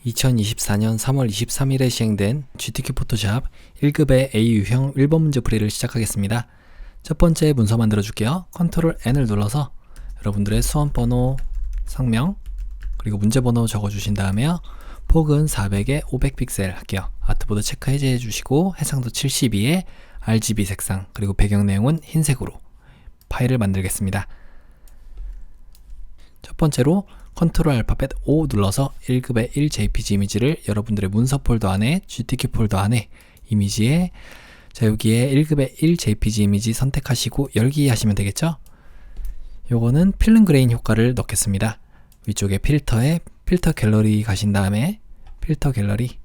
2024년 3월 23일에 시행된 GTK 포토샵 1급의 A 유형 1번 문제 풀이를 시작하겠습니다. 첫 번째 문서 만들어 줄게요. 컨트롤 N을 눌러서 여러분들의 수험번호, 성명, 그리고 문제번호 적어주신 다음에요. 폭은 400에 500픽셀 할게요. 아트보드 체크 해제해 주시고 해상도 72에 RGB 색상, 그리고 배경 내용은 흰색으로 파일을 만들겠습니다. 첫 번째로 컨트롤 알파벳 O 눌러서 1급의 1 JPG 이미지를 여러분들의 문서 폴더 안에, GTK 폴더 안에 이미지에, 자 여기에 1급의 1 JPG 이미지 선택하시고 열기 하시면 되겠죠? 요거는 필름 그레인 효과를 넣겠습니다. 위쪽에 필터에 필터 갤러리 가신 다음에 필터 갤러리,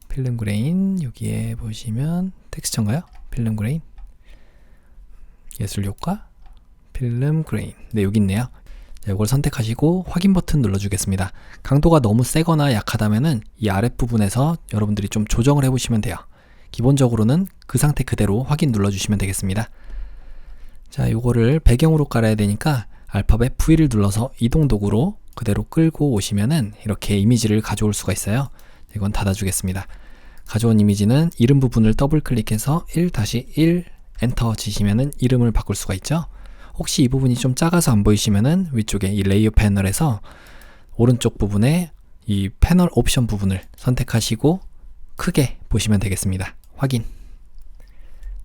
필름 그레인, 여기에 보시면 텍스처인가요? 필름 그레인, 예술 효과, 필름 그레인. 네, 여기 있네요. 이걸 선택하시고 확인 버튼 눌러주겠습니다. 강도가 너무 세거나 약하다면은 이 아랫부분에서 여러분들이 좀 조정을 해보시면 돼요. 기본적으로는 그 상태 그대로 확인 눌러주시면 되겠습니다. 자, 요거를 배경으로 깔아야 되니까 알파벳 V를 눌러서 이동 도구로 그대로 끌고 오시면은 이렇게 이미지를 가져올 수가 있어요. 이건 닫아주겠습니다. 가져온 이미지는 이름 부분을 더블 클릭해서 1-1 엔터 치시면은 이름을 바꿀 수가 있죠. 혹시 이 부분이 좀 작아서 안 보이시면은 위쪽에 이 레이어 패널에서 오른쪽 부분에 이 패널 옵션 부분을 선택하시고 크게 보시면 되겠습니다. 확인.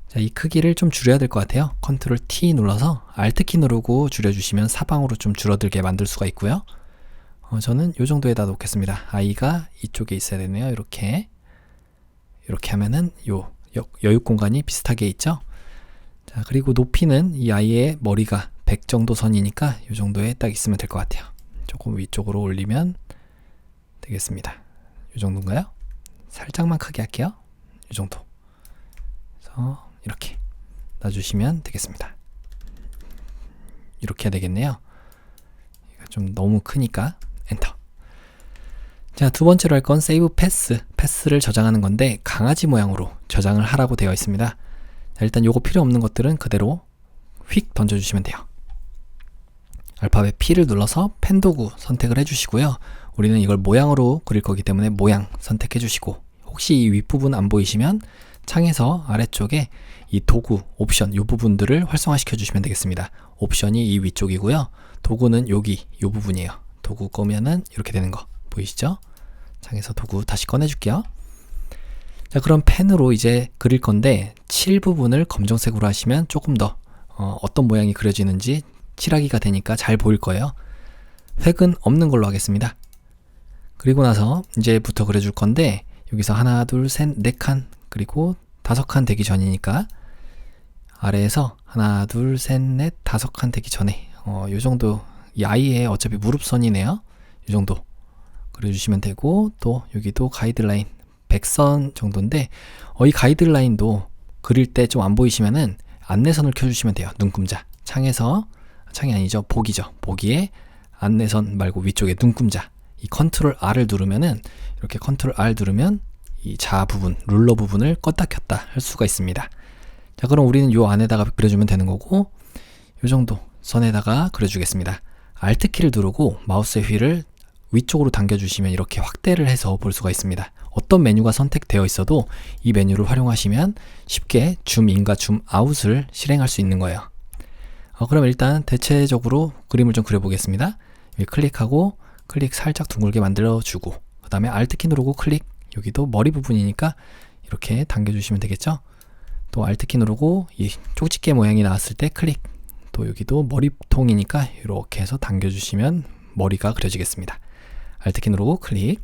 자, 이 크기를 좀 줄여야 될 것 같아요. 컨트롤 T 눌러서 Alt 키 누르고 줄여주시면 사방으로 좀 줄어들게 만들 수가 있고요. 저는 이 정도에다 놓겠습니다. 아이가 이쪽에 있어야 되네요. 이렇게 하면은 요 여유 공간이 비슷하게 있죠. 자, 그리고 높이는 이 아이의 머리가 100 정도 선이니까 이 정도에 딱 있으면 될 것 같아요. 조금 위쪽으로 올리면 되겠습니다. 이 정도인가요? 살짝만 크게 할게요. 이 정도. 그래서 이렇게 놔주시면 되겠습니다. 이렇게 해야 되겠네요. 좀 너무 크니까 엔터. 자, 두 번째로 할 건 세이브 패스를 저장하는 건데 강아지 모양으로 저장을 하라고 되어 있습니다. 자, 일단 요거 필요 없는 것들은 그대로 휙 던져주시면 돼요. 알파벳 P를 눌러서 펜 도구 선택을 해주시고요. 우리는 이걸 모양으로 그릴 거기 때문에 모양 선택해 주시고, 혹시 이 윗부분 안 보이시면 창에서 아래쪽에 이 도구 옵션 요 부분들을 활성화시켜 주시면 되겠습니다. 옵션이 이 위쪽이고요. 도구는 여기 요 부분이에요. 도구 꺼면은 이렇게 되는 거 보이시죠? 창에서 도구 다시 꺼내 줄게요. 자, 그럼 펜으로 이제 그릴 건데 칠 부분을 검정색으로 하시면 조금 더 어떤 모양이 그려지는지 칠하기가 되니까 잘 보일 거예요. 획은 없는 걸로 하겠습니다. 그리고 나서 이제부터 그려줄 건데 여기서 하나, 둘, 셋, 네 칸, 그리고 5칸 되기 전이니까 아래에서 하나, 둘, 셋, 넷, 5칸 되기 전에 요 정도, 이 아이의 어차피 무릎선이네요. 요 정도 그려주시면 되고, 또 여기도 가이드라인 100선 정도인데 이 가이드라인도 그릴 때 좀 안 보이시면은 안내선을 켜주시면 돼요. 눈금자. 창이 아니죠. 보기죠. 보기에 안내선 말고 위쪽에 눈금자. 이 컨트롤 R을 누르면은, 이렇게 컨트롤 R 누르면 이 좌 부분, 룰러 부분을 껐다 켰다 할 수가 있습니다. 자, 그럼 우리는 요 안에다가 그려주면 되는 거고, 요 정도 선에다가 그려주겠습니다. Alt 키를 누르고 마우스의 휠을 위쪽으로 당겨주시면 이렇게 확대를 해서 볼 수가 있습니다. 어떤 메뉴가 선택되어 있어도 이 메뉴를 활용하시면 쉽게 줌인과 줌아웃을 실행할 수 있는 거예요. 그럼 일단 대체적으로 그림을 좀 그려보겠습니다. 여기 클릭하고 클릭 살짝 둥글게 만들어주고, 그 다음에 Alt 키 누르고 클릭, 여기도 머리 부분이니까 이렇게 당겨주시면 되겠죠. 또 Alt 키 누르고 이 쪽집게 모양이 나왔을 때 클릭, 또 여기도 머리통이니까 이렇게 해서 당겨주시면 머리가 그려지겠습니다. Alt 키 누르고 클릭,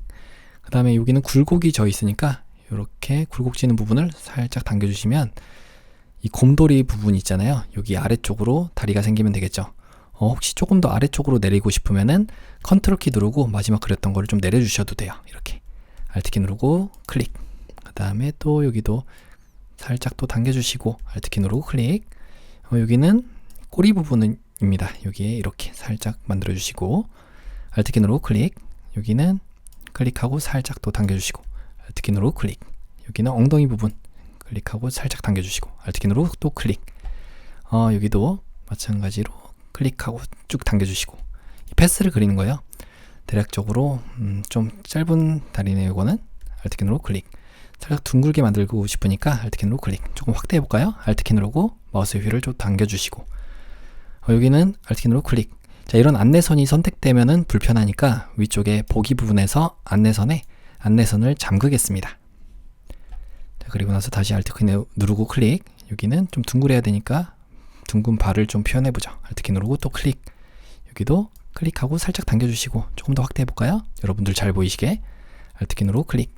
그 다음에 여기는 굴곡이 져 있으니까 이렇게 굴곡지는 부분을 살짝 당겨주시면 이 곰돌이 부분 있잖아요. 여기 아래쪽으로 다리가 생기면 되겠죠. 혹시 조금 더 아래쪽으로 내리고 싶으면은 컨트롤 키 누르고 마지막 그렸던 거를 좀 내려주셔도 돼요. 이렇게 Alt 키 누르고 클릭, 그 다음에 또 여기도 살짝 또 당겨주시고 Alt 키 누르고 클릭. 여기는 꼬리 부분입니다. 여기에 이렇게 살짝 만들어주시고 Alt 키 누르고 클릭, 여기는 클릭하고 살짝 또 당겨주시고 Alt 키 누르고 클릭, 여기는 엉덩이 부분 클릭하고 살짝 당겨주시고 Alt 키 누르고 또 클릭. 여기도 마찬가지로 클릭하고 쭉 당겨주시고, 이 패스를 그리는 거예요. 대략적으로 좀 짧은 다리네요. 이거는 Alt 키 누르고 클릭. 살짝 둥글게 만들고 싶으니까 Alt 키 누르고 클릭. 조금 확대해 볼까요? Alt 키 누르고 마우스 휠을 좀 당겨주시고, 여기는 Alt 키 누르고 클릭. 자, 이런 안내선이 선택되면은 불편하니까 위쪽에 보기 부분에서 안내선을 잠그겠습니다. 자, 그리고 나서 다시 Alt 키 누르고 클릭. 여기는 좀 둥그래야 되니까 둥근 발을 좀 표현해 보죠. Alt 키 누르고 또 클릭. 여기도 클릭하고 살짝 당겨주시고 조금 더 확대해 볼까요? 여러분들 잘 보이시게 Alt 키 누르고 클릭.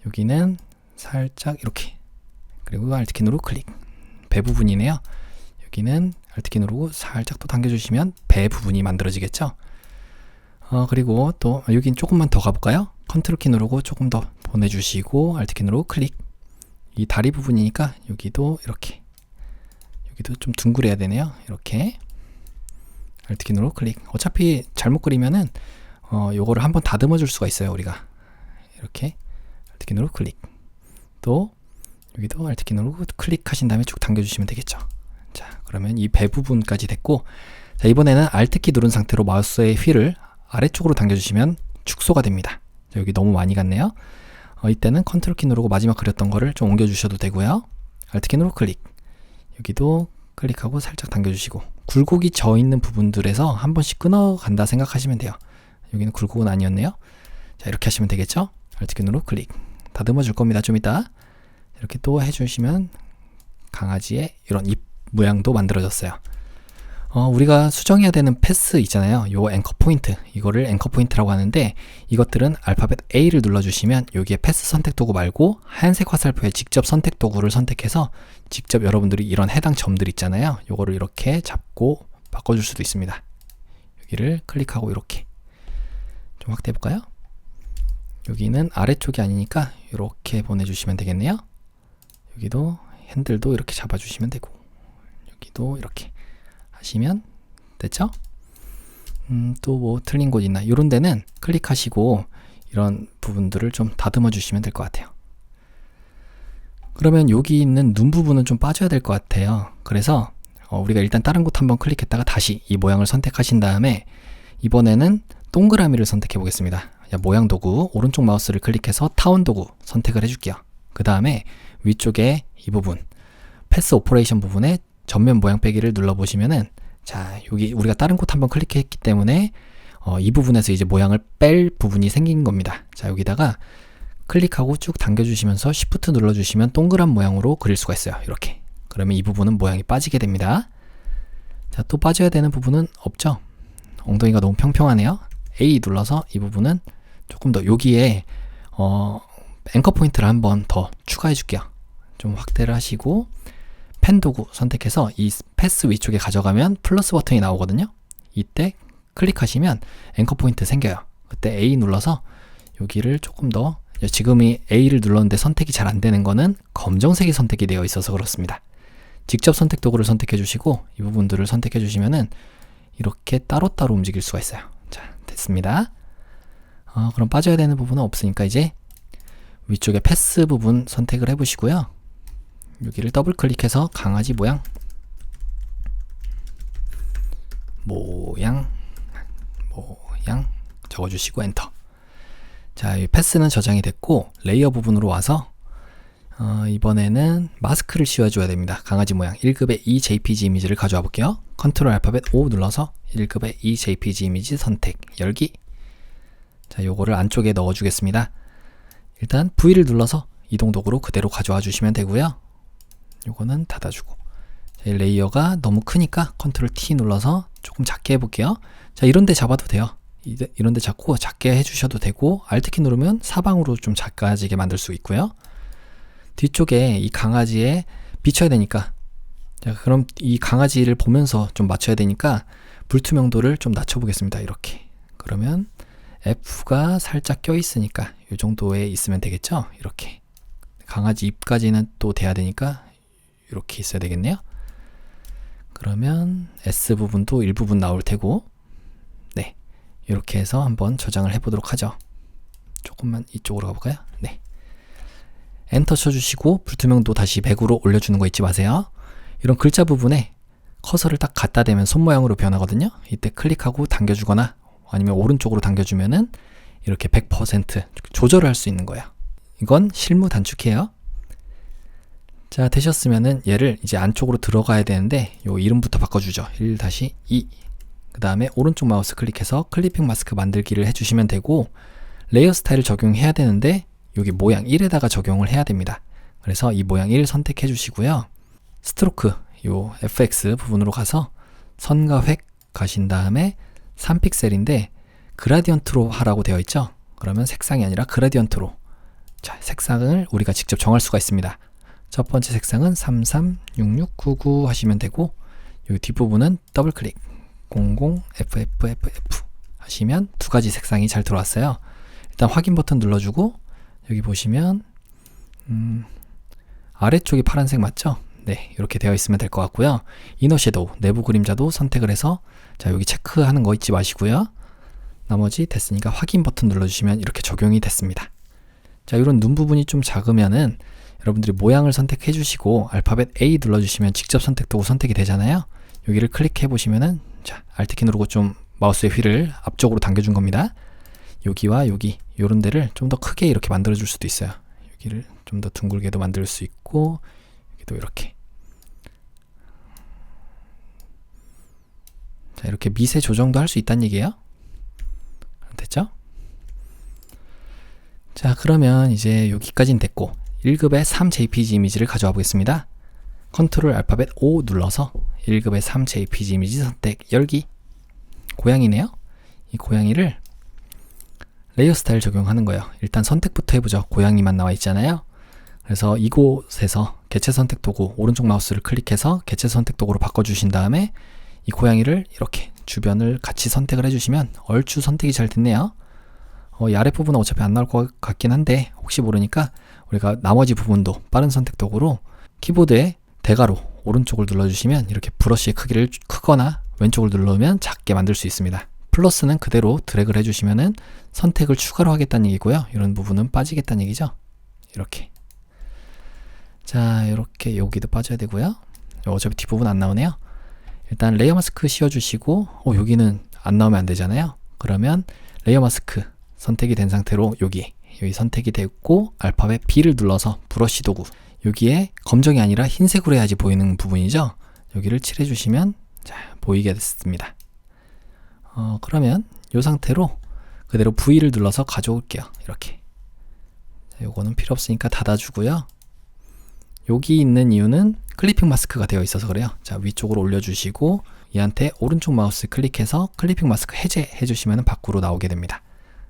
여기는 살짝 이렇게, 그리고 Alt 키 누르고 클릭. 배 부분이네요. 여기는 Alt 키 누르고 살짝 또 당겨주시면 배 부분이 만들어지겠죠. 그리고 또 여긴 조금만 더 가볼까요? 컨트롤 키 누르고 조금 더 보내주시고 Alt 키 누르고 클릭. 이 다리 부분이니까 여기도 이렇게, 여기도 좀 둥그래야 되네요. 이렇게 Alt 키 누르고 클릭. 어차피 잘못 그리면은 요거를 한번 다듬어 줄 수가 있어요. 우리가 이렇게 Alt 키 누르고 클릭. 또 여기도 Alt 키 누르고 클릭하신 다음에 쭉 당겨주시면 되겠죠. 자, 그러면 이 배 부분까지 됐고, 자, 이번에는 Alt 키 누른 상태로 마우스의 휠을 아래쪽으로 당겨주시면 축소가 됩니다. 자, 여기 너무 많이 갔네요. 이때는 컨트롤 키 누르고 마지막 그렸던 거를 좀 옮겨주셔도 되고요. Alt 키 누르고 클릭. 여기도 클릭하고 살짝 당겨주시고, 굴곡이 져 있는 부분들에서 한 번씩 끊어간다 생각하시면 돼요. 여기는 굴곡은 아니었네요. 자, 이렇게 하시면 되겠죠. Alt 키 누르고 클릭. 다듬어 줄 겁니다. 좀 이따 이렇게 또 해주시면 강아지의 이런 입 모양도 만들어졌어요. 우리가 수정해야 되는 패스 있잖아요. 요 앵커 포인트, 이거를 앵커 포인트라고 하는데, 이것들은 알파벳 A를 눌러주시면 여기에 패스 선택 도구 말고 하얀색 화살표에 직접 선택 도구를 선택해서 직접 여러분들이 이런 해당 점들 있잖아요. 요거를 이렇게 잡고 바꿔줄 수도 있습니다. 여기를 클릭하고 이렇게 좀 확대해 볼까요? 여기는 아래쪽이 아니니까 이렇게 보내주시면 되겠네요. 여기도 핸들도 이렇게 잡아주시면 되고, 여기도 이렇게 하시면 됐죠? 또 뭐 틀린 곳 있나? 이런 데는 클릭하시고 이런 부분들을 좀 다듬어 주시면 될 것 같아요. 그러면 여기 있는 눈 부분은 좀 빠져야 될 것 같아요. 그래서 우리가 일단 다른 곳 한번 클릭했다가 다시 이 모양을 선택하신 다음에 이번에는 동그라미를 선택해 보겠습니다. 모양 도구 오른쪽 마우스를 클릭해서 타원 도구 선택을 해줄게요. 그 다음에 위쪽에 이 부분 패스 오퍼레이션 부분에 전면 모양 빼기를 눌러보시면은, 자, 여기 우리가 다른 곳 한번 클릭했기 때문에 이 부분에서 이제 모양을 뺄 부분이 생긴 겁니다. 자, 여기다가 클릭하고 쭉 당겨주시면서 Shift 눌러주시면 동그란 모양으로 그릴 수가 있어요. 이렇게. 그러면 이 부분은 모양이 빠지게 됩니다. 자, 또 빠져야 되는 부분은 없죠? 엉덩이가 너무 평평하네요. A 눌러서 이 부분은 조금 더 여기에 앵커 포인트를 한번 더 추가해 줄게요. 좀 확대를 하시고 펜 도구 선택해서 이 패스 위쪽에 가져가면 플러스 버튼이 나오거든요. 이때 클릭하시면 앵커 포인트 생겨요. 그때 A 눌러서 여기를 조금 더, 지금이 A를 눌렀는데 선택이 잘 안 되는 거는 검정색이 선택이 되어 있어서 그렇습니다. 직접 선택 도구를 선택해 주시고 이 부분들을 선택해 주시면은 이렇게 따로따로 움직일 수가 있어요. 자, 됐습니다. 그럼 빠져야 되는 부분은 없으니까 이제 위쪽에 패스 부분 선택을 해 보시고요. 여기를 더블 클릭해서 강아지 모양 적어주시고 엔터. 자, 이 패스는 저장이 됐고 레이어 부분으로 와서 이번에는 마스크를 씌워줘야 됩니다. 강아지 모양 1급의 이 JPG 이미지를 가져와 볼게요. 컨트롤 알파벳 O 눌러서 1급의 이 JPG 이미지 선택 열기. 자, 요거를 안쪽에 넣어 주겠습니다. 일단 V를 눌러서 이동 도구로 그대로 가져와 주시면 되고요. 요거는 닫아주고, 자, 이 레이어가 너무 크니까 컨트롤 T 눌러서 조금 작게 해볼게요. 자, 이런데 잡아도 돼요. 이런데 잡고 작게 해주셔도 되고, Alt 키 누르면 사방으로 좀 작아지게 만들 수 있고요. 뒤쪽에 이 강아지에 비춰야 되니까, 자, 그럼 이 강아지를 보면서 좀 맞춰야 되니까 불투명도를 좀 낮춰보겠습니다. 이렇게. 그러면 F가 살짝 껴 있으니까 이 정도에 있으면 되겠죠? 이렇게. 강아지 입까지는 또 돼야 되니까 이렇게 있어야 되겠네요. 그러면 S 부분도 일부분 나올 테고, 네, 이렇게 해서 한번 저장을 해보도록 하죠. 조금만 이쪽으로 가볼까요? 네, 엔터 쳐주시고 불투명도 다시 100으로 올려주는 거 잊지 마세요. 이런 글자 부분에 커서를 딱 갖다 대면 손 모양으로 변하거든요. 이때 클릭하고 당겨주거나 아니면 오른쪽으로 당겨주면은 이렇게 100% 조절을 할 수 있는 거예요. 이건 실무 단축이에요. 자, 되셨으면은 얘를 이제 안쪽으로 들어가야 되는데 요 이름부터 바꿔주죠. 1-2. 그 다음에 오른쪽 마우스 클릭해서 클리핑 마스크 만들기를 해주시면 되고, 레이어 스타일을 적용해야 되는데 여기 모양 1에다가 적용을 해야 됩니다. 그래서 이 모양 1 선택해 주시고요. 스트로크 요 FX 부분으로 가서 선과 획 가신 다음에 3픽셀인데 그라디언트로 하라고 되어 있죠. 그러면 색상이 아니라 그라디언트로, 자, 색상을 우리가 직접 정할 수가 있습니다. 첫 번째 색상은 336699 하시면 되고, 여기 뒷부분은 더블 클릭 00FFFF 하시면 두 가지 색상이 잘 들어왔어요. 일단 확인 버튼 눌러주고, 여기 보시면 아래쪽이 파란색 맞죠? 네, 이렇게 되어 있으면 될 것 같고요. 이너 섀도우, 내부 그림자도 선택을 해서, 자, 여기 체크하는 거 잊지 마시고요. 나머지 됐으니까 확인 버튼 눌러주시면 이렇게 적용이 됐습니다. 자, 이런 눈 부분이 좀 작으면은 여러분들이 모양을 선택해 주시고 알파벳 A 눌러주시면 직접 선택도구 선택이 되잖아요. 여기를 클릭해 보시면은, 자, Alt키 누르고 좀 마우스의 휠을 앞쪽으로 당겨준 겁니다. 여기와 여기 요런 데를 좀 더 크게 이렇게 만들어 줄 수도 있어요. 여기를 좀 더 둥글게도 만들 수 있고, 여기도 이렇게. 자, 이렇게 미세 조정도 할 수 있다는 얘기예요. 됐죠? 자, 그러면 이제 여기까지는 됐고 1급의 3JPG 이미지를 가져와 보겠습니다. 컨트롤 알파벳 O 눌러서 1급의 3JPG 이미지 선택 열기. 고양이네요. 이 고양이를 레이어 스타일 적용하는 거예요. 일단 선택부터 해보죠. 고양이만 나와 있잖아요. 그래서 이곳에서 개체 선택 도구 오른쪽 마우스를 클릭해서 개체 선택 도구로 바꿔주신 다음에 이 고양이를 이렇게 주변을 같이 선택을 해주시면 얼추 선택이 잘 됐네요. 이 아랫부분은 어차피 안 나올 것 같긴 한데 혹시 모르니까 우리가 나머지 부분도 빠른 선택 도구로 키보드에 대괄호 오른쪽을 눌러주시면 이렇게 브러쉬의 크기를 크거나 왼쪽을 누르면 작게 만들 수 있습니다. 플러스는 그대로 드래그를 해주시면은 선택을 추가로 하겠다는 얘기고요. 이런 부분은 빠지겠다는 얘기죠. 이렇게. 자, 이렇게 여기도 빠져야 되고요. 어차피 뒷부분 안 나오네요. 일단 레이어 마스크 씌워주시고, 여기는 안 나오면 안 되잖아요. 그러면 레이어 마스크 선택이 된 상태로 여기 선택이 됐고 알파벳 B를 눌러서 브러쉬 도구, 여기에 검정이 아니라 흰색으로 해야지 보이는 부분이죠. 여기를 칠해주시면, 자, 보이게 됐습니다. 그러면 이 상태로 그대로 V를 눌러서 가져올게요. 이렇게. 요거는 필요 없으니까 닫아주고요. 여기 있는 이유는 클리핑 마스크가 되어 있어서 그래요. 자, 위쪽으로 올려주시고 얘한테 오른쪽 마우스 클릭해서 클리핑 마스크 해제해 주시면 밖으로 나오게 됩니다.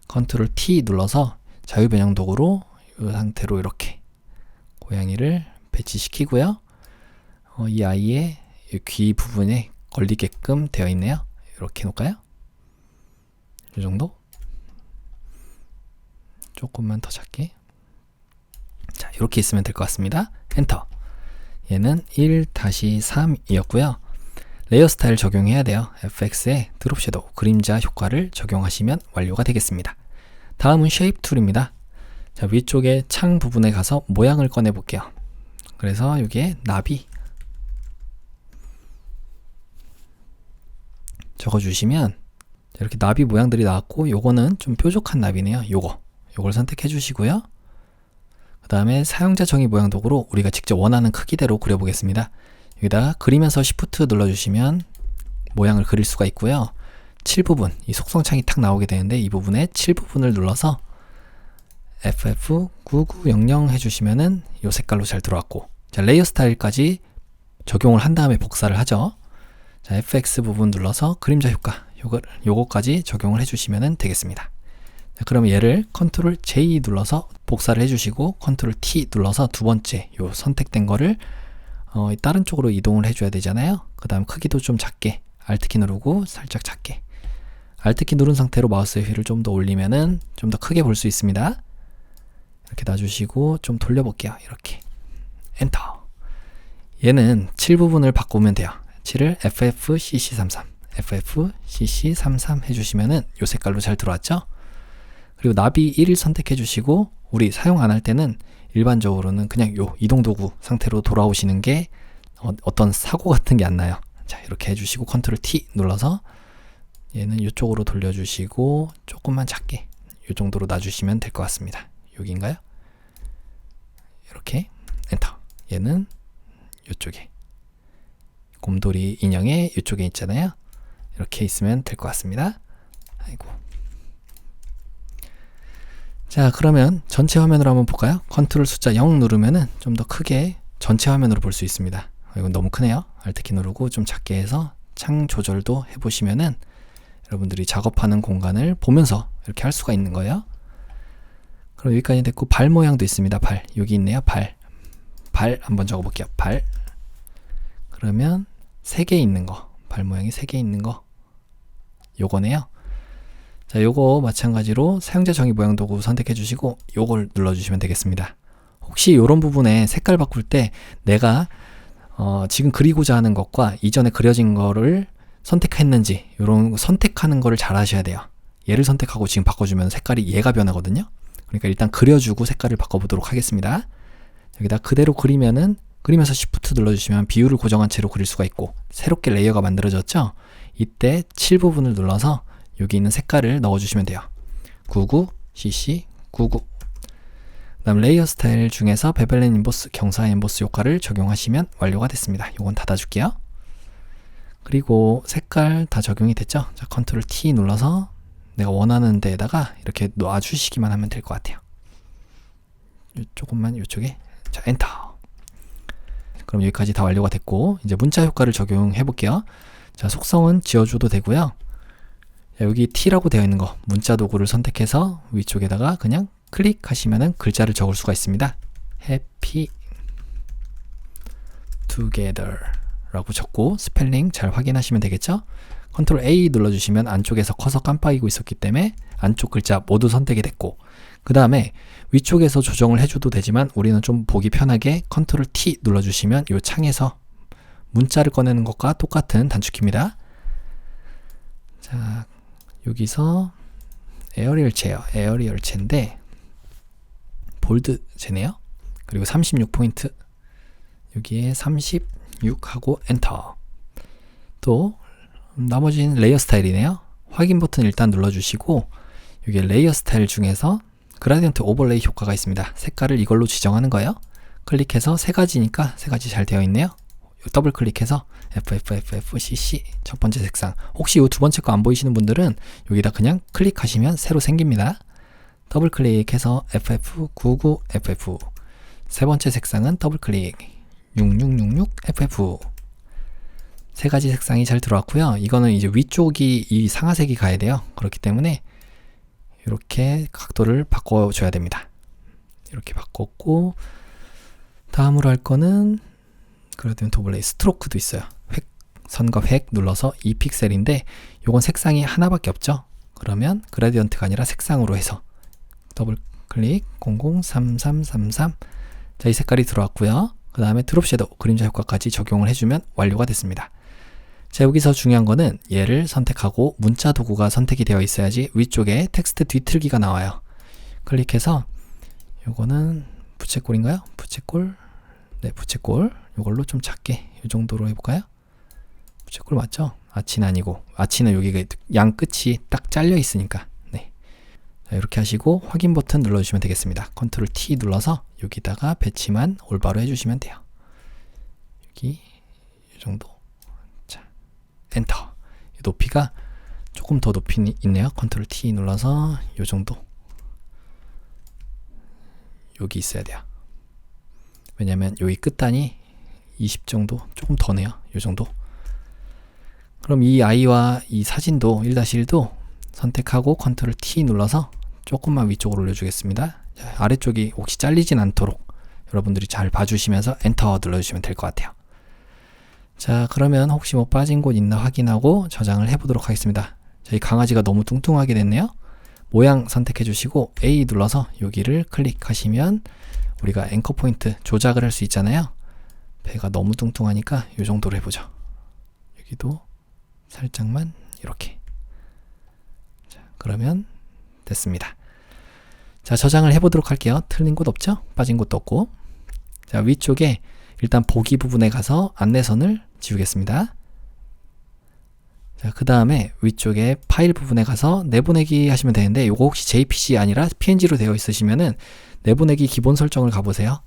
컨트롤 T 눌러서 자유변형 도구로 이 상태로 이렇게 고양이를 배치시키고요. 이 아이의 귀 부분에 걸리게끔 되어 있네요. 이렇게 놓을까요? 이 정도? 조금만 더 작게. 자, 이렇게 있으면 될 것 같습니다. 엔터. 얘는 1-3이었고요. 레이어 스타일 적용해야 돼요. FX에 드롭 섀도우 그림자 효과를 적용하시면 완료가 되겠습니다. 다음은 쉐입 툴입니다. 자, 위쪽에 창 부분에 가서 모양을 꺼내 볼게요. 그래서 여기에 나비 적어주시면 이렇게 나비 모양들이 나왔고, 요거는 좀 뾰족한 나비네요. 요걸 선택해 주시고요. 그 다음에 사용자 정의 모양 도구로 우리가 직접 원하는 크기대로 그려보겠습니다. 여기다가 그리면서 Shift 눌러주시면 모양을 그릴 수가 있고요. 7 부분, 이 속성창이 탁 나오게 되는데 이 부분에 7 부분을 눌러서 FF9900 해주시면은 이 색깔로 잘 들어왔고, 자, 레이어 스타일까지 적용을 한 다음에 복사를 하죠. 자, FX 부분 눌러서 그림자 효과 요거까지 적용을 해주시면 되겠습니다. 자, 그러면 얘를 컨트롤 J 눌러서 복사를 해주시고 컨트롤 T 눌러서 두 번째 요 선택된 거를 다른 쪽으로 이동을 해줘야 되잖아요. 그 다음 크기도 좀 작게 Alt키 누르고 살짝 작게, Alt키 누른 상태로 마우스의 휠을 좀 더 올리면은 좀 더 크게 볼 수 있습니다. 이렇게 놔주시고 좀 돌려볼게요. 이렇게 엔터. 얘는 7 부분을 바꾸면 돼요. 7을 FFCC33 FFCC33 해주시면은 요 색깔로 잘 들어왔죠. 그리고 나비 1을 선택해 주시고, 우리 사용 안 할 때는 일반적으로는 그냥 요 이동 도구 상태로 돌아오시는 게 어떤 사고 같은 게 안 나요. 자, 이렇게 해주시고 컨트롤 T 눌러서 얘는 이쪽으로 돌려주시고 조금만 작게 이 정도로 놔주시면 될 것 같습니다. 여기인가요? 이렇게 엔터. 얘는 이쪽에 곰돌이 인형의 이쪽에 있잖아요. 이렇게 있으면 될 것 같습니다. 아이고. 자, 그러면 전체 화면으로 한번 볼까요? 컨트롤 숫자 0 누르면은 좀 더 크게 전체 화면으로 볼 수 있습니다. 이건 너무 크네요. Alt키 누르고 좀 작게 해서 창 조절도 해보시면은 여러분들이 작업하는 공간을 보면서 이렇게 할 수가 있는 거예요. 그럼 여기까지 됐고, 발 모양도 있습니다. 발. 여기 있네요. 발. 발 한번 적어볼게요. 발. 그러면 3개 있는 거. 발 모양이 3개 있는 거. 요거네요. 자, 요거 마찬가지로 사용자 정의 모양 도구 선택해 주시고 요걸 눌러주시면 되겠습니다. 혹시 요런 부분에 색깔 바꿀 때 내가 지금 그리고자 하는 것과 이전에 그려진 거를 선택했는지 요런 선택하는 거를 잘 하셔야 돼요. 얘를 선택하고 지금 바꿔주면 색깔이 얘가 변하거든요. 그러니까 일단 그려주고 색깔을 바꿔보도록 하겠습니다. 여기다 그대로 그리면은 그리면서 Shift 눌러주시면 비율을 고정한 채로 그릴 수가 있고, 새롭게 레이어가 만들어졌죠? 이때 7 부분을 눌러서 여기 있는 색깔을 넣어주시면 돼요. 99, CC, 99. 그 다음 레이어 스타일 중에서 베벨렌 인보스, 경사 인보스 효과를 적용하시면 완료가 됐습니다. 이건 닫아줄게요. 그리고 색깔 다 적용이 됐죠? 자, 컨트롤 T 눌러서 내가 원하는 데에다가 이렇게 놔주시기만 하면 될 것 같아요. 조금만 이쪽에. 자, 엔터. 그럼 여기까지 다 완료가 됐고, 이제 문자 효과를 적용해 볼게요. 자, 속성은 지워줘도 되고요. 자, 여기 T라고 되어 있는 거, 문자 도구를 선택해서 위쪽에다가 그냥 클릭하시면은 글자를 적을 수가 있습니다. Happy Together 라고 적고 스펠링 잘 확인하시면 되겠죠? 컨트롤 A 눌러주시면 안쪽에서 커서 깜빡이고 있었기 때문에 안쪽 글자 모두 선택이 됐고, 그 다음에 위쪽에서 조정을 해줘도 되지만 우리는 좀 보기 편하게 컨트롤 T 눌러주시면 이 창에서 문자를 꺼내는 것과 똑같은 단축키입니다. 자, 여기서 에어리얼 체요. 에어리얼 체인데 볼드 체네요. 그리고 36포인트. 여기에 36하고 엔터. 또 나머지는 레이어 스타일이네요. 확인 버튼 일단 눌러주시고, 여기 레이어 스타일 중에서 그라디언트 오버레이 효과가 있습니다. 색깔을 이걸로 지정하는 거예요. 클릭해서 3가지니까 3가지 잘 되어 있네요. 더블 클릭해서 FFFFCC 첫 번째 색상. 혹시 이 두 번째 거 안 보이시는 분들은 여기다 그냥 클릭하시면 새로 생깁니다. 더블 클릭해서 FF99FF. 세 번째 색상은 더블 클릭 6666FF. 3가지 색상이 잘 들어왔고요. 이거는 이제 위쪽이 이 상하색이 가야 돼요. 그렇기 때문에 이렇게 각도를 바꿔줘야 됩니다. 이렇게 바꿨고, 다음으로 할 거는 그라디언트 오버레이 스트로크도 있어요. 획, 선과 획 눌러서 2픽셀인데 요건 색상이 하나밖에 없죠. 그러면 그라디언트가 아니라 색상으로 해서 더블 클릭 003333. 자, 이 색깔이 들어왔고요. 그 다음에 드롭 섀도우 그림자 효과까지 적용을 해주면 완료가 됐습니다. 자, 여기서 중요한 거는 얘를 선택하고 문자 도구가 선택이 되어 있어야지 위쪽에 텍스트 뒤틀기가 나와요. 클릭해서 요거는 부채꼴인가요? 부채꼴. 네, 부채꼴. 요걸로 좀 작게 이 정도로 해볼까요? 부채꼴 맞죠? 아치는 아니고, 아치는 여기 양 끝이 딱 잘려 있으니까. 네. 자, 이렇게 하시고 확인 버튼 눌러주시면 되겠습니다. 컨트롤 T 눌러서 여기다가 배치만 올바로 해주시면 돼요. 여기 이 정도. 자, 엔터. 높이가 조금 더 높이 있네요. 컨트롤 T 눌러서 이 정도. 여기 있어야 돼요. 왜냐면 여기 끝단이 20 정도, 조금 더네요. 이 정도. 그럼 이 아이와 이 사진도 1-1도 선택하고 컨트롤 T 눌러서 조금만 위쪽으로 올려주겠습니다. 자, 아래쪽이 혹시 잘리진 않도록 여러분들이 잘 봐주시면서 엔터 눌러주시면 될 것 같아요. 자, 그러면 혹시 뭐 빠진 곳 있나 확인하고 저장을 해보도록 하겠습니다. 저희 강아지가 너무 뚱뚱하게 됐네요. 모양 선택해 주시고 A 눌러서 여기를 클릭하시면 우리가 앵커 포인트 조작을 할 수 있잖아요. 배가 너무 뚱뚱하니까 이 정도로 해보죠. 여기도 살짝만 이렇게. 자, 그러면 됐습니다. 자, 저장을 해보도록 할게요. 틀린 곳 없죠? 빠진 곳도 없고. 자, 위쪽에 일단 보기 부분에 가서 안내선을 지우겠습니다. 자, 그 다음에 위쪽에 파일 부분에 가서 내보내기 하시면 되는데, 요거 혹시 JPG 아니라 PNG로 되어 있으시면은 내보내기 기본 설정을 가보세요.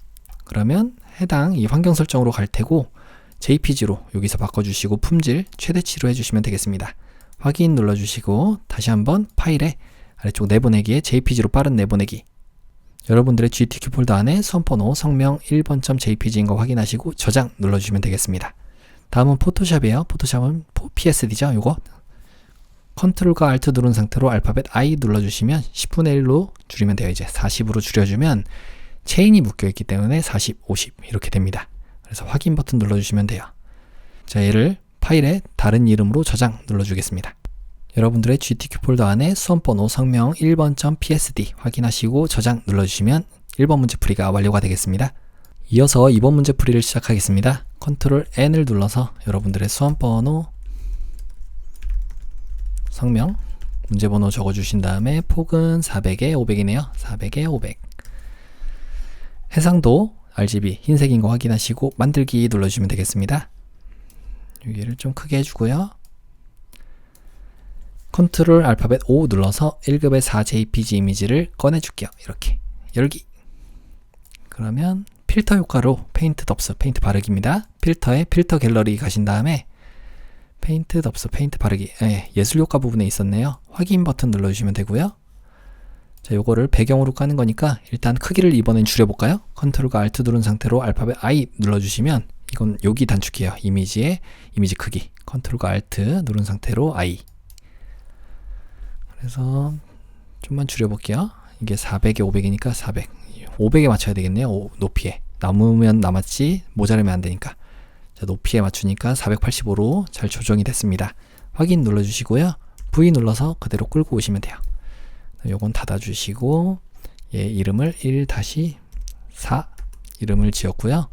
그러면 해당 이 환경 설정으로 갈 테고, JPG로 여기서 바꿔주시고 품질 최대치로 해주시면 되겠습니다. 확인 눌러주시고 다시 한번 파일에 아래쪽 내보내기에 JPG로 빠른 내보내기, 여러분들의 GTQ 폴더 안에 수험번호, 성명 1번.jpg인 거 확인하시고 저장 눌러주시면 되겠습니다. 다음은 포토샵이에요. 포토샵은 PSD죠. 요거 컨트롤과 알트 누른 상태로 알파벳 I 눌러주시면 10분의 1로 줄이면 돼요. 이제 40으로 줄여주면 체인이 묶여있기 때문에 40, 50 이렇게 됩니다. 그래서 확인 버튼 눌러주시면 돼요. 자, 얘를 파일에 다른 이름으로 저장 눌러주겠습니다. 여러분들의 GTQ 폴더 안에 수험번호, 성명 1번.psd 확인하시고 저장 눌러주시면 1번 문제 풀이가 완료가 되겠습니다. 이어서 2번 문제 풀이를 시작하겠습니다. 컨트롤 N을 눌러서 여러분들의 수험번호, 성명, 문제번호 적어주신 다음에 폭은 400에 500이네요. 400에 500. 해상도 RGB 흰색인 거 확인하시고 만들기 눌러주시면 되겠습니다. 여기를 좀 크게 해주고요. 컨트롤 알파벳 O 눌러서 1급의 4JPG 이미지를 꺼내줄게요. 이렇게 열기. 그러면 필터 효과로 페인트 덥스, 페인트 바르기입니다. 필터에 필터 갤러리 가신 다음에 페인트 덥스, 페인트 바르기, 예술 효과 부분에 있었네요. 확인 버튼 눌러주시면 되고요. 자, 요거를 배경으로 까는 거니까 일단 크기를 이번엔 줄여볼까요? 컨트롤과 알트 누른 상태로 알파벳 I 눌러주시면, 이건 여기 단축이에요. 이미지의 이미지 크기. 컨트롤과 알트 누른 상태로 I. 그래서 좀만 줄여볼게요. 이게 400에 500이니까 400. 500에 맞춰야 되겠네요. 높이에. 남으면 남았지 모자르면 안 되니까. 자, 높이에 맞추니까 485로 잘 조정이 됐습니다. 확인 눌러주시고요. V 눌러서 그대로 끌고 오시면 돼요. 요건 닫아주시고 얘 이름을 1-4 이름을 지었고요.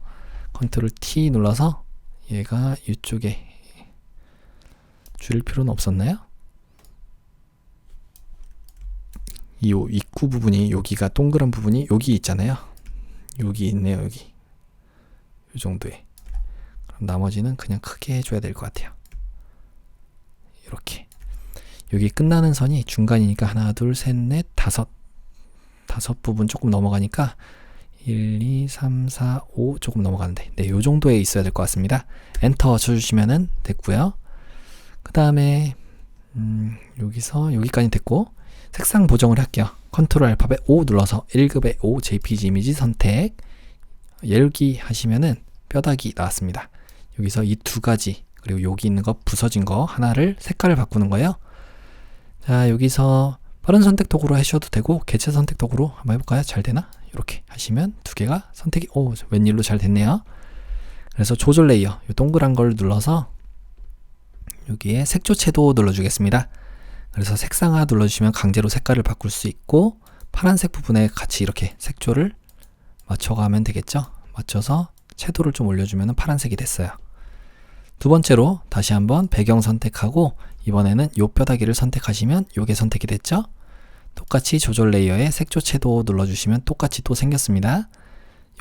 컨트롤 T 눌러서 얘가 이쪽에 줄일 필요는 없었나요? 이 입구 부분이, 여기가 동그란 부분이 여기 있잖아요. 여기 있네요. 여기 이 정도에. 그럼 나머지는 그냥 크게 해줘야 될 것 같아요. 이렇게 여기 끝나는 선이 중간이니까 하나, 둘, 셋, 넷, 다섯 부분 조금 넘어가니까 1, 2, 3, 4, 5 조금 넘어가는데, 네, 요 정도에 있어야 될 것 같습니다. 엔터 쳐주시면은 됐고요. 그 다음에 여기서 여기까지 됐고, 색상 보정을 할게요. 컨트롤 알파벳 O 눌러서 1급의 5 JPG 이미지 선택, 열기 하시면은 뼈다귀 나왔습니다. 여기서 이 두 가지, 그리고 여기 있는 거 부서진 거 하나를 색깔을 바꾸는 거예요. 자, 여기서 빠른 선택 도구로 하셔도 되고 개체 선택 도구로 한번 해볼까요? 잘 되나? 이렇게 하시면 두 개가 선택이, 웬일로 잘 됐네요. 그래서 조절 레이어, 이 동그란 걸 눌러서 여기에 색조 채도 눌러주겠습니다. 그래서 색상화 눌러주시면 강제로 색깔을 바꿀 수 있고, 파란색 부분에 같이 이렇게 색조를 맞춰가면 되겠죠. 맞춰서 채도를 좀 올려주면 파란색이 됐어요. 두 번째로 다시 한번 배경 선택하고, 이번에는 요 뼈다귀를 선택하시면 요게 선택이 됐죠. 똑같이 조절 레이어에 색조 채도 눌러주시면 똑같이 또 생겼습니다.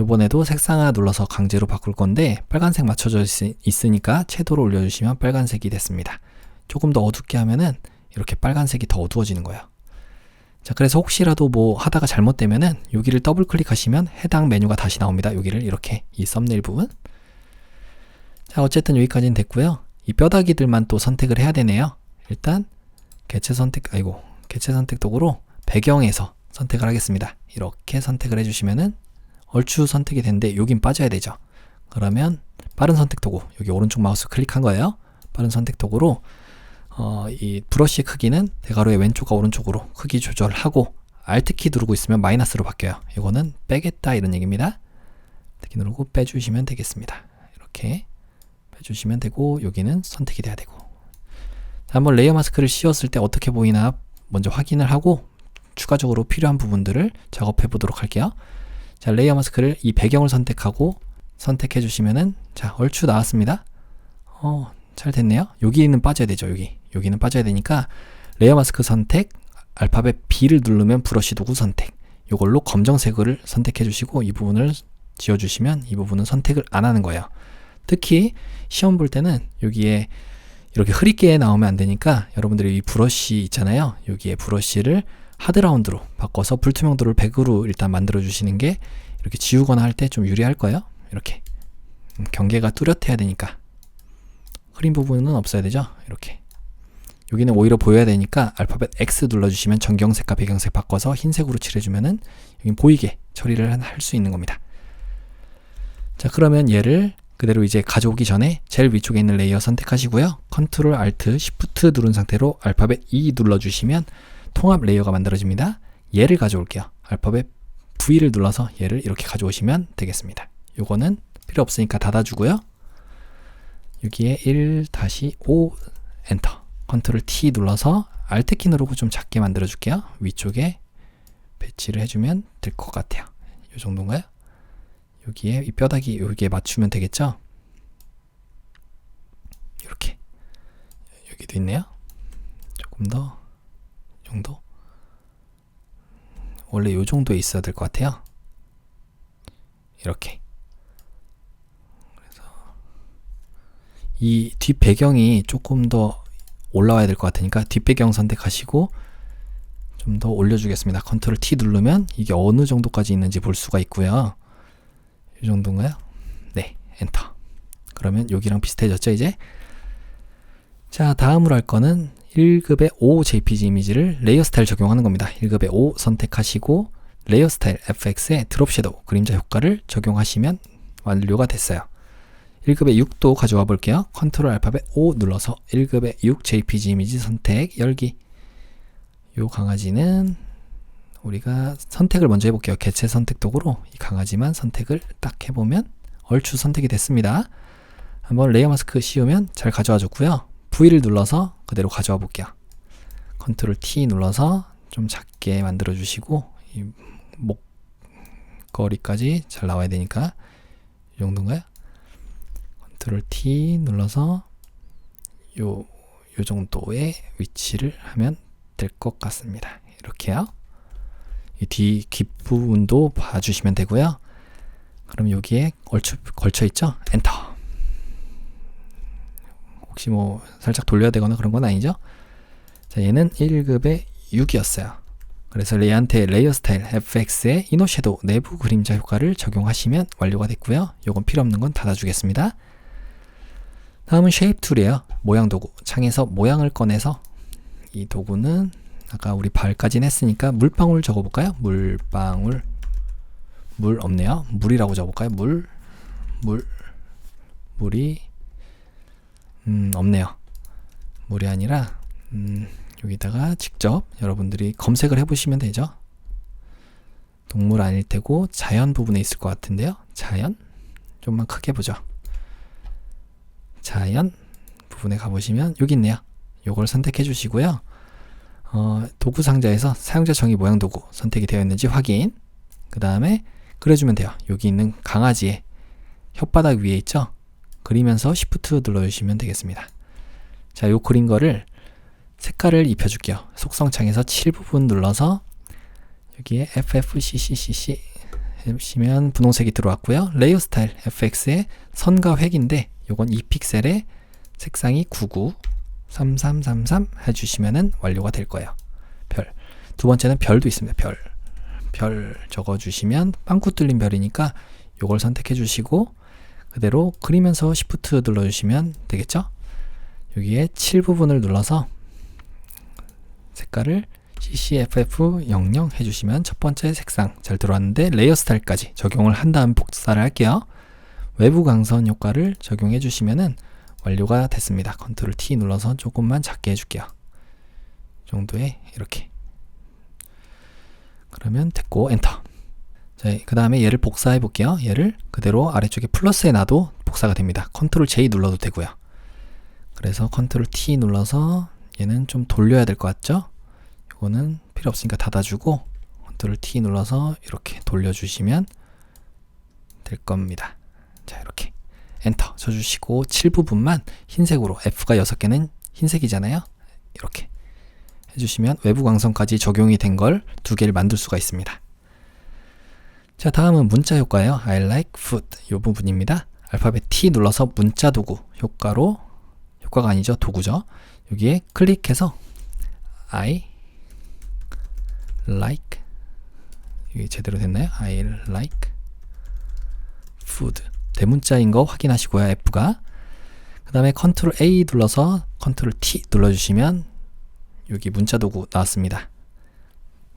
요번에도 색상화 눌러서 강제로 바꿀 건데 빨간색 맞춰져 있으니까 채도를 올려주시면 빨간색이 됐습니다. 조금 더 어둡게 하면은 이렇게 빨간색이 더 어두워지는 거예요. 자, 그래서 혹시라도 뭐 하다가 잘못되면은 여기를 더블 클릭하시면 해당 메뉴가 다시 나옵니다. 여기를 이렇게, 이 썸네일 부분. 자, 어쨌든 여기까지는 됐고요. 이 뼈다귀들만 또 선택을 해야 되네요. 일단 개체 선택 도구로 배경에서 선택을 하겠습니다. 이렇게 선택을 해주시면은 얼추 선택이 되는데 여긴 빠져야 되죠. 그러면 빠른 선택 도구, 여기 오른쪽 마우스 클릭한 거예요. 빠른 선택 도구로 이 브러쉬 크기는 대괄호의 왼쪽과 오른쪽으로 크기 조절하고, Alt키 누르고 있으면 마이너스로 바뀌어요. 이거는 빼겠다 이런 얘기입니다. Alt키 누르고 빼주시면 되겠습니다. 이렇게 빼주시면 되고, 여기는 선택이 돼야 되고. 자, 한번 레이어 마스크를 씌웠을 때 어떻게 보이나 먼저 확인을 하고 추가적으로 필요한 부분들을 작업해 보도록 할게요. 자, 레이어 마스크를 이 배경을 선택하고 선택해 주시면은, 자, 얼추 나왔습니다. 잘 됐네요. 여기는 빠져야 되죠. 여기는 빠져야 되니까 레이어 마스크 선택, 알파벳 B를 누르면 브러쉬 도구 선택, 이걸로 검정색을 선택해 주시고 이 부분을 지워 주시면 이 부분은 선택을 안 하는 거예요. 특히 시험 볼 때는 여기에 이렇게 흐릿게 나오면 안 되니까 여러분들이 이 브러쉬 있잖아요. 여기에 브러쉬를 하드라운드로 바꿔서 불투명도를 100으로 일단 만들어 주시는 게 이렇게 지우거나 할 때 좀 유리할 거예요. 이렇게 경계가 뚜렷해야 되니까 흐린 부분은 없어야 되죠. 이렇게 여기는 오히려 보여야 되니까 알파벳 X 눌러주시면 전경색과 배경색 바꿔서 흰색으로 칠해주면은 여기 보이게 처리를 할 수 있는 겁니다. 자, 그러면 얘를 그대로 이제 가져오기 전에 제일 위쪽에 있는 레이어 선택하시고요. 컨트롤 알트 시프트 누른 상태로 알파벳 E 눌러주시면 통합 레이어가 만들어집니다. 얘를 가져올게요. 알파벳 V를 눌러서 얘를 이렇게 가져오시면 되겠습니다. 요거는 필요 없으니까 닫아주고요. 여기에 1-5 엔터, 컨트롤 T 눌러서 알트 키 누르고 좀 작게 만들어 줄게요. 위쪽에 배치를 해주면 될 것 같아요. 이 정도인가요? 여기에 이 뼈다귀 여기에 맞추면 되겠죠? 이렇게 여기도 있네요. 조금 더 이 정도? 원래 이 정도에 있어야 될 것 같아요. 이렇게. 그래서 이 뒷 배경이 조금 더 올라와야 될 것 같으니까 뒷배경 선택하시고 좀 더 올려주겠습니다. 컨트롤 T 누르면 이게 어느 정도까지 있는지 볼 수가 있고요. 이 정도인가요? 네, 엔터. 그러면 여기랑 비슷해졌죠, 이제? 자, 다음으로 할 거는 1급의 5 JPG 이미지를 레이어 스타일 적용하는 겁니다. 1급의 5 선택하시고 레이어 스타일 FX에 드롭 섀도우 그림자 효과를 적용하시면 완료가 됐어요. 1급의 6도 가져와 볼게요. 컨트롤 알파벳 O 눌러서 1급의 6 JPG 이미지 선택 열기. 요 강아지는 우리가 선택을 먼저 해볼게요. 개체 선택 도구로 이 강아지만 선택을 딱 해보면 얼추 선택이 됐습니다. 한번 레이어 마스크 씌우면 잘 가져와 줬고요. V를 눌러서 그대로 가져와 볼게요. 컨트롤 T 눌러서 좀 작게 만들어 주시고 이 목걸이까지 잘 나와야 되니까 이 정도인가요? 컨트롤 T 눌러서 요 정도의 위치를 하면 될 것 같습니다. 이렇게요. 이 뒤 뒷부분도 봐주시면 되고요. 그럼 여기에 얼추 걸쳐 있죠? 엔터. 혹시 뭐 살짝 돌려야 되거나 그런 건 아니죠? 자, 얘는 1급의 6이었어요. 그래서 얘한테 레이어 스타일 FX에 이너 섀도우 내부 그림자 효과를 적용하시면 완료가 됐고요. 요건 필요 없는 건 닫아주겠습니다. 다음은 쉐입 툴이에요. 모양 도구. 창에서 모양을 꺼내서 이 도구는 아까 우리 발까지는 했으니까 물방울 적어볼까요? 물방울. 물 없네요. 물이라고 적어볼까요? 물이 없네요. 물이 아니라 여기다가 직접 여러분들이 검색을 해보시면 되죠. 동물 아닐 테고 자연 부분에 있을 것 같은데요. 자연? 좀만 크게 보죠. 자연 부분에 가보시면 여기 있네요. 요걸 선택해 주시고요. 도구 상자에서 사용자 정의 모양 도구 선택이 되어 있는지 확인. 그 다음에 그려주면 돼요. 여기 있는 강아지의 혓바닥 위에 있죠. 그리면서 Shift 눌러주시면 되겠습니다. 자, 요 그린 거를 색깔을 입혀줄게요. 속성창에서 칠 부분 눌러서 여기에 FFCCCC 해주시면 분홍색이 들어왔고요. 레이어 스타일 FX의 선과 획인데 요건 2픽셀에 색상이 993333 해주시면은 완료가 될 거예요. 별. 두 번째는 별도 있습니다. 별 적어주시면 빵꾸 뚫린 별이니까 요걸 선택해 주시고 그대로 그리면서 Shift 눌러주시면 되겠죠? 여기에 칠 부분을 눌러서 색깔을 CCFF00 해주시면 첫 번째 색상 잘 들어왔는데 레이어 스타일까지 적용을 한 다음 복사를 할게요. 외부 광선 효과를 적용해 주시면은 완료가 됐습니다. 컨트롤 T 눌러서 조금만 작게 해줄게요. 이 정도에 이렇게. 그러면 됐고 엔터. 자, 그 다음에 얘를 복사해 볼게요. 얘를 그대로 아래쪽에 플러스에 놔도 복사가 됩니다. 컨트롤 J 눌러도 되고요. 그래서 컨트롤 T 눌러서 얘는 좀 돌려야 될 것 같죠? 이거는 필요 없으니까 닫아주고 컨트롤 T 눌러서 이렇게 돌려주시면 될 겁니다. 자, 이렇게 엔터 쳐주시고 칠 부분만 흰색으로 F가 6개는 흰색이잖아요. 이렇게 해주시면 외부 광선까지 적용이 된 걸 2개를 만들 수가 있습니다. 자, 다음은 문자 효과예요. I like food 이 부분입니다. 알파벳 T 눌러서 문자 도구 효과로 효과가 아니죠. 도구죠. 여기에 클릭해서 I like, 이게 제대로 됐나요? I like food. 대문자인 거 확인하시고요. F가. 그 다음에 컨트롤 A 눌러서 컨트롤 T 눌러주시면 여기 문자 도구 나왔습니다.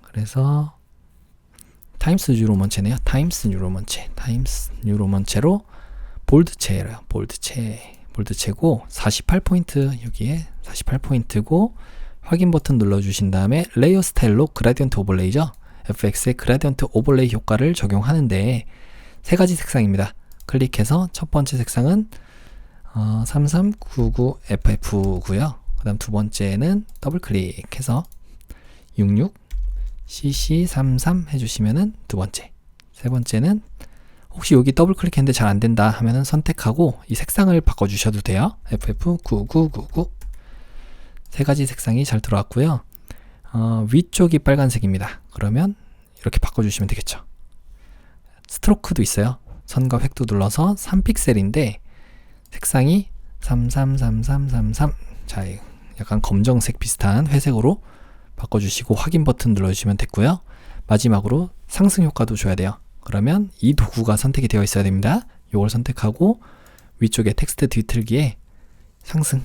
그래서 타임스 뉴 로먼체네요. 타임스 뉴 로먼체로 볼드체예요. 볼드체고 48포인트, 여기에 48포인트고 확인 버튼 눌러주신 다음에 레이어 스타일로 그라디언트 오버레이죠. FX의 그라디언트 오버레이 효과를 적용하는데 세 가지 색상입니다. 클릭해서 첫 번째 색상은 3399FF고요. 그 다음 두 번째는 더블 클릭해서 66CC33 해주시면은 두 번째. 세 번째는 혹시 여기 더블 클릭했는데 잘 안된다 하면은 선택하고 이 색상을 바꿔주셔도 돼요. FF9999. 세 가지 색상이 잘 들어왔고요. 위쪽이 빨간색입니다. 그러면 이렇게 바꿔주시면 되겠죠. 스트로크도 있어요. 선과 획도 눌러서 3픽셀인데 색상이 333333. 자, 약간 검정색 비슷한 회색으로 바꿔주시고 확인 버튼 눌러주시면 됐고요. 마지막으로 상승 효과도 줘야 돼요. 그러면 이 도구가 선택이 되어 있어야 됩니다. 이걸 선택하고 위쪽에 텍스트 뒤틀기에 상승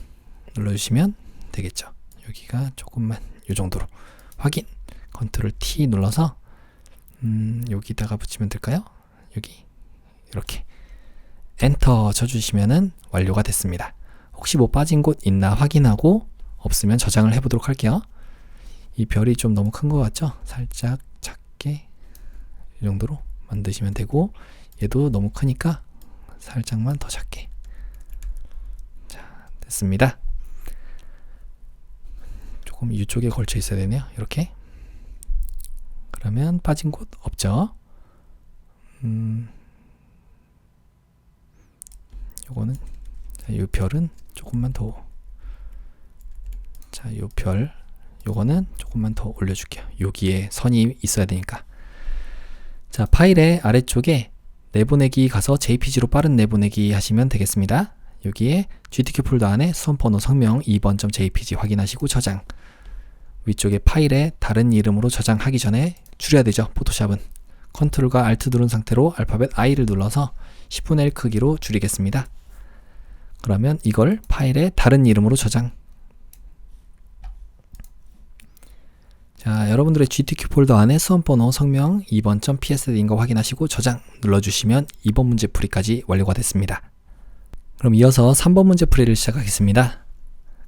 눌러주시면 되겠죠. 여기가 조금만 이 정도로 확인, 컨트롤 T 눌러서 여기다가 붙이면 될까요? 여기 이렇게 엔터 쳐주시면은 완료가 됐습니다. 혹시 뭐 빠진 곳 있나 확인하고 없으면 저장을 해보도록 할게요. 이 별이 좀 너무 큰 것 같죠? 살짝 작게 이 정도로 만드시면 되고, 얘도 너무 크니까 살짝만 더 작게. 자, 됐습니다. 조금 이쪽에 걸쳐 있어야 되네요. 이렇게. 그러면 빠진 곳 없죠? 요거는, 자, 이 별은 조금만 더, 자, 요 별, 요거는 조금만 더 올려줄게요. 여기에 선이 있어야 되니까. 자, 파일의 아래쪽에 내보내기 가서 JPG로 빠른 내보내기 하시면 되겠습니다. 여기에 GTK 폴더 안에 수험번호 성명 2번.jpg 확인하시고 저장. 위쪽에 파일에 다른 이름으로 저장하기 전에 줄여야 되죠. 포토샵은. 컨트롤과 알트 누른 상태로 알파벳 I를 눌러서 10분의 1 크기로 줄이겠습니다. 그러면 이걸 파일에 다른 이름으로 저장. 자, 여러분들의 GTK 폴더 안에 수험번호 성명 2번.psd인 거 확인하시고 저장 눌러주시면 2번 문제 풀이까지 완료가 됐습니다. 그럼 이어서 3번 문제 풀이를 시작하겠습니다.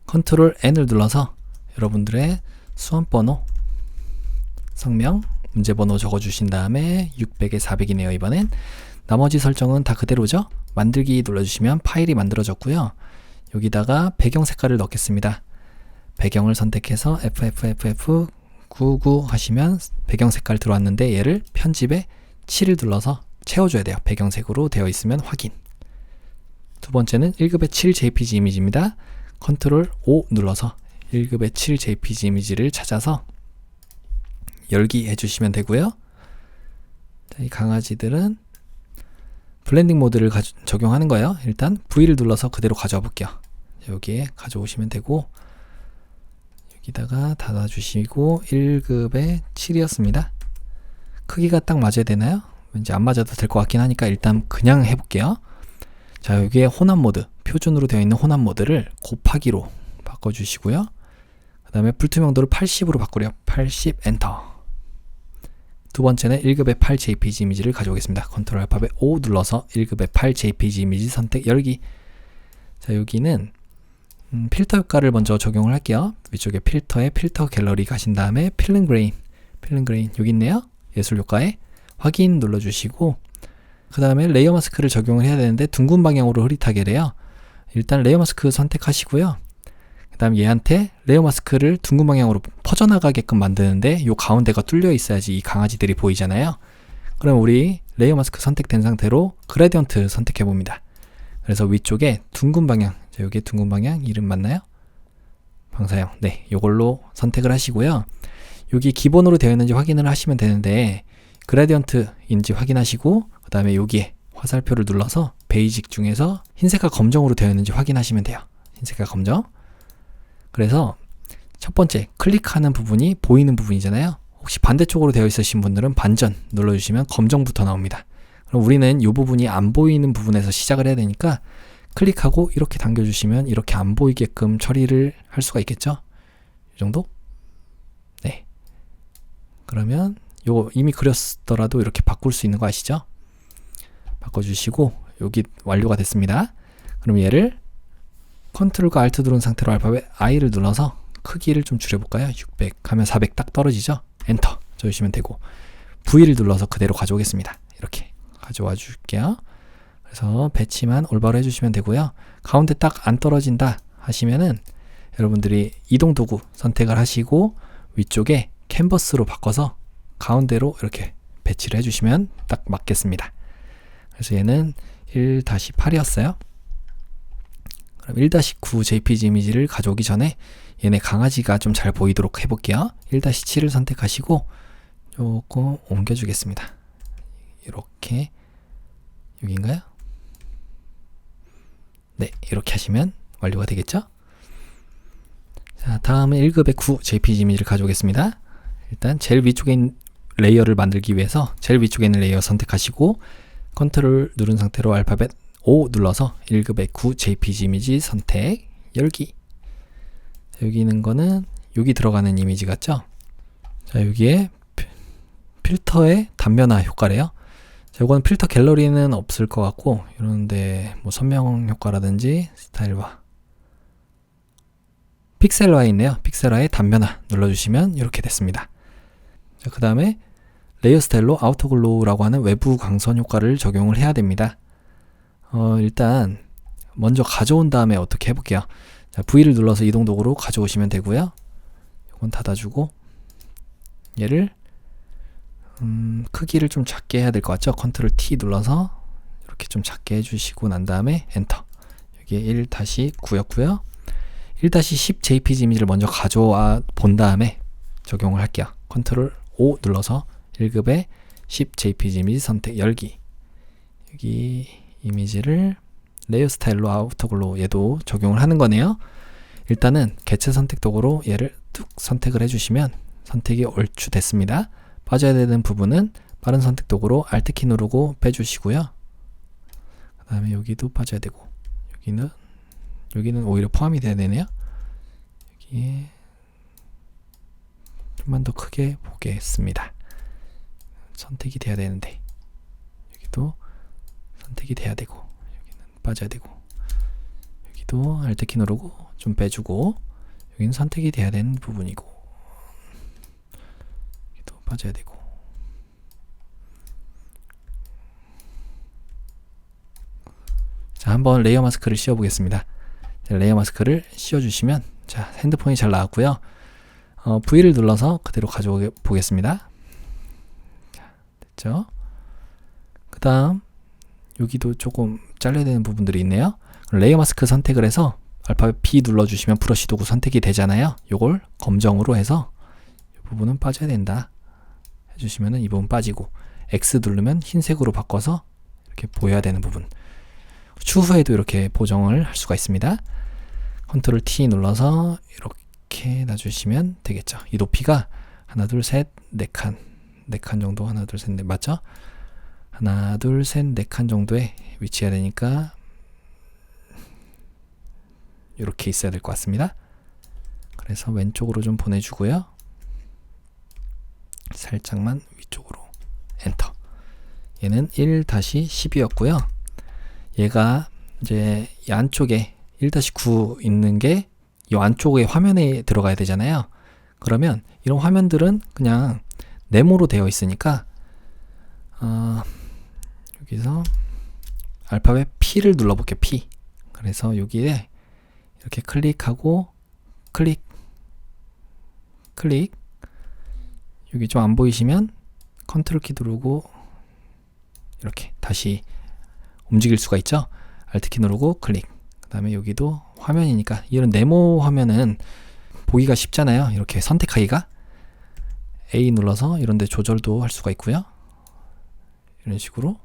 컨트롤 N을 눌러서 여러분들의 수험번호 성명 문제번호 적어주신 다음에 600에 400이네요. 이번엔 나머지 설정은 다 그대로죠. 만들기 눌러주시면 파일이 만들어졌고요. 여기다가 배경 색깔을 넣겠습니다. 배경을 선택해서 FFFF99 하시면 배경 색깔 들어왔는데 얘를 편집에 7을 눌러서 채워줘야 돼요. 배경색으로 되어 있으면 확인. 두 번째는 1급의 7 JPG 이미지입니다. 컨트롤 O 눌러서 1급의 7 JPG 이미지를 찾아서 열기 해주시면 되고요. 자, 이 강아지들은 블렌딩 모드를 적용하는 거예요. 일단 V를 눌러서 그대로 가져와 볼게요. 여기에 가져오시면 되고, 여기다가 닫아주시고 1급의 7이었습니다. 크기가 딱 맞아야 되나요? 왠지 안 맞아도 될 것 같긴 하니까 일단 그냥 해볼게요. 자, 여기에 혼합 모드, 표준으로 되어 있는 혼합 모드를 곱하기로 바꿔주시고요. 그 다음에 불투명도를 80으로 바꾸래요. 80 엔터. 두 번째는 1급의 8 JPG 이미지를 가져오겠습니다. 컨트롤 알파벳 O 눌러서 1급의 8 JPG 이미지 선택 열기. 자, 여기는 필터 효과를 먼저 적용을 할게요. 위쪽에 필터에 필터 갤러리 가신 다음에 필름 그레인 여기 있네요. 예술 효과에 확인 눌러주시고, 그 다음에 레이어 마스크를 적용을 해야 되는데 둥근 방향으로 흐릿하게래요. 일단 레이어 마스크 선택하시고요. 그 다음 얘한테 레이어 마스크를 둥근 방향으로 퍼져나가게끔 만드는데 요 가운데가 뚫려 있어야지 이 강아지들이 보이잖아요. 그럼 우리 레이어 마스크 선택된 상태로 그레디언트 선택해 봅니다. 그래서 위쪽에 둥근 방향, 자, 여기 둥근 방향 이름 맞나요? 방사형. 네, 요걸로 선택을 하시고요. 여기 기본으로 되어 있는지 확인을 하시면 되는데 그레디언트인지 확인하시고, 그 다음에 여기에 화살표를 눌러서 베이직 중에서 흰색과 검정으로 되어 있는지 확인하시면 돼요. 흰색과 검정. 그래서 첫 번째 클릭하는 부분이 보이는 부분이잖아요. 혹시 반대쪽으로 되어 있으신 분들은 반전 눌러주시면 검정부터 나옵니다. 그럼 우리는 이 부분이 안 보이는 부분에서 시작을 해야 되니까 클릭하고 이렇게 당겨주시면 이렇게 안 보이게끔 처리를 할 수가 있겠죠? 이 정도? 네. 그러면 요거 이미 그렸더라도 이렇게 바꿀 수 있는 거 아시죠? 바꿔주시고 여기 완료가 됐습니다. 그럼 얘를 컨트롤과 알트 누른 상태로 알파벳 I를 눌러서 크기를 좀 줄여볼까요? 600 하면 400 딱 떨어지죠? 엔터 쳐주시면 되고 V를 눌러서 그대로 가져오겠습니다. 이렇게 가져와 줄게요. 그래서 배치만 올바로 해주시면 되고요. 가운데 딱 안 떨어진다 하시면은 여러분들이 이동 도구 선택을 하시고 위쪽에 캔버스로 바꿔서 가운데로 이렇게 배치를 해주시면 딱 맞겠습니다. 그래서 얘는 1-8이었어요. 그럼 1-9 JPG 이미지를 가져오기 전에 얘네 강아지가 좀 잘 보이도록 해볼게요. 1-7을 선택하시고 조금 옮겨주겠습니다. 이렇게 여기인가요? 네, 이렇게 하시면 완료가 되겠죠? 자, 다음은 1급의 9 JPG 이미지를 가져오겠습니다. 일단 제일 위쪽에 있는 레이어를 만들기 위해서 제일 위쪽에 있는 레이어 선택하시고 컨트롤 누른 상태로 알파벳 O 눌러서 1급의 9 JPG 이미지 선택 열기. 여기 있는 거는 여기 들어가는 이미지 같죠? 자, 여기에 필터의 단면화 효과래요. 자, 이거는 필터 갤러리는 없을 것 같고 이런데 뭐 선명 효과라든지 스타일화 픽셀화에 있네요. 픽셀화의 단면화 눌러주시면 이렇게 됐습니다. 자, 그 다음에 레이어 스타일로 아우터글로우라고 하는 외부 광선 효과를 적용을 해야 됩니다. 일단 먼저 가져온 다음에 어떻게 해볼게요. 자, V를 눌러서 이동 도구로 가져오시면 되고요. 이건 닫아주고 얘를 크기를 좀 작게 해야 될 것 같죠? 컨트롤 T 눌러서 이렇게 좀 작게 해주시고 난 다음에 엔터. 여기에 1-9였고요. 1-10 JPG 이미지를 먼저 가져와 본 다음에 적용을 할게요. 컨트롤 O 눌러서 1급의 10 JPG 이미지 선택 열기. 여기 이미지를 레이어 스타일로 아우터글로우 얘도 적용을 하는 거네요. 일단은 개체 선택 도구로 얘를 뚝 선택을 해주시면 선택이 얼추 됐습니다. 빠져야 되는 부분은 빠른 선택 도구로 Alt키 누르고 빼주시고요. 그 다음에 여기도 빠져야 되고 여기는 오히려 포함이 돼야 되네요. 여기에 좀만 더 크게 보겠습니다. 선택이 돼야 되는데 여기도 선택이 돼야 되고 여기는 빠져야 되고 여기도 Alt키 누르고 좀 빼주고 여기는 선택이 돼야 되는 부분이고 여기도 빠져야 되고 자, 한번 레이어 마스크를 씌워 보겠습니다. 레이어 마스크를 씌워 주시면 자, 핸드폰이 잘 나왔고요. V를 눌러서 그대로 가져오 보겠습니다. 자, 됐죠? 그 다음 여기도 조금 잘라야 되는 부분들이 있네요. 레이어 마스크 선택을 해서 알파벳 B 눌러주시면 브러쉬 도구 선택이 되잖아요. 요걸 검정으로 해서 이 부분은 빠져야 된다 해주시면 이 부분 빠지고 X 누르면 흰색으로 바꿔서 이렇게 보여야 되는 부분 추후에도 이렇게 보정을 할 수가 있습니다. 컨트롤 T 눌러서 이렇게 놔주시면 되겠죠. 이 높이가 하나 둘 셋 네 칸 정도 하나 둘 셋 넷 맞죠? 하나 둘 셋 네 칸 정도에 위치해야 되니까 이렇게 있어야 될 것 같습니다. 그래서 왼쪽으로 좀 보내주고요. 살짝만 위쪽으로 엔터. 얘는 1-10이었고요. 얘가 이제 이 안쪽에 1-9 있는 게 이 안쪽에 화면에 들어가야 되잖아요. 그러면 이런 화면들은 그냥 네모로 되어 있으니까 여기서 알파벳 P를 눌러볼게요. P. 그래서 여기에 이렇게 클릭하고 클릭 여기 좀 안 보이시면 컨트롤 키 누르고 이렇게 다시 움직일 수가 있죠. Alt 키 누르고 클릭. 그 다음에 여기도 화면이니까 이런 네모 화면은 보기가 쉽잖아요. 이렇게 선택하기가 A 눌러서 이런 데 조절도 할 수가 있고요. 이런 식으로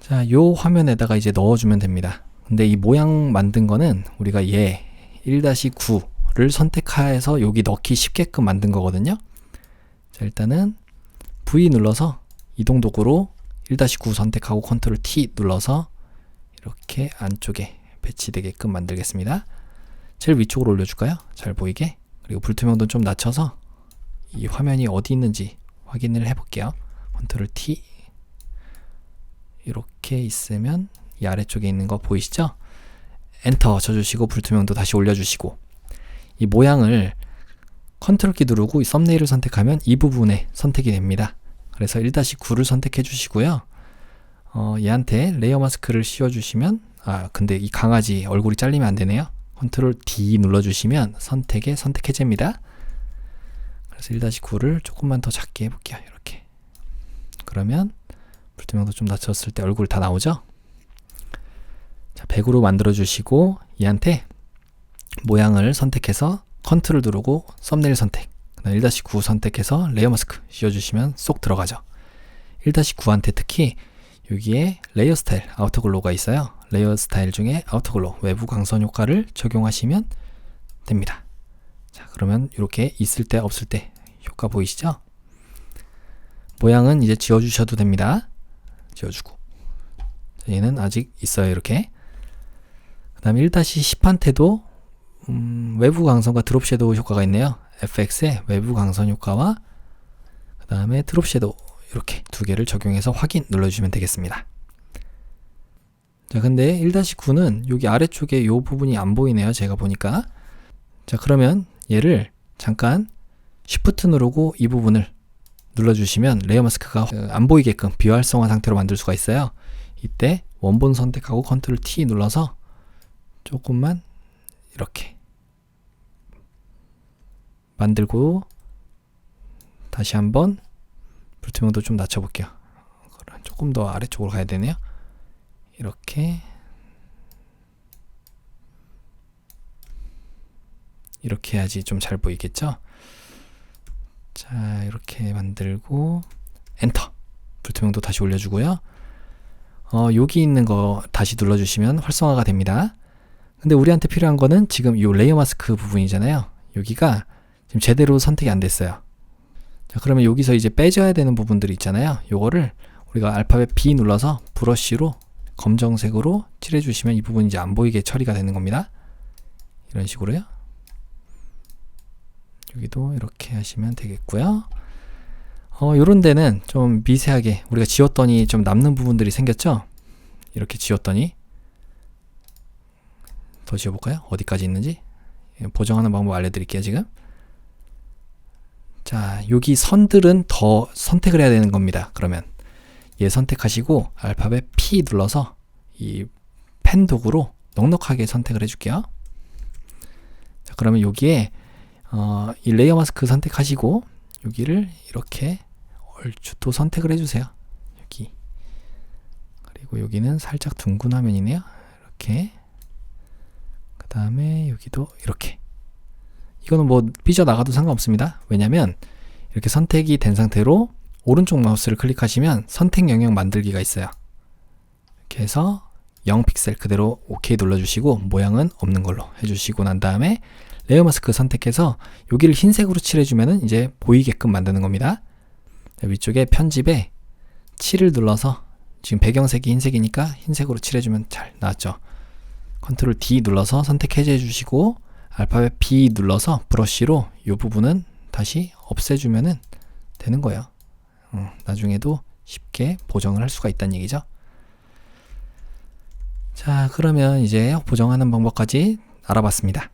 자, 요 화면에다가 이제 넣어주면 됩니다. 근데 이 모양 만든 거는 우리가 얘 1-9를 선택해서 여기 넣기 쉽게끔 만든 거거든요. 자, 일단은 V 눌러서 이동 도구로 1-9 선택하고 컨트롤 T 눌러서 이렇게 안쪽에 배치되게끔 만들겠습니다. 제일 위쪽으로 올려줄까요? 잘 보이게. 그리고 불투명도 좀 낮춰서 이 화면이 어디 있는지 확인을 해볼게요. 컨트롤 T. 이렇게 있으면 이 아래쪽에 있는 거 보이시죠? 엔터 쳐주시고 불투명도 다시 올려주시고, 이 모양을 컨트롤 키 누르고 이 썸네일을 선택하면 이 부분에 선택이 됩니다. 그래서 1-9를 선택해 주시고요. 얘한테 레이어 마스크를 씌워주시면, 근데 이 강아지 얼굴이 잘리면 안 되네요. 컨트롤 D 눌러주시면 선택에 선택해집니다. 그래서 1-9를 조금만 더 작게 해볼게요. 이렇게. 그러면 불투명도 좀 낮췄을 때 얼굴 다 나오죠? 자, 100으로 만들어 주시고 얘한테 모양을 선택해서 컨트롤 누르고 썸네일 선택, 그다음 1-9 선택해서 레이어 마스크 씌워주시면 쏙 들어가죠. 1-9한테 특히 여기에 레이어 스타일 아우터 글로우가 있어요. 레이어 스타일 중에 아우터 글로우 외부 광선 효과를 적용하시면 됩니다. 자, 그러면 이렇게 있을 때 없을 때 효과 보이시죠? 모양은 이제 지워주셔도 됩니다. 지워주고, 얘는 아직 있어요. 이렇게. 그 다음에 1-10한테도 외부 광선과 드롭 섀도우 효과가 있네요. FX의 외부 광선 효과와 그 다음에 드롭 섀도우, 이렇게 두 개를 적용해서 확인 눌러주시면 되겠습니다. 자, 근데 1-9는 여기 아래쪽에 이 부분이 안 보이네요. 제가 보니까. 자, 그러면 얘를 잠깐 Shift 누르고 이 부분을 눌러주시면 레이어 마스크가 안 보이게끔 비활성화 상태로 만들 수가 있어요. 이때 원본 선택하고 컨트롤 T 눌러서 조금만 이렇게 만들고, 다시 한번 불투명도 좀 낮춰볼게요. 조금 더 아래쪽으로 가야 되네요. 이렇게 해야지 좀 잘 보이겠죠? 자, 이렇게 만들고 엔터. 불투명도 다시 올려주고요. 여기 있는 거 다시 눌러주시면 활성화가 됩니다. 근데 우리한테 필요한 거는 지금 이 레이어 마스크 부분이잖아요. 여기가 지금 제대로 선택이 안 됐어요. 자, 그러면 여기서 이제 빼줘야 되는 부분들이 있잖아요. 요거를 우리가 알파벳 B 눌러서 브러쉬로 검정색으로 칠해주시면 이 부분이 이제 안 보이게 처리가 되는 겁니다. 이런 식으로요. 여기도 이렇게 하시면 되겠고요. 요런 데는 좀 미세하게 우리가 지웠더니 좀 남는 부분들이 생겼죠? 이렇게 지웠더니 더 지워볼까요? 어디까지 있는지 보정하는 방법 알려드릴게요. 지금 자, 여기 선들은 더 선택을 해야 되는 겁니다. 그러면 얘 선택하시고 알파벳 P 눌러서 이 펜 도구로 넉넉하게 선택을 해줄게요. 자, 그러면 여기에 이 레이어 마스크 선택하시고 여기를 이렇게 얼추 또 선택을 해주세요. 여기. 그리고 여기는 살짝 둥근 화면이네요. 이렇게. 그 다음에 여기도 이렇게. 이거는 뭐 삐져나가도 상관없습니다. 왜냐면 이렇게 선택이 된 상태로 오른쪽 마우스를 클릭하시면 선택 영역 만들기가 있어요. 이렇게 해서 0픽셀 그대로 OK 눌러주시고 모양은 없는 걸로 해주시고 난 다음에 레이어 마스크 선택해서 여기를 흰색으로 칠해주면 이제 보이게끔 만드는 겁니다. 위쪽에 편집에 7을 눌러서 지금 배경색이 흰색이니까 흰색으로 칠해주면 잘 나왔죠. 컨트롤 D 눌러서 선택 해제해주시고 알파벳 B 눌러서 브러쉬로 이 부분은 다시 없애주면 되는 거예요. 나중에도 쉽게 보정을 할 수가 있다는 얘기죠. 자, 그러면 이제 보정하는 방법까지 알아봤습니다.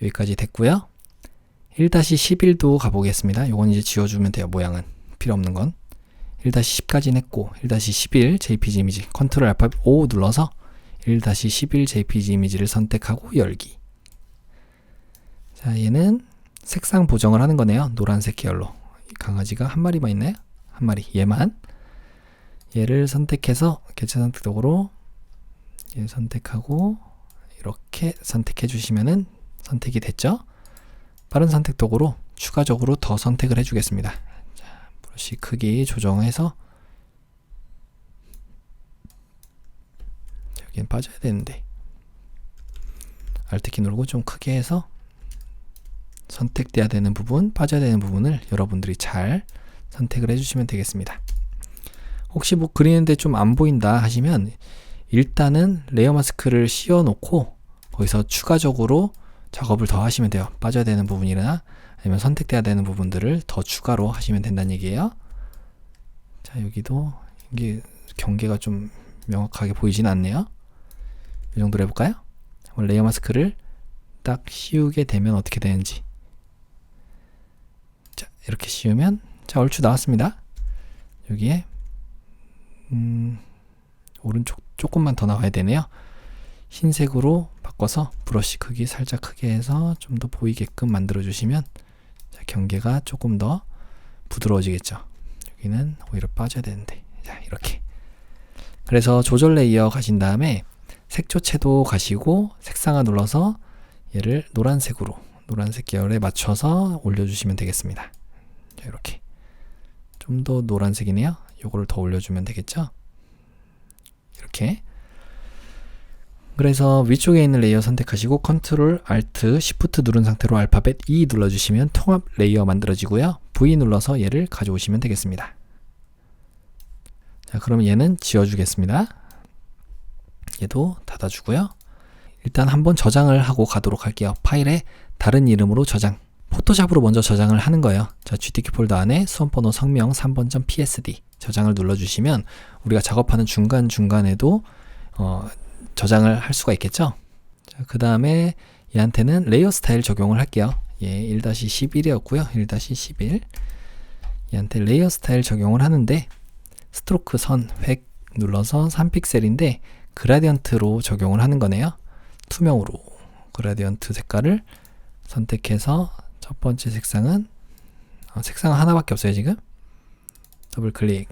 여기까지 됐고요. 1-11도 가보겠습니다. 요건 이제 지워주면 돼요. 모양은 필요 없는 건 1-10까지는 했고 1-11 JPG 이미지 컨트롤 알파벳 O 눌러서 1-11 JPG 이미지를 선택하고 열기. 자, 얘는 색상 보정을 하는 거네요. 노란색 계열로. 강아지가 한 마리만 있나요? 한 마리. 얘만. 얘를 선택해서 개체 선택 도구로 얘 선택하고 이렇게 선택해 주시면은 선택이 됐죠? 빠른 선택 도구로 추가적으로 더 선택을 해 주겠습니다. 자, 브러쉬 크기 조정해서 여긴 빠져야 되는데 Alt키 누르고 좀 크게 해서 선택돼야 되는 부분, 빠져야 되는 부분을 여러분들이 잘 선택을 해주시면 되겠습니다. 혹시 뭐 그리는데 좀 안 보인다 하시면 일단은 레이어 마스크를 씌워 놓고 거기서 추가적으로 작업을 더 하시면 돼요. 빠져야 되는 부분이나 아니면 선택돼야 되는 부분들을 더 추가로 하시면 된다는 얘기예요. 자, 여기도 이게 경계가 좀 명확하게 보이진 않네요. 이 정도로 해볼까요? 레이어 마스크를 딱 씌우게 되면 어떻게 되는지. 자, 이렇게 씌우면 자, 얼추 나왔습니다. 여기에 오른쪽 조금만 더 나와야 되네요. 흰색으로 바꿔서 브러쉬 크기 살짝 크게 해서 좀 더 보이게끔 만들어 주시면 자, 경계가 조금 더 부드러워지겠죠. 여기는 오히려 빠져야 되는데 자, 이렇게. 그래서 조절 레이어 가신 다음에 색조채도 가시고 색상화 눌러서 얘를 노란색으로, 노란색 계열에 맞춰서 올려주시면 되겠습니다. 자, 이렇게 좀 더 노란색이네요. 요거를 더 올려주면 되겠죠. 이렇게. 그래서 위쪽에 있는 레이어 선택하시고 컨트롤 알트 시프트 누른 상태로 알파벳 E 눌러주시면 통합 레이어 만들어지고요. V 눌러서 얘를 가져오시면 되겠습니다. 자, 그럼 얘는 지워주겠습니다. 얘도 닫아주고요. 일단 한번 저장을 하고 가도록 할게요. 파일에 다른 이름으로 저장. 포토샵으로 먼저 저장을 하는 거예요. 자, GTK 폴더 안에 수험번호 성명 3번.psd 저장을 눌러주시면 우리가 작업하는 중간중간에도 저장을 할 수가 있겠죠. 자, 그 다음에 얘한테는 레이어 스타일 적용을 할게요. 얘 1-11이었고요. 1-11 얘한테 레이어 스타일 적용을 하는데 스트로크 선 획 눌러서 3픽셀인데 그라디언트로 적용을 하는 거네요. 투명으로 그라디언트 색깔을 선택해서 첫 번째 색상은 색상 하나밖에 없어요. 지금 더블 클릭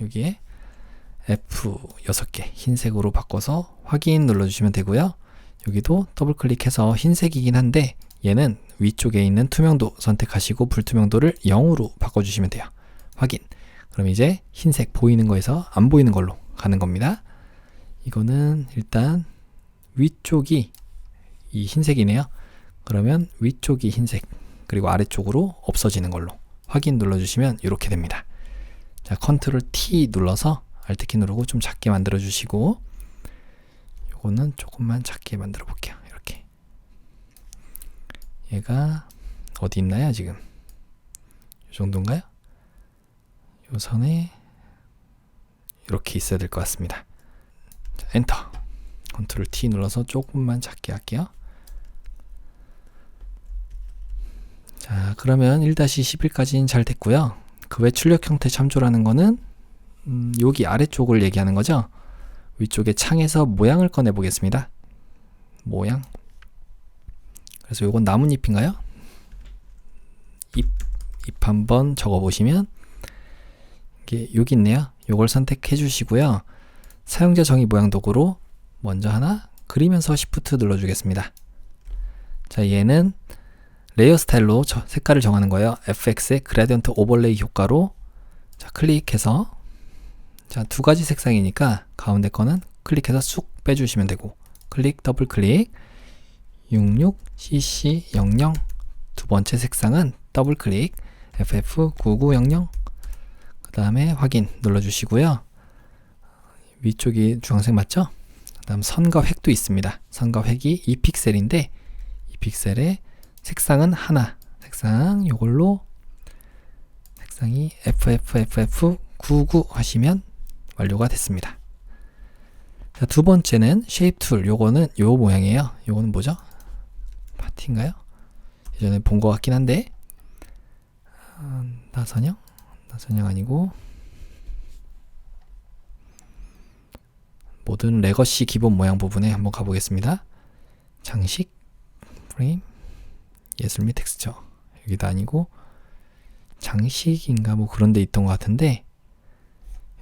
여기에 F 6개 흰색으로 바꿔서 확인 눌러주시면 되고요. 여기도 더블 클릭해서 흰색이긴 한데 얘는 위쪽에 있는 투명도 선택하시고 불투명도를 0으로 바꿔주시면 돼요. 확인. 그럼 이제 흰색 보이는 거에서 안 보이는 걸로 가는 겁니다. 이거는 일단 위쪽이 이 흰색이네요. 그러면 위쪽이 흰색 그리고 아래쪽으로 없어지는 걸로 확인 눌러주시면 이렇게 됩니다. 자, 컨트롤 T 눌러서 Alt키 누르고 좀 작게 만들어 주시고 요거는 조금만 작게 만들어 볼게요. 이렇게 얘가 어디 있나요? 지금 이 정도인가요? 요 선에 이렇게 있어야 될 것 같습니다. 자, 엔터. 컨트롤 T 눌러서 조금만 작게 할게요. 자, 그러면 1-11까지는 잘 됐고요. 그 외 출력 형태 참조라는 거는 여기 아래쪽을 얘기하는 거죠. 위쪽에 창에서 모양을 꺼내 보겠습니다. 모양. 그래서 요건 나뭇잎인가요? 잎 한번 적어 보시면 이게 여기 있네요. 요걸 선택해 주시고요. 사용자 정의 모양 도구로 먼저 하나 그리면서 Shift 눌러 주겠습니다. 자, 얘는 레이어 스타일로 색깔을 정하는 거예요. FX의 그라디언트 오버레이 효과로 자, 클릭해서 자, 두 가지 색상이니까 가운데 거는 클릭해서 쑥 빼주시면 되고 클릭 더블 클릭 66cc00 두 번째 색상은 더블 클릭 FF9900 그 다음에 확인 눌러주시고요. 위쪽이 주황색 맞죠? 그 다음 선과 획도 있습니다. 선과 획이 2픽셀인데 2픽셀에 색상은 하나. 색상 요걸로 색상이 FFFF99 하시면 완료가 됐습니다. 자, 두 번째는 쉐입 툴. 요거는 요 모양이에요. 요거는 뭐죠? 파티인가요? 예전에 본 것 같긴 한데 나선형 아니고 모든 레거시 기본 모양 부분에 한번 가보겠습니다. 장식 프레임 예술 및 텍스처 여기도 아니고 장식인가 뭐 그런 데 있던 것 같은데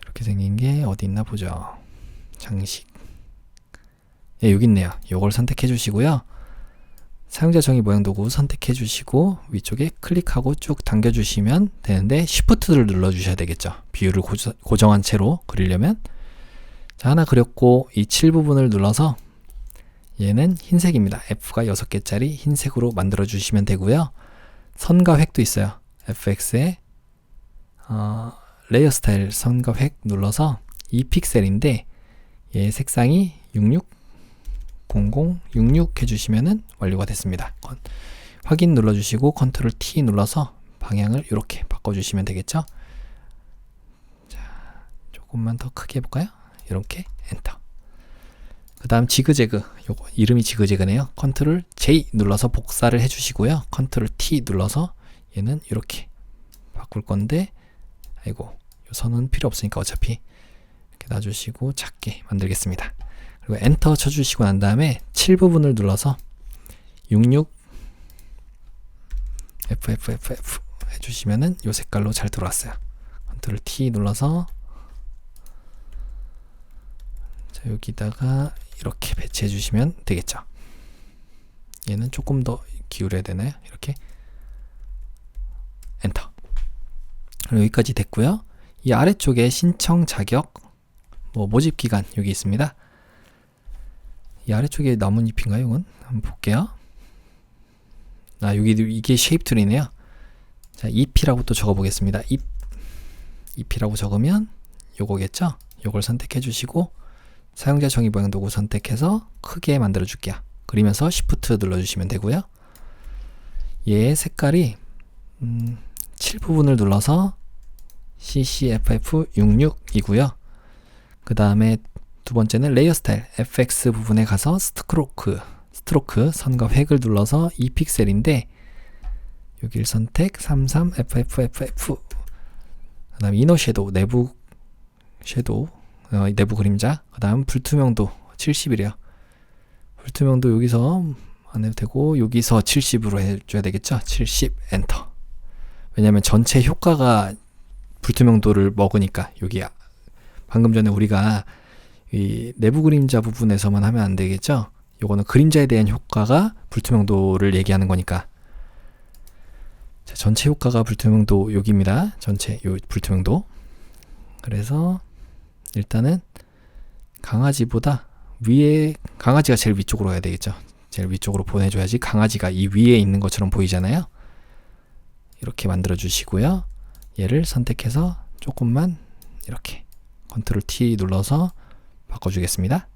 이렇게 생긴 게 어디 있나 보죠. 장식 예, 여기 있네요. 요걸 선택해 주시고요. 사용자 정의 모양 도구 선택해 주시고 위쪽에 클릭하고 쭉 당겨 주시면 되는데 Shift를 눌러 주셔야 되겠죠. 비율을 고정한 채로 그리려면 자, 하나 그렸고 이 7 부분을 눌러서 얘는 흰색입니다. F가 6개짜리 흰색으로 만들어 주시면 되고요. 선과 획도 있어요. FX에 레이어 스타일 선과 획 눌러서 2픽셀인데 얘 색상이 660066 해주시면은 완료가 됐습니다. 확인 눌러주시고 컨트롤 T 눌러서 방향을 이렇게 바꿔주시면 되겠죠. 자, 조금만 더 크게 해볼까요? 이렇게 엔터. 그 다음 지그재그, 요거 이름이 지그재그네요. 컨트롤 J 눌러서 복사를 해주시고요. 컨트롤 T 눌러서 얘는 이렇게 바꿀 건데, 아이고, 요 선은 필요 없으니까 어차피 이렇게 놔주시고 작게 만들겠습니다. 그리고 엔터 쳐주시고 난 다음에 7 부분을 눌러서 66 FFFF 해주시면은 요 색깔로 잘 들어왔어요. 컨트롤 T 눌러서 자, 여기다가 이렇게 배치해 주시면 되겠죠. 얘는 조금 더 기울여야 되나요? 이렇게 엔터. 여기까지 됐고요. 이 아래쪽에 신청 자격 모집 기간 여기 있습니다. 이 아래쪽에 나뭇잎인가요? 이건 한번 볼게요. 여기 이게 쉐입 툴이네요. 자, EP라고 또 적어 보겠습니다. EP라고 적으면 요거겠죠? 요걸 선택해 주시고 사용자 정의 모양 도구 선택해서 크게 만들어 줄게요. 그리면서 Shift 눌러 주시면 되고요. 얘 색깔이 7 부분을 눌러서 CCFF66이고요. 그 다음에 두 번째는 레이어 스타일 FX 부분에 가서 스트로크 선과 획을 눌러서 2픽셀인데 여기를 선택 33FFFF. 그 다음 이너 섀도우 내부 그림자. 그 다음 불투명도 70이래요. 불투명도 여기서 안 해도 되고 여기서 70으로 해줘야 되겠죠. 70 엔터. 왜냐면 전체 효과가 불투명도를 먹으니까. 여기 방금 전에 우리가 이 내부 그림자 부분에서만 하면 안 되겠죠. 요거는 그림자에 대한 효과가 불투명도를 얘기하는 거니까. 자, 전체 효과가 불투명도 여기입니다. 전체 요 불투명도. 그래서 일단은 강아지보다 강아지가 제일 위쪽으로 가야 되겠죠. 제일 위쪽으로 보내줘야지 강아지가 이 위에 있는 것처럼 보이잖아요. 이렇게 만들어 주시고요. 얘를 선택해서 조금만 이렇게 컨트롤 T 눌러서 바꿔주겠습니다.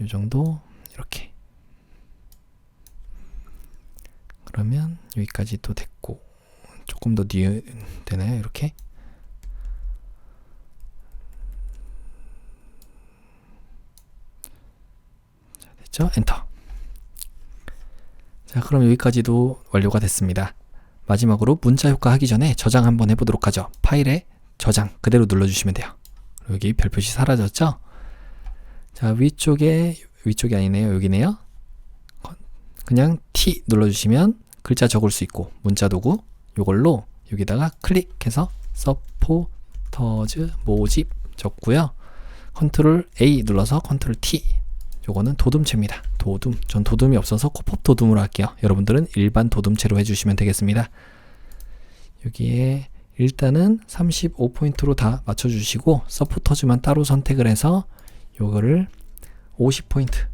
이 정도 이렇게. 그러면 여기까지 또 됐고 조금 더 뒤에 되나요? 이렇게. 자, 됐죠? 엔터. 자, 그럼 여기까지도 완료가 됐습니다. 마지막으로 문자 효과 하기 전에 저장 한번 해보도록 하죠. 파일에 저장 그대로 눌러주시면 돼요. 여기 별표시 사라졌죠? 자, 위쪽이 아니네요. 여기네요. 그냥 T 눌러주시면 글자 적을 수 있고 문자 도구 요걸로 여기다가 클릭해서 서포터즈 모집 적고요. 컨트롤 A 눌러서 컨트롤 T. 요거는 도둠체입니다. 전 도둠이 없어서 코팝 도둠으로 할게요. 여러분들은 일반 도둠체로 해주시면 되겠습니다. 여기에 일단은 35포인트로 다 맞춰주시고 서포터즈만 따로 선택을 해서 요거를 50포인트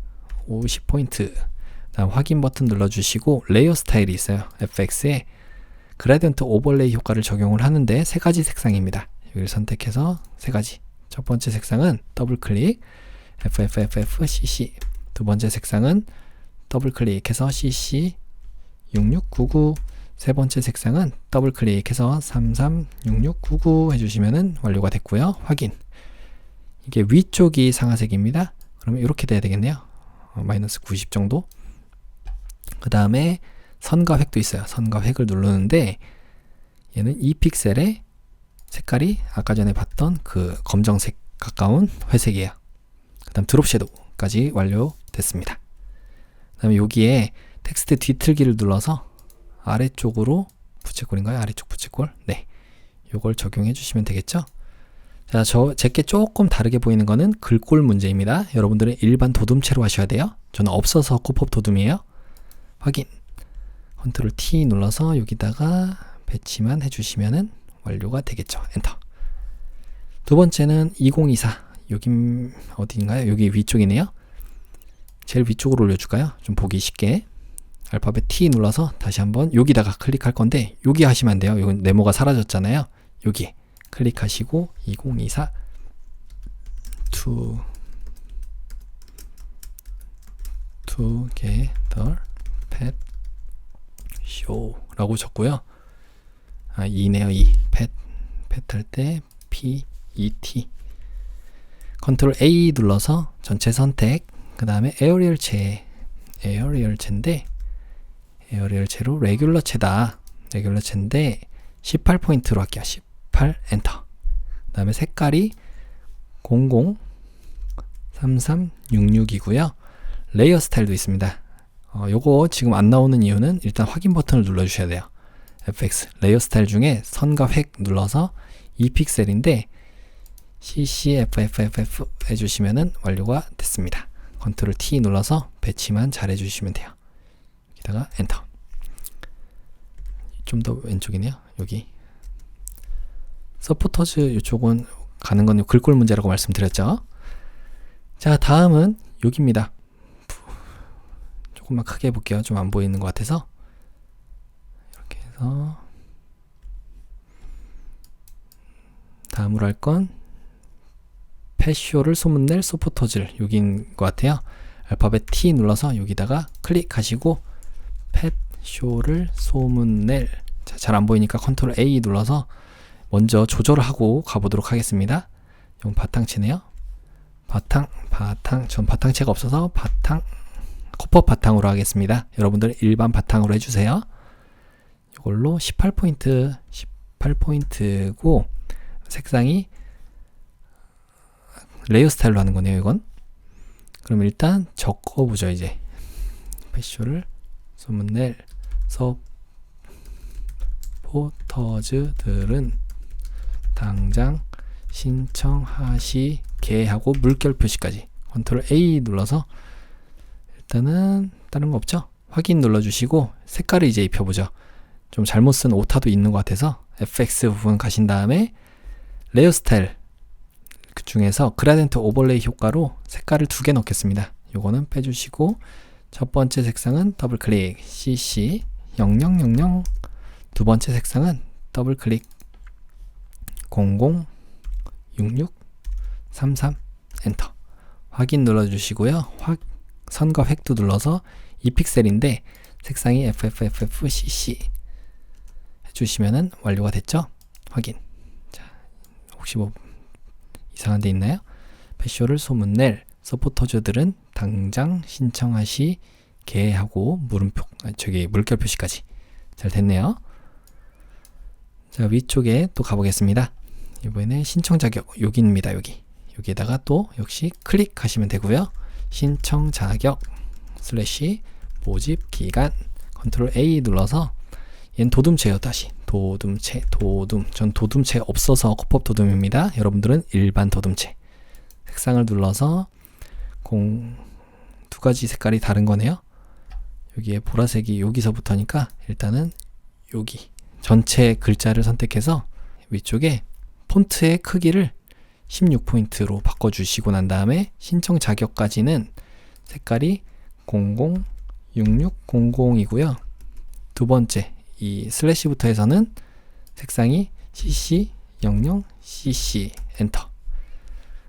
다음 확인 버튼 눌러주시고 레이어 스타일이 있어요. FX에 그라디언트 오버레이 효과를 적용을 하는데 세 가지 색상입니다. 여기를 선택해서 세 가지. 첫 번째 색상은 더블 클릭 FFFF CC. 두 번째 색상은 더블 클릭해서 CC 6699. 세 번째 색상은 더블 클릭해서 336699 해주시면은 완료가 됐고요. 확인. 이게 위쪽이 상아색입니다. 그러면 이렇게 돼야 되겠네요. 마이너스 90 정도. 그 다음에 선과 획도 있어요. 선과 획을 누르는데 얘는 2픽셀의 색깔이 아까 전에 봤던 그 검정색 가까운 회색이에요. 그 다음 드롭 섀도우까지 완료됐습니다. 그 다음에 여기에 텍스트 뒤틀기를 눌러서 아래쪽으로 부채꼴인가요? 아래쪽 부채꼴? 네. 요걸 적용해 주시면 되겠죠? 자, 제게 조금 다르게 보이는 거는 글꼴 문제입니다. 여러분들은 일반 도둠체로 하셔야 돼요. 저는 없어서 코팝 도둠이에요. 확인. 컨트롤 T 눌러서 여기다가 배치만 해주시면은 완료가 되겠죠. 엔터. 두 번째는 2024 여기 어디인가요? 여기 위쪽이네요. 제일 위쪽으로 올려줄까요? 좀 보기 쉽게. 알파벳 T 눌러서 다시 한번 여기다가 클릭할 건데 여기 하시면 안 돼요. 이건 네모가 사라졌잖아요. 여기 클릭하시고 2024 together pet show라고 적고요. 아, 2네요. 2. pet 할 때 PET. 컨트롤 A 눌러서 전체 선택. 그 다음에 에어리얼체인데 에어리얼체로 레귤러체다. 레귤러체인데 18포인트로 할게요. 18 엔터. 그 다음에 색깔이 003366이고요. 레이어 스타일도 있습니다. 요거 지금 안 나오는 이유는 일단 확인 버튼을 눌러 주셔야 돼요. FX 레이어 스타일 중에 선과 획 눌러서 2픽셀인데 CCFFF 해주시면은 완료가 됐습니다. 컨트롤 T 눌러서 배치만 잘 해주시면 돼요. 여기다가 엔터. 좀 더 왼쪽이네요. 여기 서포터즈 이쪽은 가는 건 글꼴 문제라고 말씀드렸죠. 자, 다음은 여기입니다. 조금만 크게 해볼게요. 좀 안 보이는 것 같아서. 이렇게 해서 다음으로 할 건 펫쇼를 소문낼 서포터즈를 여기인 것 같아요. 알파벳 T 눌러서 여기다가 클릭하시고 펫쇼를 소문낼, 잘 안 보이니까 컨트롤 A 눌러서 먼저 조절을 하고 가보도록 하겠습니다. 이건 바탕체네요. 전 바탕체가 없어서 코퍼 바탕으로 하겠습니다. 여러분들 일반 바탕으로 해주세요. 이걸로 18포인트고 색상이 레이어 스타일로 하는 거네요. 이건. 그럼 일단 적어보죠. 이제 패쇼를 소문낼 서포터즈들은 당장 신청하시게 하고 물결 표시까지 컨트롤 A 눌러서 일단은 다른 거 없죠? 확인 눌러주시고 색깔을 이제 입혀보죠. 좀 잘못 쓴 오타도 있는 것 같아서 FX 부분 가신 다음에 레이어 스타일 그 중에서 그라디언트 오버레이 효과로 색깔을 2개 넣겠습니다. 요거는 빼주시고 첫 번째 색상은 더블 클릭 CC 0000 두 번째 색상은 더블 클릭 006633 엔터. 확인 눌러주시고요. 선과 획도 눌러서 2픽셀인데 색상이 FFFFCC 해주시면은 완료가 됐죠? 확인. 자, 혹시 뭐 이상한 데 있나요? 패쇼를 소문낼 서포터즈들은 당장 신청하시게 하고 물결 표시까지 잘 됐네요. 자, 위쪽에 또 가보겠습니다. 이번에는 신청 자격 여기입니다. 여기에다가 또 역시 클릭하시면 되고요. 신청 자격 슬래시 모집 기간 컨트롤 A 눌러서 얘는 도둠체예요. 다시 도둠체 전 도둠체 없어서 코법 도둠입니다. 여러분들은 일반 도둠체. 색상을 눌러서 두 가지 색깔이 다른 거네요. 여기에 보라색이 여기서부터니까 일단은 여기 전체 글자를 선택해서 위쪽에 폰트의 크기를 16포인트로 바꿔주시고 난 다음에 신청 자격까지는 색깔이 006600이고요. 두 번째 이 슬래시부터 해서는 색상이 CC00CC 엔터.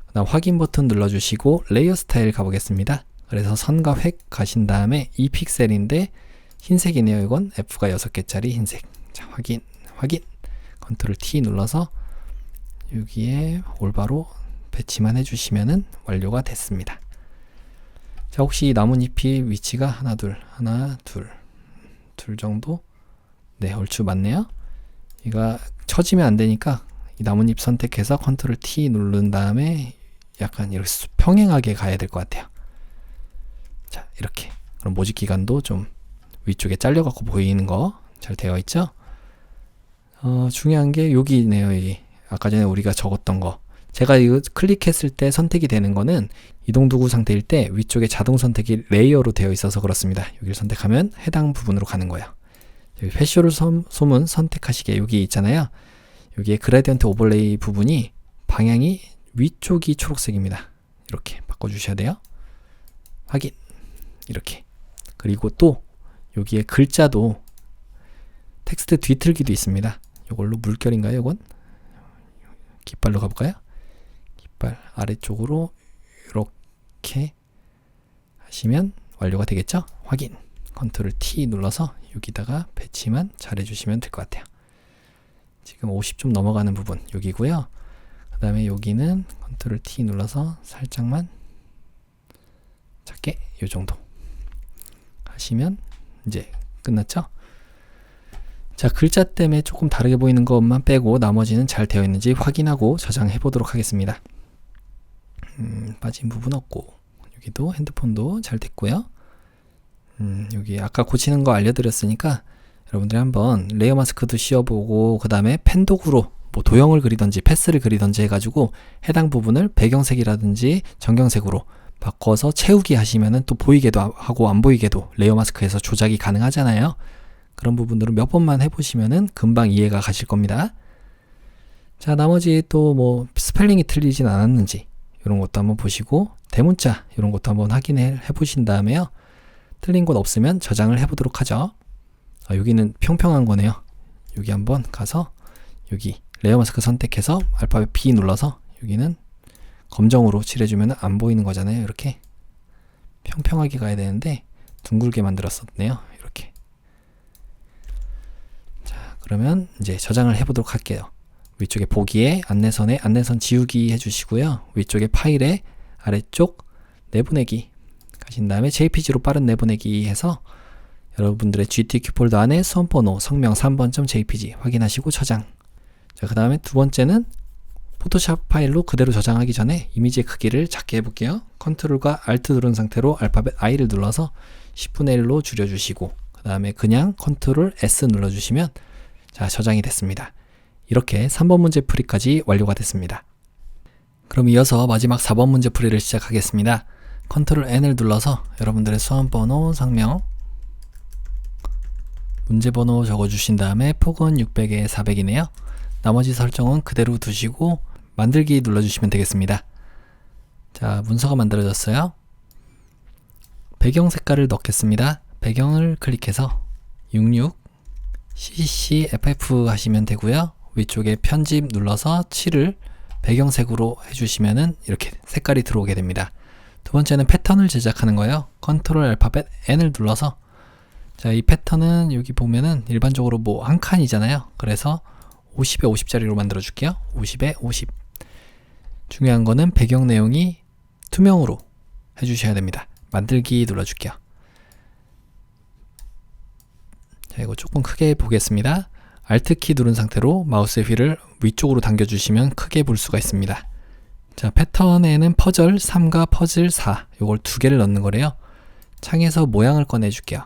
그다음 확인 버튼 눌러주시고 레이어 스타일 가보겠습니다. 그래서 선과 획 가신 다음에 2픽셀인데 흰색이네요. 이건 F가 6개짜리 흰색. 자, 확인 컨트롤 T 눌러서 여기에 올바로 배치만 해주시면은 완료가 됐습니다. 자, 혹시 이 나뭇잎이 위치가 하나 둘 정도? 네, 얼추 맞네요. 이가 처지면 안 되니까 이 나뭇잎 선택해서 컨트롤 T 누른 다음에 약간 이렇게 평행하게 가야 될 것 같아요. 자, 이렇게. 그럼 모집 기간도 좀 위쪽에 잘려갖고 보이는 거 잘 되어 있죠? 중요한 게 여기네요. 여기. 아까 전에 우리가 적었던 거. 제가 이거 클릭했을 때 선택이 되는 거는 이동 도구 상태일 때 위쪽에 자동 선택이 레이어로 되어 있어서 그렇습니다. 여기를 선택하면 해당 부분으로 가는 거예요. 여기 패쇼를 소문 선택하시게 여기 있잖아요. 여기에 그라디언트 오버레이 부분이 방향이 위쪽이 초록색입니다. 이렇게 바꿔주셔야 돼요. 확인. 이렇게. 그리고 또 여기에 글자도 텍스트 뒤틀기도 있습니다. 이걸로 물결인가요? 이건 깃발로 가볼까요? 깃발 아래쪽으로 이렇게 하시면 완료가 되겠죠? 확인. 컨트롤 T 눌러서 여기다가 배치만 잘 해주시면 될 것 같아요. 지금 50 좀 넘어가는 부분 여기고요. 그 다음에 여기는 컨트롤 T 눌러서 살짝만 작게 이 정도 하시면 이제 끝났죠? 자, 글자 때문에 조금 다르게 보이는 것만 빼고 나머지는 잘 되어 있는지 확인하고 저장해 보도록 하겠습니다. 빠진 부분 없고 여기도 핸드폰도 잘 됐고요. 여기 아까 고치는 거 알려드렸으니까 여러분들이 한번 레이어 마스크도 씌워보고 그 다음에 펜 도구로 뭐 도형을 그리던지 패스를 그리던지 해가지고 해당 부분을 배경색이라든지 정경색으로 바꿔서 채우기 하시면은 또 보이게도 하고 안 보이게도 레이어 마스크에서 조작이 가능하잖아요. 그런 부분들을 몇 번만 해보시면은 금방 이해가 가실 겁니다. 자, 나머지 또 뭐 스펠링이 틀리진 않았는지 이런 것도 한번 보시고 대문자 이런 것도 한번 확인해 보신 다음에요. 틀린 곳 없으면 저장을 해보도록 하죠. 여기는 평평한 거네요. 여기 한번 가서 여기 레이어 마스크 선택해서 알파벳 B 눌러서 여기는 검정으로 칠해주면 안 보이는 거잖아요. 이렇게 평평하게 가야 되는데 둥글게 만들었었네요. 이렇게. 자, 그러면 이제 저장을 해보도록 할게요. 위쪽에 보기에 안내선에 안내선 지우기 해주시고요. 위쪽에 파일에 아래쪽 내보내기 가신 다음에 JPG로 빠른 내보내기 해서 여러분들의 GTQ 폴더 안에 수험번호 성명 3번.jpg 확인하시고 저장. 자, 그 다음에 두 번째는 포토샵 파일로 그대로 저장하기 전에 이미지의 크기를 작게 해볼게요. 컨트롤과 Alt 누른 상태로 알파벳 I를 눌러서 10분의 1로 줄여주시고 그 다음에 그냥 컨트롤 S 눌러주시면 자, 저장이 됐습니다. 이렇게 3번 문제 풀이까지 완료가 됐습니다. 그럼 이어서 마지막 4번 문제 풀이를 시작하겠습니다. 컨트롤 N을 눌러서 여러분들의 수험번호, 성명, 문제번호 적어주신 다음에 폭은 600에 400이네요. 나머지 설정은 그대로 두시고 만들기 눌러주시면 되겠습니다. 자, 문서가 만들어졌어요. 배경 색깔을 넣겠습니다. 배경을 클릭해서 66 CCFF 하시면 되고요. 위쪽에 편집 눌러서 7을 배경색으로 해주시면은 이렇게 색깔이 들어오게 됩니다. 두 번째는 패턴을 제작하는 거예요. 컨트롤 알파벳 N을 눌러서 자, 이 패턴은 여기 보면은 일반적으로 뭐 한 칸이잖아요. 그래서 50에 50짜리로 만들어 줄게요. 50에 50. 중요한 거는 배경 내용이 투명으로 해주셔야 됩니다. 만들기 눌러줄게요. 자, 이거 조금 크게 보겠습니다. Alt키 누른 상태로 마우스의 휠을 위쪽으로 당겨주시면 크게 볼 수가 있습니다. 자, 패턴에는 퍼즐 3과 퍼즐 4 이걸 두 개를 넣는 거래요. 창에서 모양을 꺼내줄게요.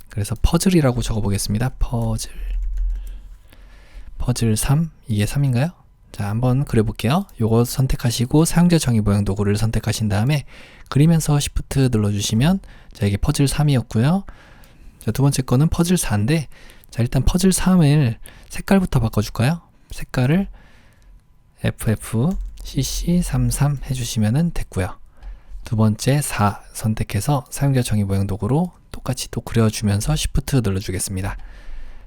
그래서 퍼즐이라고 적어보겠습니다. 퍼즐 3, 이게 3인가요? 자, 한번 그려볼게요. 요거 선택하시고 사용자 정의 모양 도구를 선택하신 다음에 그리면서 Shift 눌러주시면 자, 이게 퍼즐 3이었고요. 자, 두 번째 거는 퍼즐 4인데 자, 일단 퍼즐 3을 색깔부터 바꿔줄까요? 색깔을 FFCC33 해주시면 됐고요. 두 번째 4 선택해서 사용자 정의 모양 도구로 똑같이 또 그려주면서 Shift 눌러주겠습니다.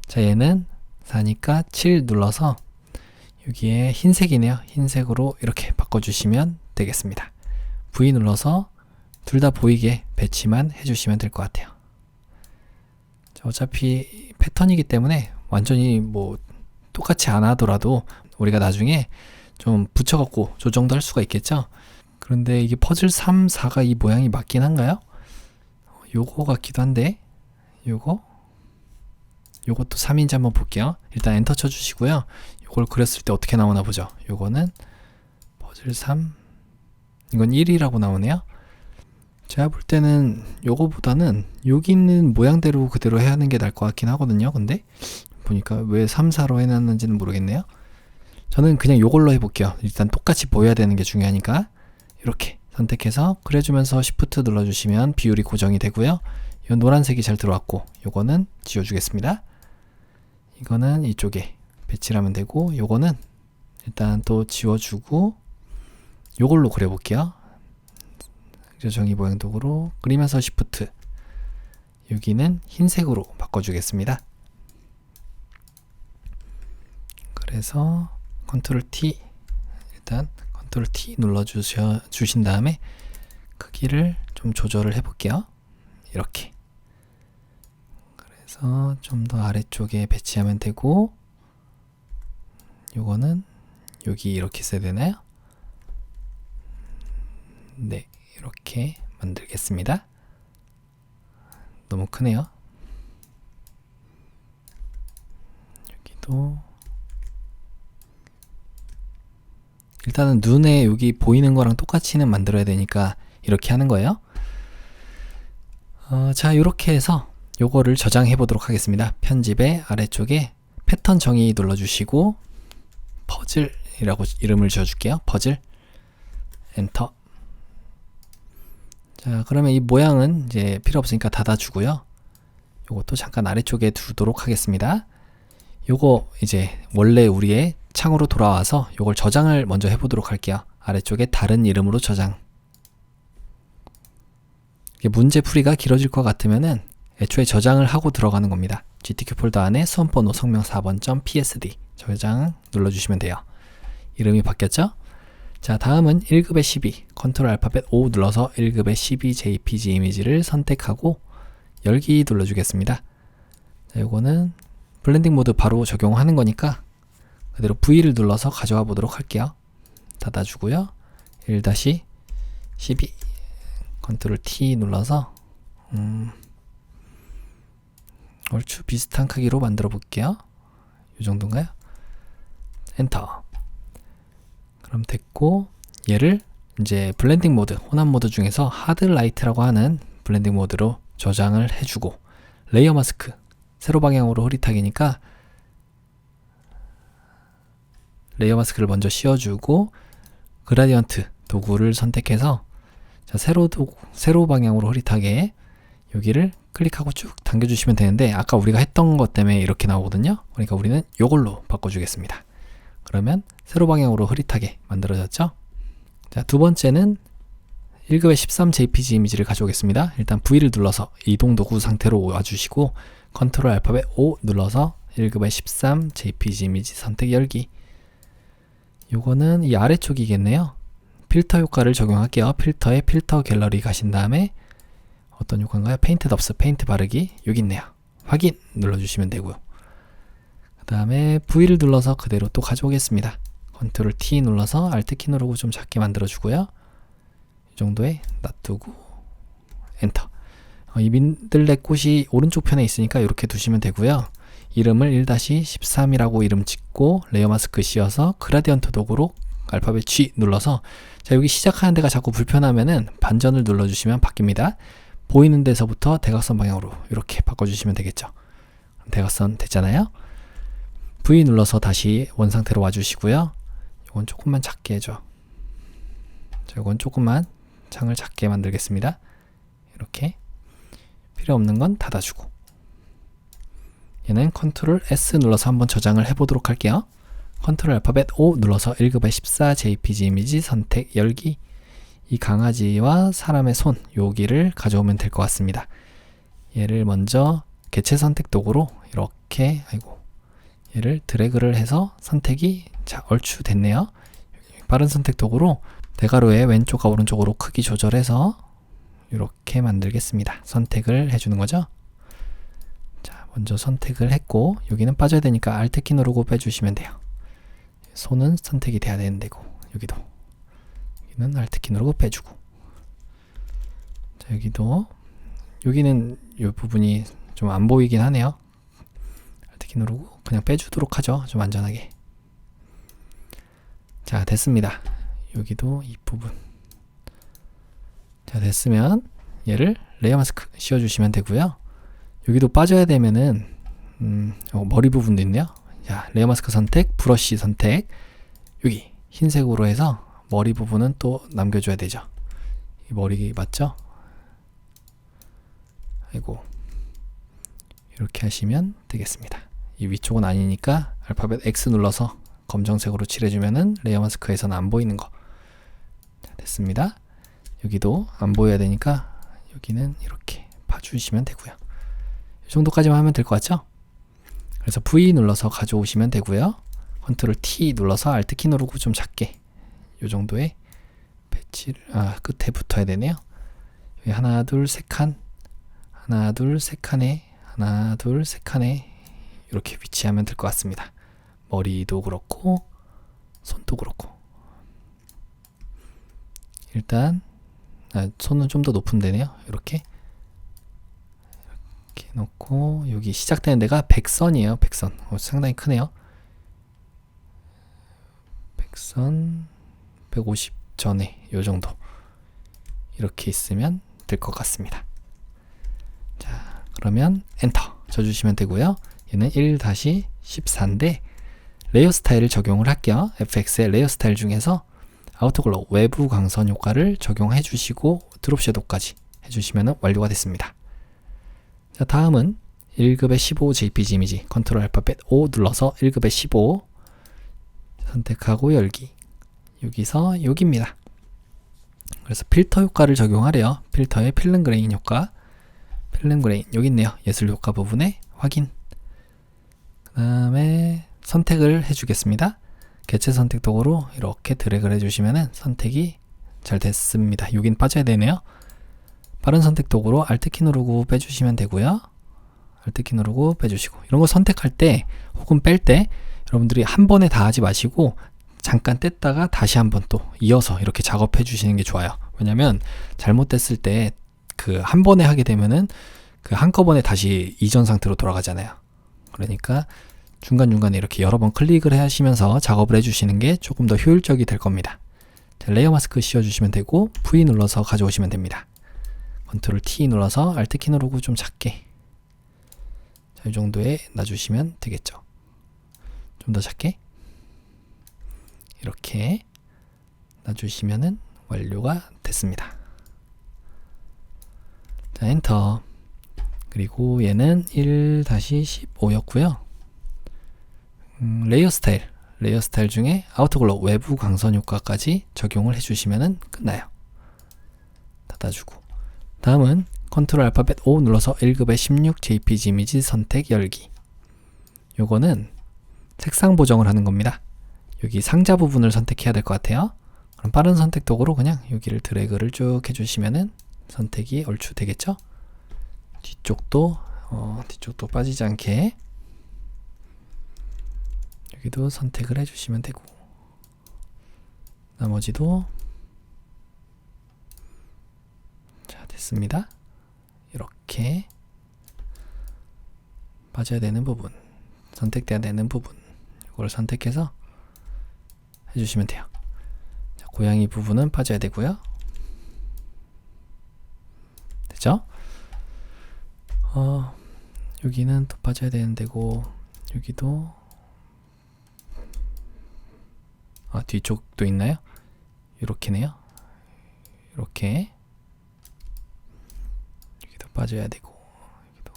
자, 얘는 4니까 7 눌러서 여기에 흰색이네요. 흰색으로 이렇게 바꿔주시면 되겠습니다. V 눌러서 둘 다 보이게 배치만 해주시면 될 것 같아요. 자, 어차피 패턴이기 때문에 완전히 뭐 똑같이 안 하더라도 우리가 나중에 좀 붙여갖고 조정도 할 수가 있겠죠. 그런데 이게 퍼즐 3, 4가 이 모양이 맞긴 한가요? 요거 같기도 한데 요것도 3인지 한번 볼게요. 일단 엔터 쳐주시고요. 요걸 그렸을 때 어떻게 나오나 보죠. 요거는 퍼즐 3 이건 1이라고 나오네요. 제가 볼 때는 요거보다는 여기 있는 모양대로 그대로 해야 하는 게 나을 것 같긴 하거든요. 근데 보니까 왜 3, 4로 해놨는지는 모르겠네요. 저는 그냥 요걸로 해볼게요. 일단 똑같이 보여야 되는 게 중요하니까 이렇게 선택해서 그려주면서 Shift 눌러주시면 비율이 고정이 되고요. 이 노란색이 잘 들어왔고 요거는 지워주겠습니다. 이거는 이쪽에 배치를 하면 되고 요거는 일단 또 지워주고 요걸로 그려볼게요. 정의 모양 도구로 그리면서 Shift, 여기는 흰색으로 바꿔주겠습니다. 그래서 Ctrl T, 일단 Ctrl T 눌러주신 다음에 크기를 좀 조절을 해볼게요. 이렇게. 그래서 좀 더 아래쪽에 배치하면 되고, 요거는 여기 이렇게 써야 되나요? 네, 이렇게 만들겠습니다. 너무 크네요. 여기도 일단은 눈에 여기 보이는 거랑 똑같이는 만들어야 되니까 이렇게 하는 거예요. 자, 이렇게 해서 요거를 저장해 보도록 하겠습니다. 편집의 아래쪽에 패턴 정의 눌러주시고 퍼즐이라고 이름을 지어줄게요. 퍼즐. 엔터. 자, 그러면 이 모양은 이제 필요 없으니까 닫아주고요. 요것도 잠깐 아래쪽에 두도록 하겠습니다. 요거 이제 원래 우리의 창으로 돌아와서 요걸 저장을 먼저 해보도록 할게요. 아래쪽에 다른 이름으로 저장. 문제풀이가 길어질 것 같으면은 애초에 저장을 하고 들어가는 겁니다. GTQ 폴더 안에 수험번호 성명 4번.psd 저장 눌러주시면 돼요. 이름이 바뀌었죠? 자, 다음은 1급의 12, 컨트롤 알파벳 O 눌러서 1급의 12 JPG 이미지를 선택하고 열기 눌러주겠습니다. 자, 요거는 블렌딩 모드 바로 적용하는 거니까 그대로 V를 눌러서 가져와 보도록 할게요. 닫아주고요. 1-12 컨트롤 T 눌러서 얼추 비슷한 크기로 만들어 볼게요. 이 정도인가요? 엔터. 그럼 됐고, 얘를 이제 블렌딩 모드, 혼합 모드 중에서 하드 라이트라고 하는 블렌딩 모드로 저장을 해주고, 레이어 마스크, 세로 방향으로 흐릿하게니까 레이어 마스크를 먼저 씌워주고, 그라디언트 도구를 선택해서 자, 세로 방향으로 흐릿하게 여기를 클릭하고 쭉 당겨주시면 되는데, 아까 우리가 했던 것 때문에 이렇게 나오거든요. 그러니까 우리는 이걸로 바꿔주겠습니다. 그러면 세로 방향으로 흐릿하게 만들어졌죠. 자, 두 번째는 1급의 13 JPG 이미지를 가져오겠습니다. 일단 V를 눌러서 이동 도구 상태로 와주시고 컨트롤 알파벳 O 눌러서 1급의 13 JPG 이미지 선택 열기. 요거는 이 아래쪽이겠네요. 필터 효과를 적용할게요. 필터에 필터 갤러리 가신 다음에 어떤 효과인가요? 페인트 덥스, 페인트 바르기. 여기 있네요. 확인 눌러주시면 되고요. 그 다음에 V를 눌러서 그대로 또 가져오겠습니다. 컨트롤 T 눌러서 Alt 키 누르고 좀 작게 만들어주고요. 이 정도에 놔두고 엔터. 이 민들레꽃이 오른쪽 편에 있으니까 이렇게 두시면 되고요. 이름을 1-13이라고 이름 짓고 레이어 마스크 씌워서 그라디언트 도구로 알파벳 G 눌러서 자, 여기 시작하는 데가 자꾸 불편하면은 반전을 눌러주시면 바뀝니다. 보이는 데서부터 대각선 방향으로 이렇게 바꿔주시면 되겠죠. 대각선 됐잖아요. V 눌러서 다시 원상태로 와주시고요. 이건 조금만 작게 해줘. 자, 이건 조금만 창을 작게 만들겠습니다. 이렇게 필요 없는 건 닫아주고, 얘는 컨트롤 S 눌러서 한번 저장을 해보도록 할게요. 컨트롤 알파벳 O 눌러서 1급의 14 JPG 이미지 선택 열기. 이 강아지와 사람의 손 여기를 가져오면 될 것 같습니다. 얘를 먼저 개체 선택 도구로 이렇게 얘를 드래그를 해서 선택이 자 얼추 됐네요. 빠른 선택 도구로 대괄호의 왼쪽과 오른쪽으로 크기 조절해서 이렇게 만들겠습니다. 선택을 해주는 거죠. 자, 먼저 선택을 했고 여기는 빠져야 되니까 Alt 키 누르고 빼주시면 돼요. 손은 선택이 돼야 되는 데고 여기는 Alt 키 누르고 빼주고, 자, 여기는 이 부분이 좀 안 보이긴 하네요. Alt 키 누르고 그냥 빼주도록 하죠. 좀 안전하게. 자, 됐습니다. 여기도 이 부분. 자, 됐으면 얘를 레이어 마스크 씌워주시면 되고요. 여기도 빠져야 되면은 머리 부분도 있네요. 자, 레이어 마스크 선택, 브러쉬 선택. 여기 흰색으로 해서 머리 부분은 또 남겨줘야 되죠. 이 머리 맞죠? 이렇게 하시면 되겠습니다. 이 위쪽은 아니니까 알파벳 X 눌러서 검정색으로 칠해주면은 레이어 마스크에서는 안 보이는 거. 됐습니다. 여기도 안 보여야 되니까 여기는 이렇게 봐주시면 되고요. 이 정도까지만 하면 될 것 같죠? 그래서 V 눌러서 가져오시면 되고요. 컨트롤 T 눌러서 Alt 키 누르고 좀 작게 이 정도의 배치를 끝에 붙어야 되네요. 여기 하나 둘 세 칸, 하나 둘 세 칸에, 하나 둘 세 칸에 이렇게 위치하면 될 것 같습니다. 머리도 그렇고 손도 그렇고. 일단 손은 좀 더 높은 데네요. 이렇게 놓고 여기 시작되는 데가 100선이에요. 100선. 상당히 크네요. 100선 150 전에 요 정도 이렇게 있으면 될 것 같습니다. 자, 그러면 엔터 쳐주시면 되고요. 얘는 1-14인데 레이어 스타일을 적용을 할게요. FX의 레이어 스타일 중에서 아우터글로 외부 광선 효과를 적용해 주시고 드롭 섀도우까지 해주시면 완료가 됐습니다. 자, 다음은 1급의 15 JPG 이미지 컨트롤 알파벳 O 눌러서 1급의 15 선택하고 열기. 여기서 여기입니다. 그래서 필터 효과를 적용하래요. 필터의 필름 그레인 효과. 필름 그레인 여기 있네요. 예술 효과 부분에 확인. 그 다음에 선택을 해주겠습니다. 개체 선택 도구로 이렇게 드래그를 해주시면 선택이 잘 됐습니다. 여긴 빠져야 되네요. 빠른 선택 도구로 Alt 키 누르고 빼주시면 되고요. Alt 키 누르고 빼주시고, 이런 거 선택할 때 혹은 뺄 때 여러분들이 한 번에 다 하지 마시고 잠깐 뗐다가 다시 한번 또 이어서 이렇게 작업해 주시는 게 좋아요. 왜냐면 잘못됐을 때 그 한 번에 하게 되면은 그 한꺼번에 다시 이전 상태로 돌아가잖아요. 그러니까 중간중간에 이렇게 여러 번 클릭을 하시면서 작업을 해주시는 게 조금 더 효율적이 될 겁니다. 자, 레이어 마스크 씌워주시면 되고 V 눌러서 가져오시면 됩니다. 컨트롤 T 눌러서 Alt 키 누르고 좀 작게, 자, 이 정도에 놔주시면 되겠죠. 좀 더 작게 이렇게 놔주시면은 완료가 됐습니다. 자, 엔터. 그리고 얘는 1-15였고요. 레이어 스타일 중에 아우터글로 외부 광선 효과까지 적용을 해주시면 끝나요. 닫아주고, 다음은 컨트롤 알파벳 O 눌러서 1급의 16 JPG 이미지 선택 열기. 요거는 색상 보정을 하는 겁니다. 여기 상자 부분을 선택해야 될 것 같아요. 그럼 빠른 선택 도구로 그냥 여기를 드래그를 쭉 해주시면은 선택이 얼추 되겠죠? 뒤쪽도 빠지지 않게 여기도 선택을 해주시면 되고, 나머지도 자, 됐습니다. 이렇게 빠져야 되는 부분, 선택돼야 되는 부분, 이걸 선택해서 해주시면 돼요. 자, 고양이 부분은 빠져야 되고요. 됐죠? 여기는 또 빠져야 되는 데고, 여기도 뒤쪽도 있나요? 이렇게네요. 이렇게 여기도 빠져야 되고, 여기도.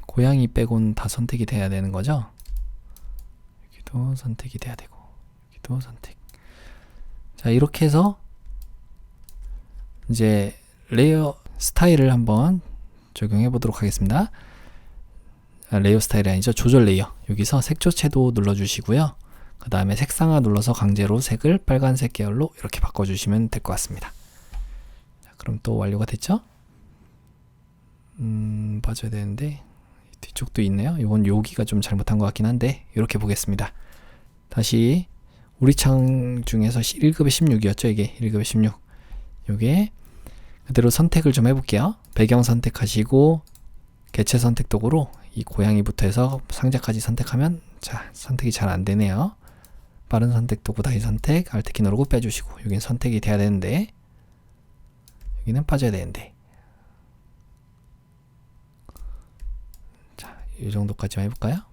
고양이 빼곤 다 선택이 돼야 되는 거죠? 여기도 선택이 돼야 되고, 여기도 선택. 자, 이렇게 해서 이제 레이어 스타일을 한번 적용해 보도록 하겠습니다. 레이어 스타일이 아니죠. 조절 레이어. 여기서 색조 채도 눌러주시고요. 그 다음에 색상화 눌러서 강제로 색을 빨간색 계열로 이렇게 바꿔주시면 될 것 같습니다. 자, 그럼 또 완료가 됐죠? 빠져야 되는데 뒤쪽도 있네요. 이건 여기가 좀 잘못한 것 같긴 한데 이렇게 보겠습니다. 다시 우리 창 중에서 1급의 16이었죠. 이게 1급의 16. 요게 그대로 선택을 좀 해볼게요. 배경 선택하시고 개체 선택 도구로 이 고양이부터 해서 상자까지 선택하면, 자, 선택이 잘 안 되네요. 빠른 선택 도구 다시 선택, Alt 키 누르고 빼주시고, 여기는 선택이 돼야 되는데 여기는 빠져야 되는데, 자, 이 정도까지만 해볼까요?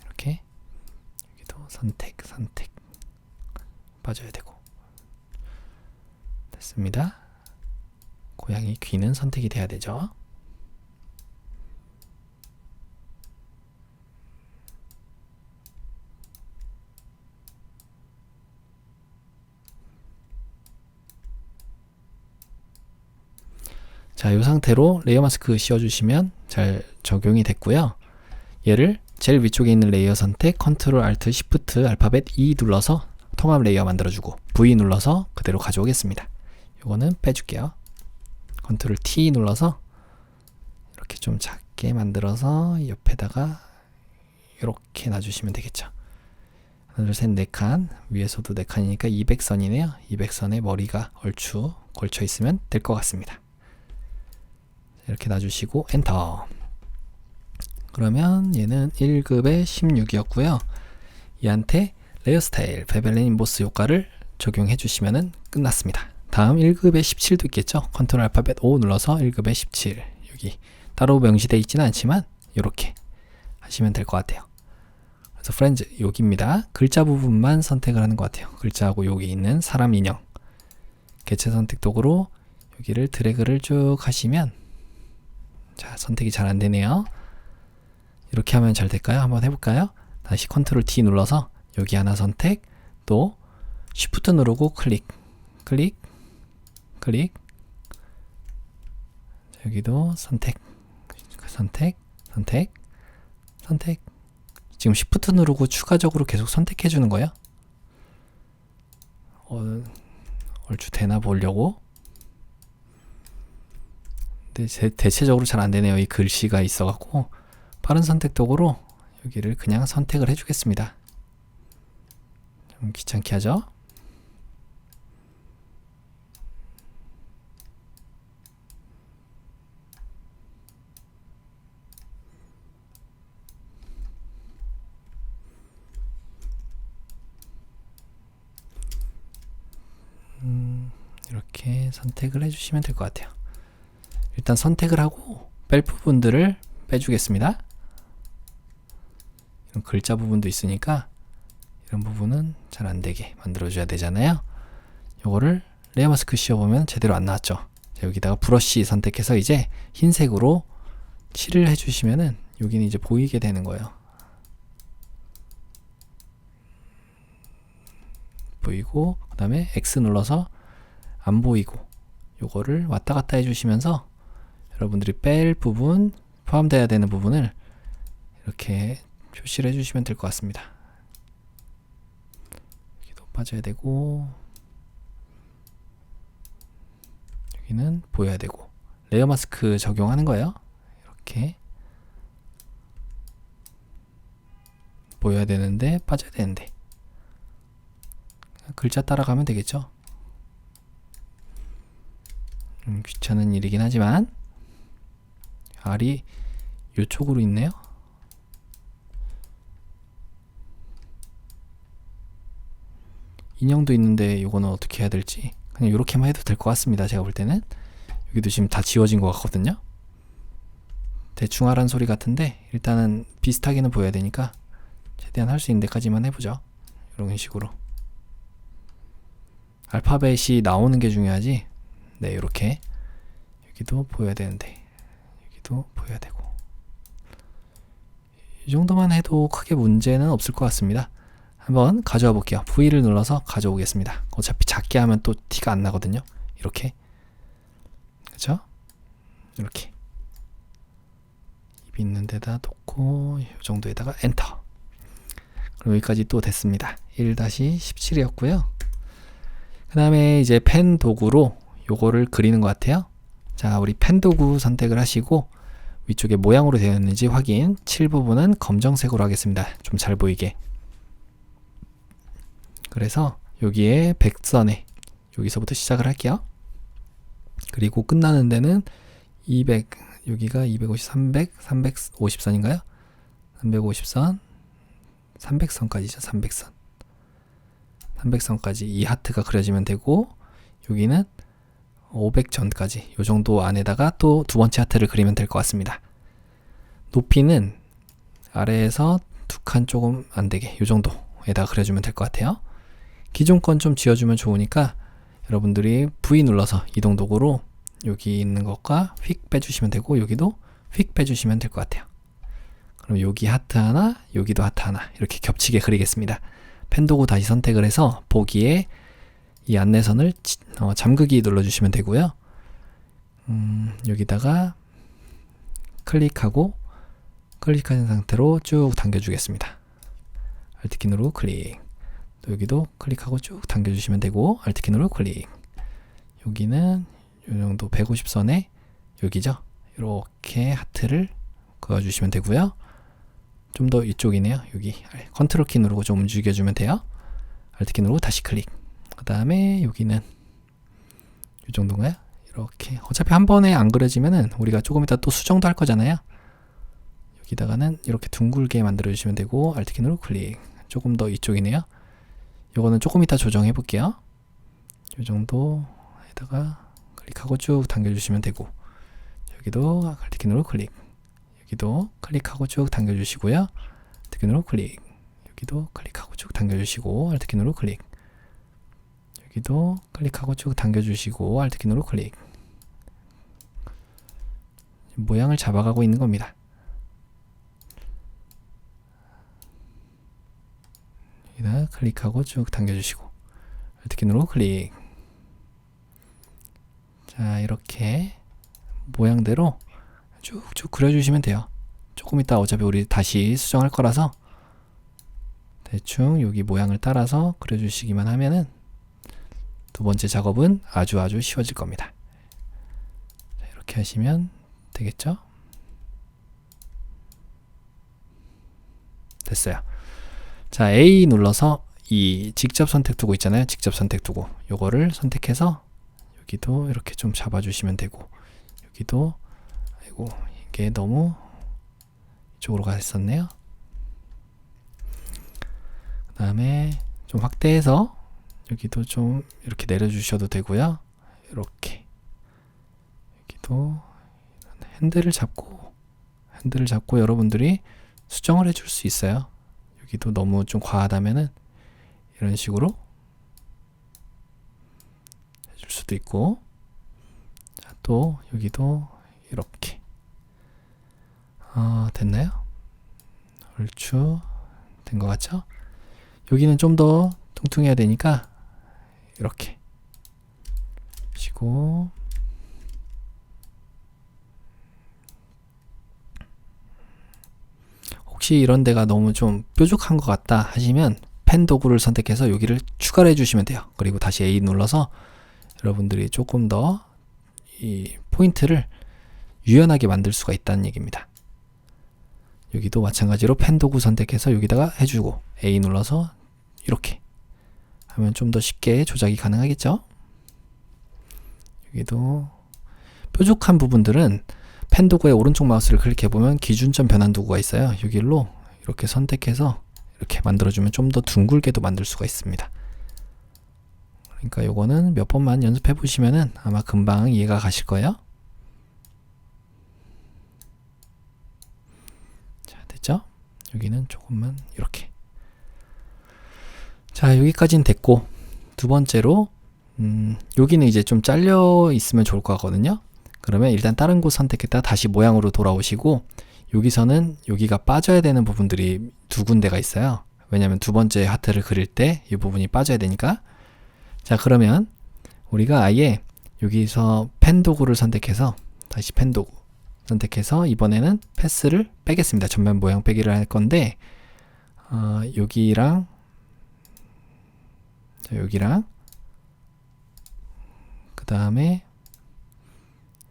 이렇게 여기도 선택 빠져야 되고, 됐습니다. 고양이 귀는 선택이 돼야 되죠. 자, 이 상태로 레이어 마스크 씌워주시면 잘 적용이 됐고요. 얘를 제일 위쪽에 있는 레이어 선택, 컨트롤 알트 시프트 알파벳 E 눌러서 통합 레이어 만들어주고 V 눌러서 그대로 가져오겠습니다. 이거는 빼줄게요. 컨트롤 T 눌러서 이렇게 좀 작게 만들어서 옆에다가 이렇게 놔주시면 되겠죠. 하나, 둘, 셋, 네 칸. 위에서도 네 칸이니까 200선이네요. 200선에 머리가 얼추 걸쳐 있으면 될 것 같습니다. 이렇게 놔주시고 엔터. 그러면 얘는 1급의 16이었고요. 얘한테 레이어 스타일, 베벨린 인보스 효과를 적용해 주시면 끝났습니다. 다음 1급의 17도 있겠죠. 컨트롤 알파벳 O 눌러서 1급의 17. 여기 따로 명시되어 있지는 않지만 이렇게 하시면 될 것 같아요. 그래서 프렌즈 여기입니다. 글자 부분만 선택을 하는 것 같아요. 글자하고 여기 있는 사람 인형. 개체 선택 도구로 여기를 드래그를 쭉 하시면, 자, 선택이 잘 안 되네요. 이렇게 하면 잘 될까요? 한번 해볼까요? 다시 컨트롤 T 눌러서 여기 하나 선택, 또 쉬프트 누르고 클릭, 클릭, 클릭. 여기도 선택, 선택, 선택, 선택. 지금 쉬프트 누르고 추가적으로 계속 선택해 주는 거예요. 얼추 되나 보려고. 근데 대체적으로 잘 안 되네요. 이 글씨가 있어갖고 빠른 선택 도구로 여기를 그냥 선택을 해주겠습니다. 좀 귀찮게 하죠. 이렇게 선택을 해주시면 될 것 같아요. 일단 선택을 하고 뺄 부분들을 빼주겠습니다. 이런 글자 부분도 있으니까 이런 부분은 잘 안되게 만들어줘야 되잖아요. 요거를 레이어 마스크 씌워보면 제대로 안 나왔죠. 자, 여기다가 브러쉬 선택해서 이제 흰색으로 칠을 해주시면은 여기는 이제 보이게 되는 거예요. 보이고, 그 다음에 X 눌러서 안 보이고, 요거를 왔다 갔다 해주시면서 여러분들이 뺄 부분, 포함되어야 되는 부분을 이렇게 표시를 해주시면 될 것 같습니다. 여기도 빠져야 되고, 여기는 보여야 되고, 레이어 마스크 적용하는 거예요. 이렇게 보여야 되는데 빠져야 되는데 글자 따라가면 되겠죠. 귀찮은 일이긴 하지만 R이 이쪽으로 있네요. 인형도 있는데 이거는 어떻게 해야 될지 그냥 이렇게만 해도 될 것 같습니다. 제가 볼 때는 여기도 지금 다 지워진 것 같거든요. 대충 하란 소리 같은데 일단은 비슷하게는 보여야 되니까 최대한 할 수 있는 데까지만 해보죠. 이런 식으로 알파벳이 나오는 게 중요하지. 네, 이렇게 여기도 보여야 되는데 여기도 보여야 되고, 이 정도만 해도 크게 문제는 없을 것 같습니다. 한번 가져와 볼게요. V를 눌러서 가져오겠습니다. 어차피 작게 하면 또 티가 안 나거든요. 이렇게, 그렇죠? 이렇게 입 있는 데다 놓고 이 정도에다가 엔터. 그럼 여기까지 또 됐습니다. 1-17이었고요. 그 다음에 이제 펜 도구로 요거를 그리는 것 같아요. 자, 우리 펜 도구 선택을 하시고 위쪽에 모양으로 되어 있는지 확인. 칠 부분은 검정색으로 하겠습니다. 좀 잘 보이게. 그래서 여기에 백선에 여기서부터 시작을 할게요. 그리고 끝나는 데는 200, 여기가 250, 300, 350선인가요? 350선, 300선까지죠. 300선. 300선까지 이 하트가 그려지면 되고, 여기는 500전까지 이 정도 안에다가 또 두 번째 하트를 그리면 될 것 같습니다. 높이는 아래에서 두 칸 조금 안 되게 이 정도에다 그려주면 될 것 같아요. 기존 건 좀 지워주면 좋으니까 여러분들이 V 눌러서 이동 도구로 여기 있는 것과 휙 빼주시면 되고, 여기도 휙 빼주시면 될 것 같아요. 그럼 여기 하트 하나, 여기도 하트 하나 이렇게 겹치게 그리겠습니다. 펜 도구 다시 선택을 해서 보기에 이 안내선을 잠그기 눌러주시면 되고요. 여기다가 클릭하고 클릭한 상태로 쭉 당겨주겠습니다. Alt키 누르고 클릭. 또 여기도 클릭하고 쭉 당겨주시면 되고 Alt키 누르고 클릭. 여기는 이 정도 150선에 여기죠. 이렇게 하트를 그어주시면 되고요. 좀 더 이쪽이네요. 여기 컨트롤 키 누르고 좀 움직여주면 돼요. Alt키 누르고 다시 클릭. 그 다음에 여기는 이 정도인가요? 이렇게 어차피 한 번에 안 그려지면은 우리가 조금 이따 또 수정도 할 거잖아요. 여기다가는 이렇게 둥글게 만들어 주시면 되고 Alt키 누르고 클릭. 조금 더 이쪽이네요. 요거는 조금 이따 조정해 볼게요. 이 정도에다가 클릭하고 쭉 당겨 주시면 되고 여기도 Alt키 누르고 클릭. 여기도 클릭하고 쭉 당겨 주시고요. Alt키 누르고 클릭. 여기도 클릭하고 쭉 당겨 주시고 Alt키 누르고 클릭. 여기도 클릭하고 쭉 당겨 주시고 Alt키 누르고 클릭. 모양을 잡아가고 있는 겁니다. 여기다 클릭하고 쭉 당겨주시고 Alt키 누르고 클릭. 자, 이렇게 모양대로 쭉쭉 그려주시면 돼요. 조금 이따 어차피 우리 다시 수정할 거라서 대충 여기 모양을 따라서 그려주시기만 하면은 두 번째 작업은 아주 쉬워질 겁니다. 자, 이렇게 하시면 되겠죠? 됐어요. 자, A 눌러서 이 직접 선택 두고 있잖아요. 직접 선택 두고 요거를 선택해서 여기도 이렇게 좀 잡아주시면 되고 여기도 아이고 이게 너무 이쪽으로 가 있었네요. 그 다음에 좀 확대해서 여기도 좀 이렇게 내려주셔도 되고요. 이렇게 여기도 핸들을 잡고 여러분들이 수정을 해줄 수 있어요. 여기도 너무 좀 과하다면은 이런 식으로 해줄 수도 있고, 자, 또 여기도 이렇게 됐나요? 얼추 된 것 같죠? 여기는 좀 더 뚱뚱해야 되니까 이렇게 하시고 혹시 이런 데가 너무 좀 뾰족한 것 같다 하시면 펜 도구를 선택해서 여기를 추가를 해주시면 돼요. 그리고 다시 A 눌러서 여러분들이 조금 더 이 포인트를 유연하게 만들 수가 있다는 얘기입니다. 여기도 마찬가지로 펜 도구 선택해서 여기다가 해주고 A 눌러서 이렇게 하면 좀 더 쉽게 조작이 가능하겠죠? 여기도 뾰족한 부분들은 펜 도구의 오른쪽 마우스를 클릭해보면 기준점 변환 도구가 있어요. 여기로 이렇게 선택해서 이렇게 만들어주면 좀 더 둥글게도 만들 수가 있습니다. 그러니까 요거는 몇 번만 연습해 보시면은 아마 금방 이해가 가실 거예요. 자, 됐죠? 여기는 조금만 이렇게. 자, 여기까지는 됐고, 두 번째로 여기는 이제 좀 잘려 있으면 좋을 것 같거든요. 그러면 일단 다른 곳 선택했다가 다시 모양으로 돌아오시고, 여기서는 여기가 빠져야 되는 부분들이 두 군데가 있어요. 왜냐면 두 번째 하트를 그릴 때 이 부분이 빠져야 되니까. 자, 그러면 우리가 아예 여기서 펜 도구를 선택해서 다시 펜 도구 선택해서 이번에는 패스를 빼겠습니다. 전면 모양 빼기를 할 건데 여기랑 그 다음에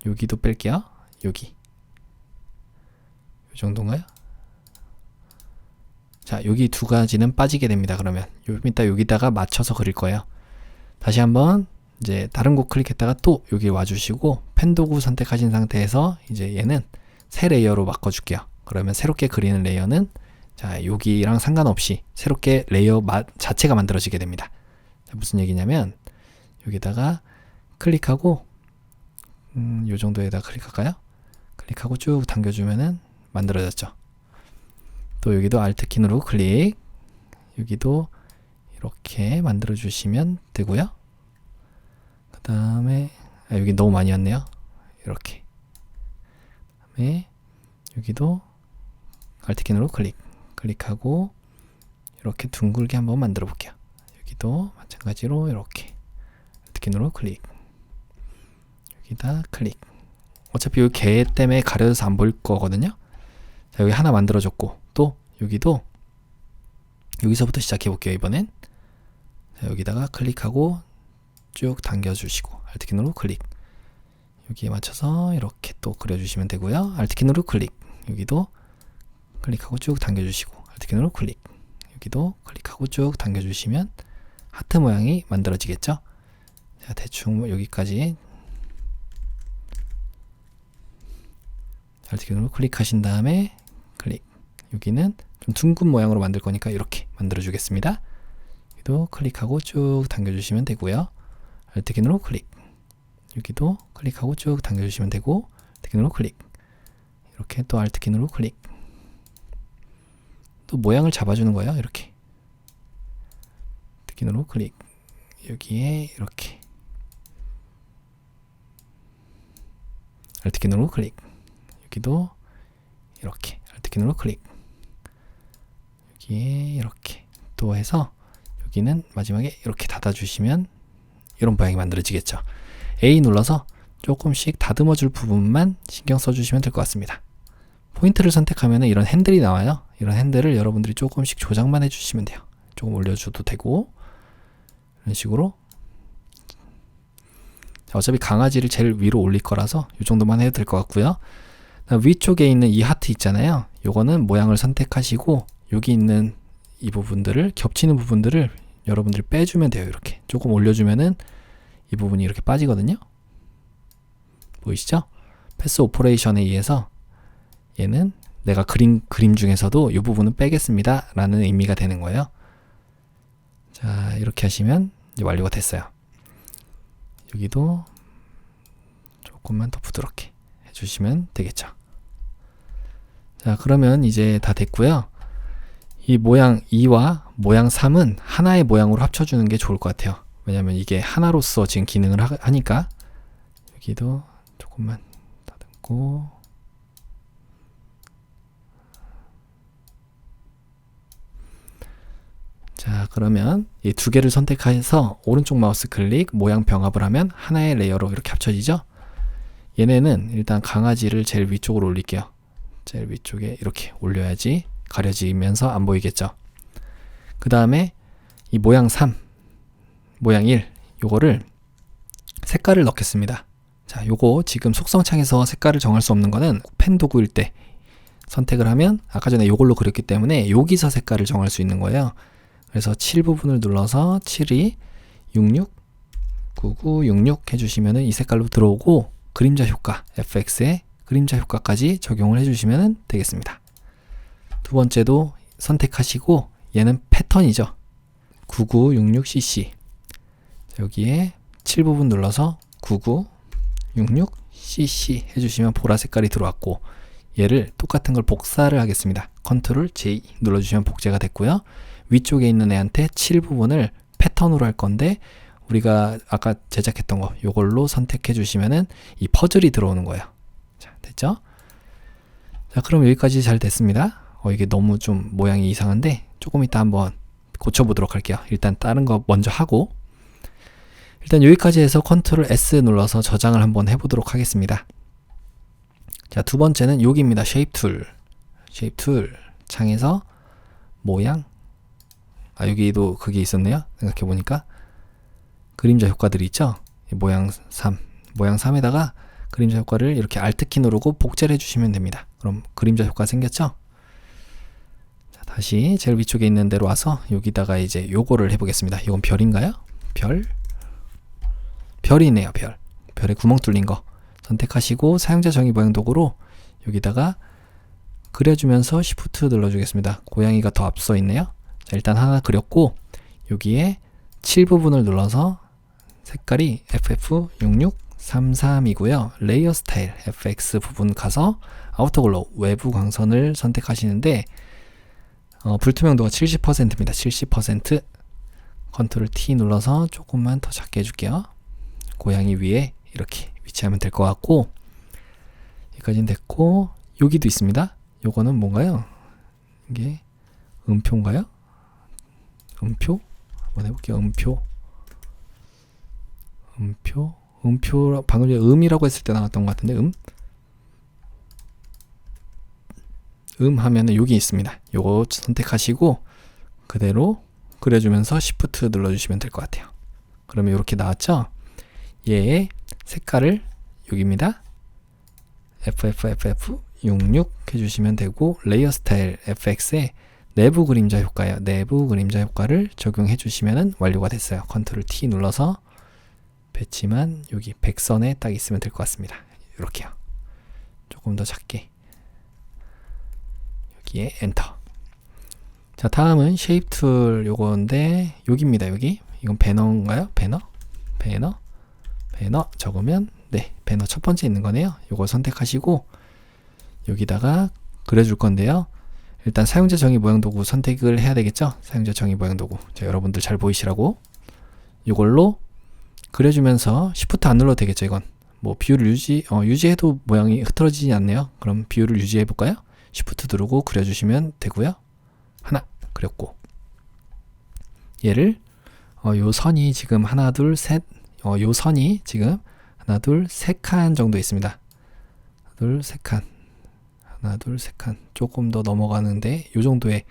여기도 뺄게요. 여기 이 정도인가요? 자, 여기 두 가지는 빠지게 됩니다. 그러면 좀 이따 여기다가 맞춰서 그릴 거예요. 다시 한번 이제 다른 곳 클릭했다가 또 여기 와주시고 펜 도구 선택하신 상태에서 이제 얘는 새 레이어로 바꿔줄게요. 그러면 새롭게 그리는 레이어는 자, 여기랑 상관없이 새롭게 레이어 자체가 만들어지게 됩니다. 자, 무슨 얘기냐면 여기다가 클릭하고 요 정도에다 클릭할까요? 클릭하고 쭉 당겨주면은 만들어졌죠. 또 여기도 Alt 키 누르고 클릭, 여기도 이렇게 만들어 주시면 되고요. 그 다음에 여기 너무 많이 왔네요. 이렇게. 그 다음에 여기도 Alt 키 누르고 클릭하고 이렇게 둥글게 한번 만들어 볼게요. 여기도 마찬가지로 이렇게 Alt 키 누르고 클릭, 여기다 클릭. 어차피 이 개 때문에 가려져서 안 보일 거거든요. 자, 여기 하나 만들어줬고, 또 여기도 여기서부터 시작해 볼게요. 이번엔 자, 여기다가 클릭하고 쭉 당겨주시고 Alt 키 누르고 클릭, 여기에 맞춰서 이렇게 또 그려주시면 되고요. Alt 키 누르고 클릭, 여기도 클릭하고 쭉 당겨주시고 Alt 키 누르고 클릭, 여기도 클릭하고 쭉 당겨주시면 하트 모양이 만들어지겠죠. 자, 대충 여기까지 Alt 키 누르고 클릭하신 다음에 클릭, 여기는 좀 둥근 모양으로 만들 거니까 이렇게 만들어 주겠습니다. 여기도 클릭하고 쭉 당겨주시면 되고요. Alt 키 누르고 클릭, 여기도 클릭하고 쭉 당겨주시면 되고, Alt 키 누르고 클릭, 이렇게 또 Alt 키 누르고 클릭, 또 모양을 잡아주는 거예요. 이렇게 Alt 키 누르고 클릭, 여기에 이렇게 Alt 키 누르고 클릭, 여기도 이렇게 Alt 키 누르고 클릭, 여기에 이렇게 또 해서 여기는 마지막에 이렇게 닫아주시면 이런 모양이 만들어지겠죠. A 눌러서 조금씩 다듬어 줄 부분만 신경 써주시면 될 것 같습니다. 포인트를 선택하면 이런 핸들이 나와요. 이런 핸들을 여러분들이 조금씩 조작만 해주시면 돼요. 조금 올려줘도 되고, 이런 식으로. 자, 어차피 강아지를 제일 위로 올릴 거라서 이 정도만 해도 될 것 같고요. 위쪽에 있는 이 하트 있잖아요. 요거는 모양을 선택하시고 여기 있는 이 부분들을, 겹치는 부분들을 여러분들이 빼주면 돼요. 이렇게 조금 올려주면은 이 부분이 이렇게 빠지거든요. 보이시죠? 패스 오퍼레이션에 의해서 얘는 내가 그림 중에서도 이 부분은 빼겠습니다 라는 의미가 되는 거예요. 자, 이렇게 하시면 이제 완료가 됐어요. 여기도 조금만 더 부드럽게 해주시면 되겠죠. 자, 그러면 이제 다 됐고요. 이 모양 2와 모양 3은 하나의 모양으로 합쳐주는 게 좋을 것 같아요. 왜냐면 이게 하나로서 지금 기능을 하니까. 여기도 조금만 다듬고, 자, 그러면 이 두 개를 선택해서 오른쪽 마우스 클릭, 모양 병합을 하면 하나의 레이어로 이렇게 합쳐지죠. 얘네는 일단 강아지를 제일 위쪽으로 올릴게요. 제일 위쪽에 이렇게 올려야지 가려지면서 안 보이겠죠. 그 다음에 이 모양 3, 모양 1, 요거를 색깔을 넣겠습니다. 자, 요거 지금 속성창에서 색깔을 정할 수 없는 거는 펜 도구일 때 선택을 하면 아까 전에 요걸로 그렸기 때문에 여기서 색깔을 정할 수 있는 거예요. 그래서 7 부분을 눌러서 72, 66, 99, 66 해주시면은 이 색깔로 들어오고, 그림자 효과, FX에 그림자 효과까지 적용을 해주시면 되겠습니다. 두 번째도 선택하시고, 얘는 패턴이죠. 9966cc. 여기에 7 부분 눌러서 9966cc 해주시면 보라 색깔이 들어왔고, 얘를 똑같은 걸 복사를 하겠습니다. 컨트롤 J 눌러주시면 복제가 됐고요. 위쪽에 있는 애한테 7 부분을 패턴으로 할 건데, 우리가 아까 제작했던 거 요걸로 선택해 주시면은 이 퍼즐이 들어오는 거예요. 자, 됐죠? 자, 그럼 여기까지 잘 됐습니다. 이게 너무 좀 모양이 이상한데 조금 이따 한번 고쳐보도록 할게요. 일단 다른 거 먼저 하고, 일단 여기까지 해서 컨트롤 S 눌러서 저장을 한번 해보도록 하겠습니다. 자, 두 번째는 여기입니다. 쉐입 툴 창에서 모양, 여기도 그게 있었네요. 생각해보니까 그림자 효과들이 있죠. 모양 3에다가 그림자 효과를 이렇게 Alt키 누르고 복제를 해주시면 됩니다. 그럼 그림자 효과 생겼죠? 자, 다시 제일 위쪽에 있는 데로 와서 여기다가 이제 요거를 해보겠습니다. 이건 별인가요? 별이네요. 별에 구멍 뚫린 거 선택하시고 사용자 정의 모양 도구로 여기다가 그려주면서 Shift 눌러주겠습니다. 고양이가 더 앞서 있네요. 자, 일단 하나 그렸고, 여기에 7 부분을 눌러서 색깔이 FF6633이고요. 레이어 스타일 FX 부분 가서 아우터 글로우 외부 광선을 선택하시는데, 불투명도가 70%입니다. 70%. 컨트롤 T 눌러서 조금만 더 작게 해줄게요. 고양이 위에 이렇게 위치하면 될 것 같고, 여기까지는 됐고, 여기도 있습니다. 요거는 뭔가요? 이게 음표인가요? 음표? 한번 해볼게요. 음표. 방금 전에 음이라고 했을 때 나왔던 것 같은데, 하면은 여기 있습니다. 요거 선택하시고 그대로 그려주면서 Shift 눌러주시면 될 것 같아요. 그러면 이렇게 나왔죠? 얘의 색깔을 여기입니다. FFFF66 해주시면 되고, 레이어 스타일 FX에 내부 그림자 효과예요. 내부 그림자 효과를 적용해 주시면 완료가 됐어요. 컨트롤 T 눌러서 배치만 여기 백선에 딱 있으면 될 것 같습니다. 이렇게요. 조금 더 작게. 여기에 엔터. 자, 다음은 쉐입 툴 요건데 여기입니다. 여기. 이건 배너인가요? 배너 적으면 네, 배너 첫 번째 있는 거네요. 요거 선택하시고 여기다가 그려줄 건데요. 일단 사용자 정의 모양 도구 선택을 해야 되겠죠? 사용자 정의 모양 도구. 자, 여러분들 잘 보이시라고 이걸로 그려주면서 Shift 안 눌러도 되겠죠? 이건 뭐 비율을 유지해도 모양이 흐트러지지 않네요. 그럼 비율을 유지해 볼까요? Shift 누르고 그려주시면 되고요. 하나 그렸고, 얘를 요 선이 지금 하나 둘 셋, 요 선이 지금 하나 둘 세 칸 정도 있습니다. 하나 둘 세 칸, 하나 둘 세 칸, 조금 더 넘어가는데 요 정도의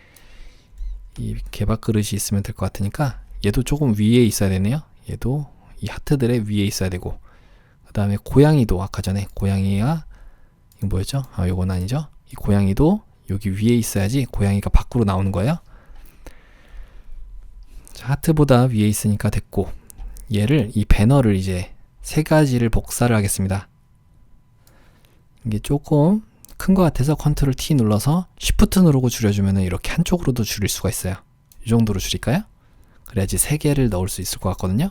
이 개박 그릇이 있으면 될 것 같으니까 얘도 조금 위에 있어야 되네요. 얘도 이 하트들의 위에 있어야 되고, 그 다음에 고양이도 아까 전에 고양이가 이거 뭐였죠? 요건 아니죠? 이 고양이도 여기 위에 있어야지 고양이가 밖으로 나오는 거예요. 자, 하트보다 위에 있으니까 됐고, 얘를 이 배너를 이제 세 가지를 복사를 하겠습니다. 이게 조금 큰 것 같아서 컨트롤 T 눌러서 Shift 누르고 줄여주면 이렇게 한쪽으로도 줄일 수가 있어요. 이 정도로 줄일까요? 그래야지 세 개를 넣을 수 있을 것 같거든요.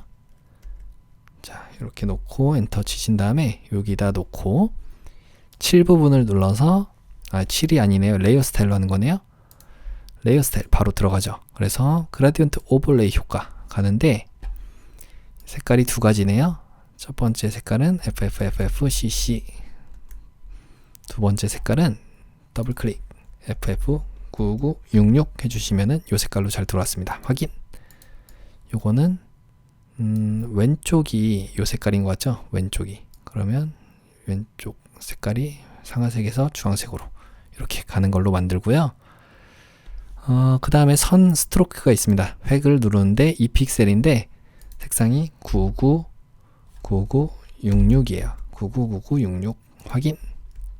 자, 이렇게 놓고 엔터 치신 다음에 여기다 놓고 7 부분을 눌러서 7이 아니네요. 레이어 스타일로 하는 거네요. 레이어 스타일 바로 들어가죠. 그래서 그라디언트 오버레이 효과 가는데 색깔이 두 가지네요. 첫 번째 색깔은 FFFFCC, 두 번째 색깔은 더블 클릭 FF9966 해주시면은 요 색깔로 잘 들어왔습니다. 확인. 요거는 왼쪽이 요 색깔인 것 같죠? 왼쪽이. 그러면 왼쪽 색깔이 상아색에서 주황색으로 이렇게 가는 걸로 만들고요. 그 다음에 선 스트로크가 있습니다. 획을 누르는데 2픽셀인데 색상이 999966이에요. 999966 확인.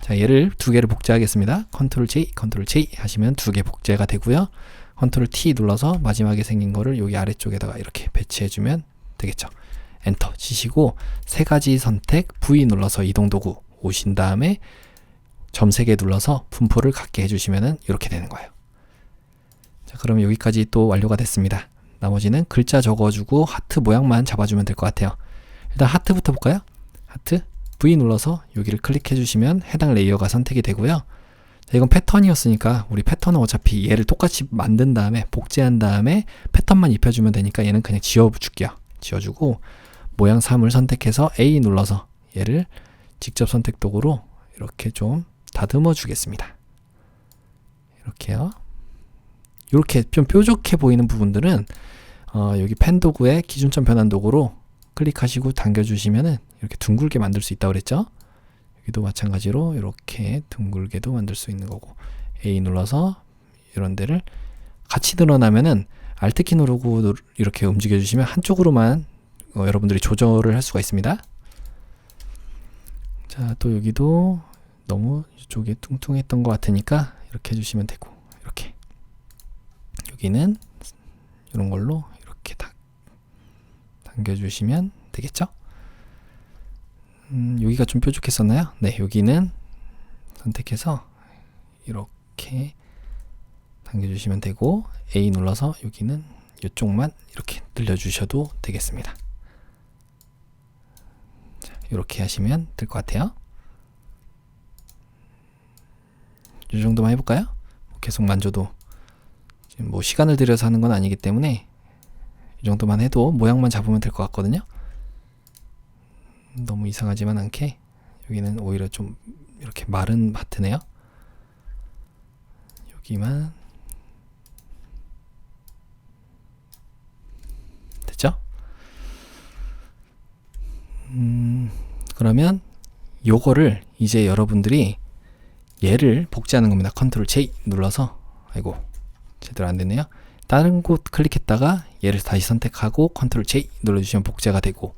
자, 얘를 두 개를 복제하겠습니다. 컨트롤 J, 컨트롤 J 하시면 두 개 복제가 되고요. 컨트롤 T 눌러서 마지막에 생긴 거를 여기 아래쪽에다가 이렇게 배치해주면 되겠죠. 엔터 치시고 세 가지 선택 V 눌러서 이동 도구 오신 다음에 점 3개 눌러서 분포를 갖게 해주시면 이렇게 되는 거예요. 자, 그럼 여기까지 또 완료가 됐습니다. 나머지는 글자 적어주고 하트 모양만 잡아주면 될 것 같아요. 일단 하트부터 볼까요? 하트 V 눌러서 여기를 클릭해 주시면 해당 레이어가 선택이 되고요. 자, 이건 패턴이었으니까 우리 패턴은 어차피 얘를 똑같이 만든 다음에 복제한 다음에 패턴만 입혀주면 되니까 얘는 그냥 지워줄게요. 지워주고 모양 3을 선택해서 A 눌러서 얘를 직접 선택 도구로 이렇게 좀 다듬어 주겠습니다. 이렇게요. 이렇게 좀 뾰족해 보이는 부분들은 여기 펜 도구의 기준점 변환 도구로 클릭하시고 당겨주시면은 이렇게 둥글게 만들 수 있다고 그랬죠? 여기도 마찬가지로 이렇게 둥글게도 만들 수 있는 거고, A 눌러서 이런 데를 같이 늘어나면은 Alt키 누르고 이렇게 움직여 주시면 한쪽으로만 여러분들이 조절을 할 수가 있습니다. 자, 또 여기도 너무 이쪽에 뚱뚱했던 것 같으니까 이렇게 해주시면 되고, 이렇게 여기는 이런 걸로 이렇게 당겨주시면 되겠죠? 여기가 좀 뾰족했었나요? 네, 여기는 선택해서 이렇게 당겨주시면 되고, A 눌러서 여기는 이쪽만 이렇게 늘려주셔도 되겠습니다. 자, 이렇게 하시면 될 것 같아요. 이 정도만 해볼까요? 계속 만져도 지금 뭐 시간을 들여서 하는 건 아니기 때문에 이 정도만 해도 모양만 잡으면 될 것 같거든요. 너무 이상하지만 않게 여기는 오히려 좀 이렇게 마른 하트네요. 여기만 됐죠? 그러면 요거를 이제 여러분들이 얘를 복제하는 겁니다. 컨트롤 J 눌러서, 아이고 제대로 안 됐네요. 다른 곳 클릭했다가 얘를 다시 선택하고 컨트롤 J 눌러주시면 복제가 되고,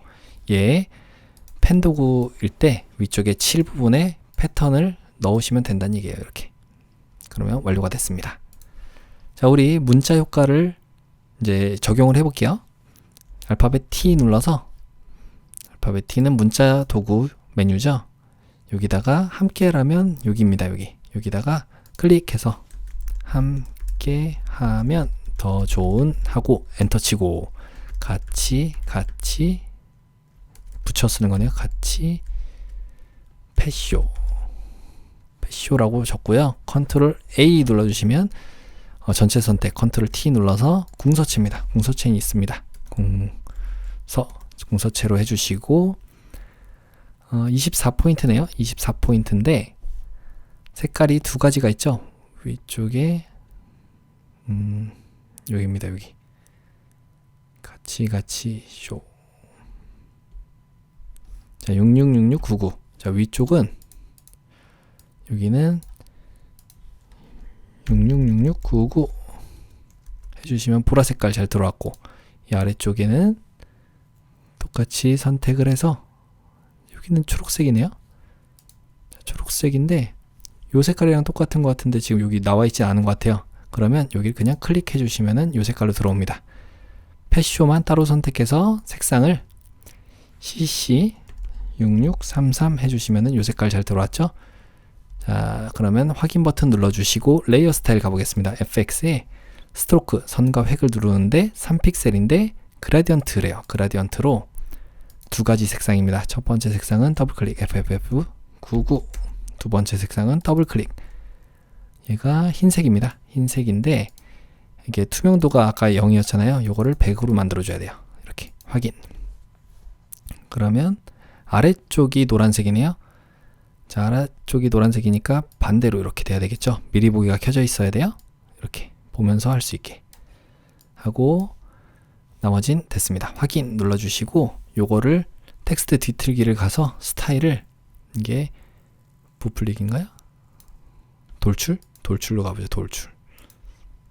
얘 펜 도구일 때 위쪽에 칠 부분에 패턴을 넣으시면 된다는 얘기예요. 이렇게. 그러면 완료가 됐습니다. 자, 우리 문자 효과를 이제 적용을 해볼게요. 알파벳 T 눌러서, 알파벳 T는 문자 도구 메뉴죠. 여기다가 함께라면 여기입니다. 여기다가 클릭해서 함께 하면 더 좋은 하고 엔터 치고, 같이 붙여 쓰는 거네요. 같이 패쇼라고 적고요. 컨트롤 A 눌러주시면 전체 선택, 컨트롤 T 눌러서 궁서체입니다. 궁서체는 있습니다. 궁서체로 해주시고, 24포인트네요. 24포인트인데 색깔이 두 가지가 있죠. 위쪽에 여기입니다. 여기 같이 쇼. 자, 666699. 자, 위쪽은 여기는 666699 해주시면 보라 색깔 잘 들어왔고, 이 아래쪽에는 똑같이 선택을 해서 여기는 초록색이네요. 자, 초록색인데 요 색깔이랑 똑같은 것 같은데 지금 여기 나와 있지 않은 것 같아요. 그러면 여기 그냥 클릭해 주시면은 요 색깔로 들어옵니다. 패쇼만 따로 선택해서 색상을 CC6633 해주시면은 요 색깔 잘 들어왔죠. 자, 그러면 확인 버튼 눌러주시고 레이어 스타일 가보겠습니다. FX에 스트로크, 선과 획을 누르는데 3픽셀인데 그라디언트래요. 그라디언트로 두 가지 색상입니다. 첫 번째 색상은 더블클릭 FFF99, 두 번째 색상은 더블클릭. 얘가 흰색입니다. 흰색인데 이게 투명도가 아까 0이었잖아요. 요거를 100으로 만들어줘야 돼요. 이렇게 확인. 그러면 아래쪽이 노란색이네요. 자, 아래쪽이 노란색이니까 반대로 이렇게 돼야 되겠죠. 미리 보기가 켜져 있어야 돼요. 이렇게 보면서 할 수 있게 하고, 나머진 됐습니다. 확인 눌러주시고, 요거를 텍스트 뒤틀기를 가서 스타일을, 이게 부플릭인가요? 돌출로 가보죠.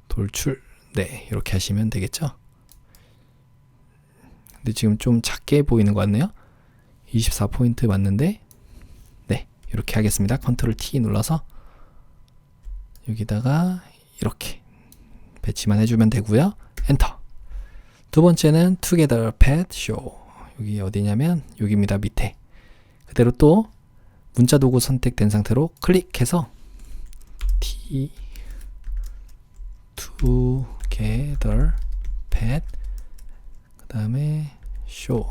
돌출. 네, 이렇게 하시면 되겠죠. 근데 지금 좀 작게 보이는 것 같네요. 24포인트 맞는데, 네, 이렇게 하겠습니다. 컨트롤 T 눌러서 여기다가 이렇게 배치만 해주면 되고요. 엔터. 두 번째는 Together Pet Show. 여기 어디냐면 여기입니다. 밑에. 그대로 또 문자 도구 선택된 상태로 클릭해서 T Together Pet 그 다음에 Show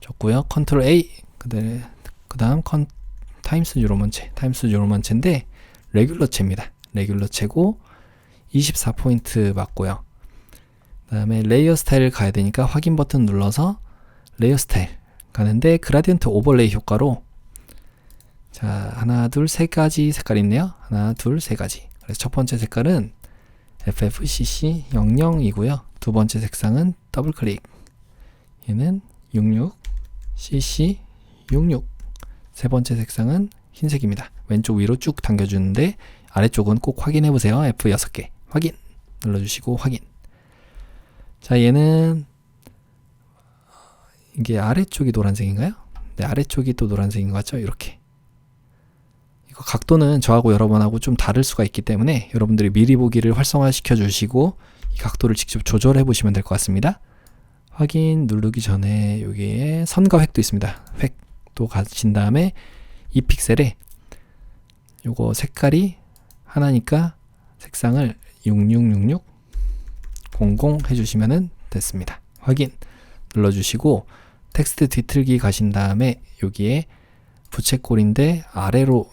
줬고요. 컨트롤 A. 그 다음 타임스 뉴로먼체인데 레귤러체입니다. 레귤러체고 24포인트 맞고요. 그 다음에 레이어 스타일 가야 되니까 확인 버튼 눌러서 레이어 스타일 가는데 그라디언트 오버레이 효과로, 자, 하나 둘 세 가지 색깔이 있네요. 하나 둘 세 가지. 그래서 첫 번째 색깔은 FFCC00이고요. 두 번째 색상은 더블클릭, 얘는 66CC66. 세 번째 색상은 흰색입니다. 왼쪽 위로 쭉 당겨주는데 아래쪽은 꼭 확인해 보세요. F6개 확인 눌러주시고 확인. 자, 얘는 이게 아래쪽이 노란색인가요? 네, 아래쪽이 또 노란색인 것 같죠? 이렇게. 이거 각도는 저하고 여러분하고 좀 다를 수가 있기 때문에 여러분들이 미리 보기를 활성화 시켜 주시고 이 각도를 직접 조절해 보시면 될 것 같습니다. 확인 누르기 전에 여기에 선과 획도 있습니다. 획도 가신 다음에 이 픽셀에 요거 색깔이 하나니까 색상을 666600 해주시면 됐습니다. 확인 눌러주시고 텍스트 뒤틀기 가신 다음에 여기에 부채꼴인데 아래로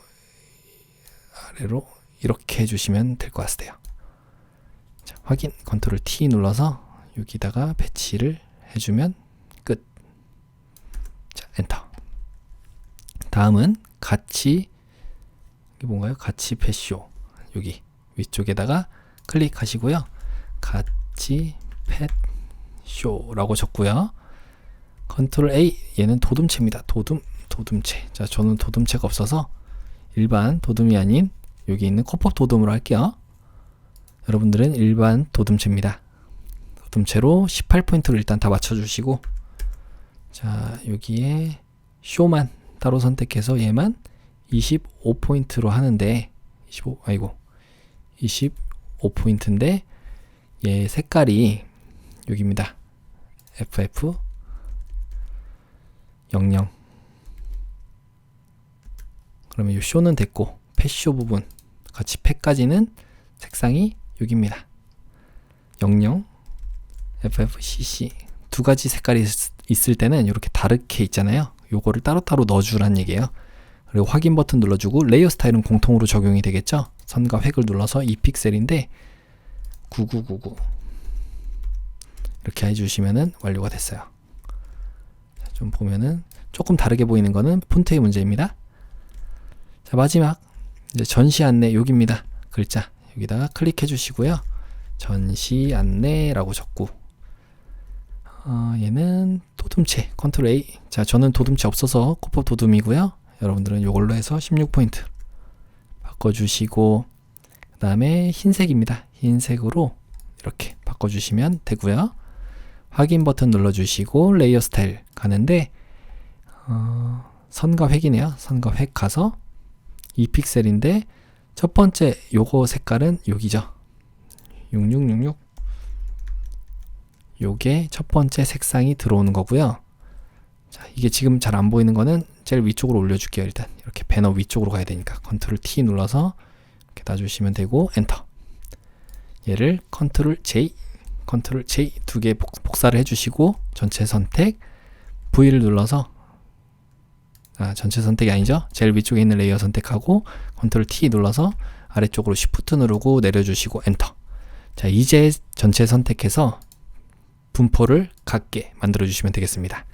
이렇게 해주시면 될 것 같아요. 자, 확인 컨트롤 T 눌러서 여기다가 배치를 해주면 끝. 자, 엔터. 다음은 같이, 이게 뭔가요? 같이 펫쇼. 여기 위쪽에다가 클릭하시고요. 같이 펫쇼라고 적고요. 컨트롤 A, 얘는 도둠체입니다. 도둠체. 자, 저는 도둠체가 없어서 일반 도둠이 아닌 여기 있는 컵업 도둠으로 할게요. 여러분들은 일반 도둠체입니다. 도둠체로 18포인트를 일단 다 맞춰주시고, 자 여기에 쇼만 따로 선택해서 얘만 25포인트로 하는데 25포인트인데 얘 색깔이 여기입니다. FF 00. 그러면 이 쇼는 됐고, 펫쇼 부분 같이 펫까지는 색상이 여기입니다. 00 FFCC 두 가지 색깔이 있을 때는 이렇게 다르게 있잖아요. 요거를 따로따로 넣어주란 얘기예요. 그리고 확인 버튼 눌러주고, 레이어 스타일은 공통으로 적용이 되겠죠. 선과 획을 눌러서 2픽셀인데 9999 이렇게 해주시면은 완료가 됐어요. 좀 보면은 조금 다르게 보이는 거는 폰트의 문제입니다. 자, 마지막 이제 전시 안내 여기입니다. 글자 여기다가 클릭해 주시고요. 전시 안내라고 적고, 얘는 도둠체 컨트롤 A. 자, 저는 도둠체 없어서 컵업 도둠이고요. 여러분들은 이걸로 해서 16포인트 바꿔주시고, 그 다음에 흰색입니다. 흰색으로 이렇게 바꿔주시면 되고요. 확인 버튼 눌러주시고 레이어 스타일 가는데 선과 획이네요. 선과 획 가서 2픽셀인데 첫 번째 요거 색깔은 여기죠. 6666 요게 첫 번째 색상이 들어오는 거고요. 자, 이게 지금 잘 안 보이는 거는 제일 위쪽으로 올려줄게요. 일단 이렇게 배너 위쪽으로 가야 되니까 컨트롤 T 눌러서 이렇게 놔주시면 되고, 엔터. 얘를 컨트롤 J 두 개 복사를 해주시고, 전체 선택 V를 눌러서, 전체 선택이 아니죠. 제일 위쪽에 있는 레이어 선택하고 컨트롤 T 눌러서 아래쪽으로 Shift 누르고 내려주시고 엔터. 자, 이제 전체 선택해서 분포를 같게 만들어 주시면 되겠습니다.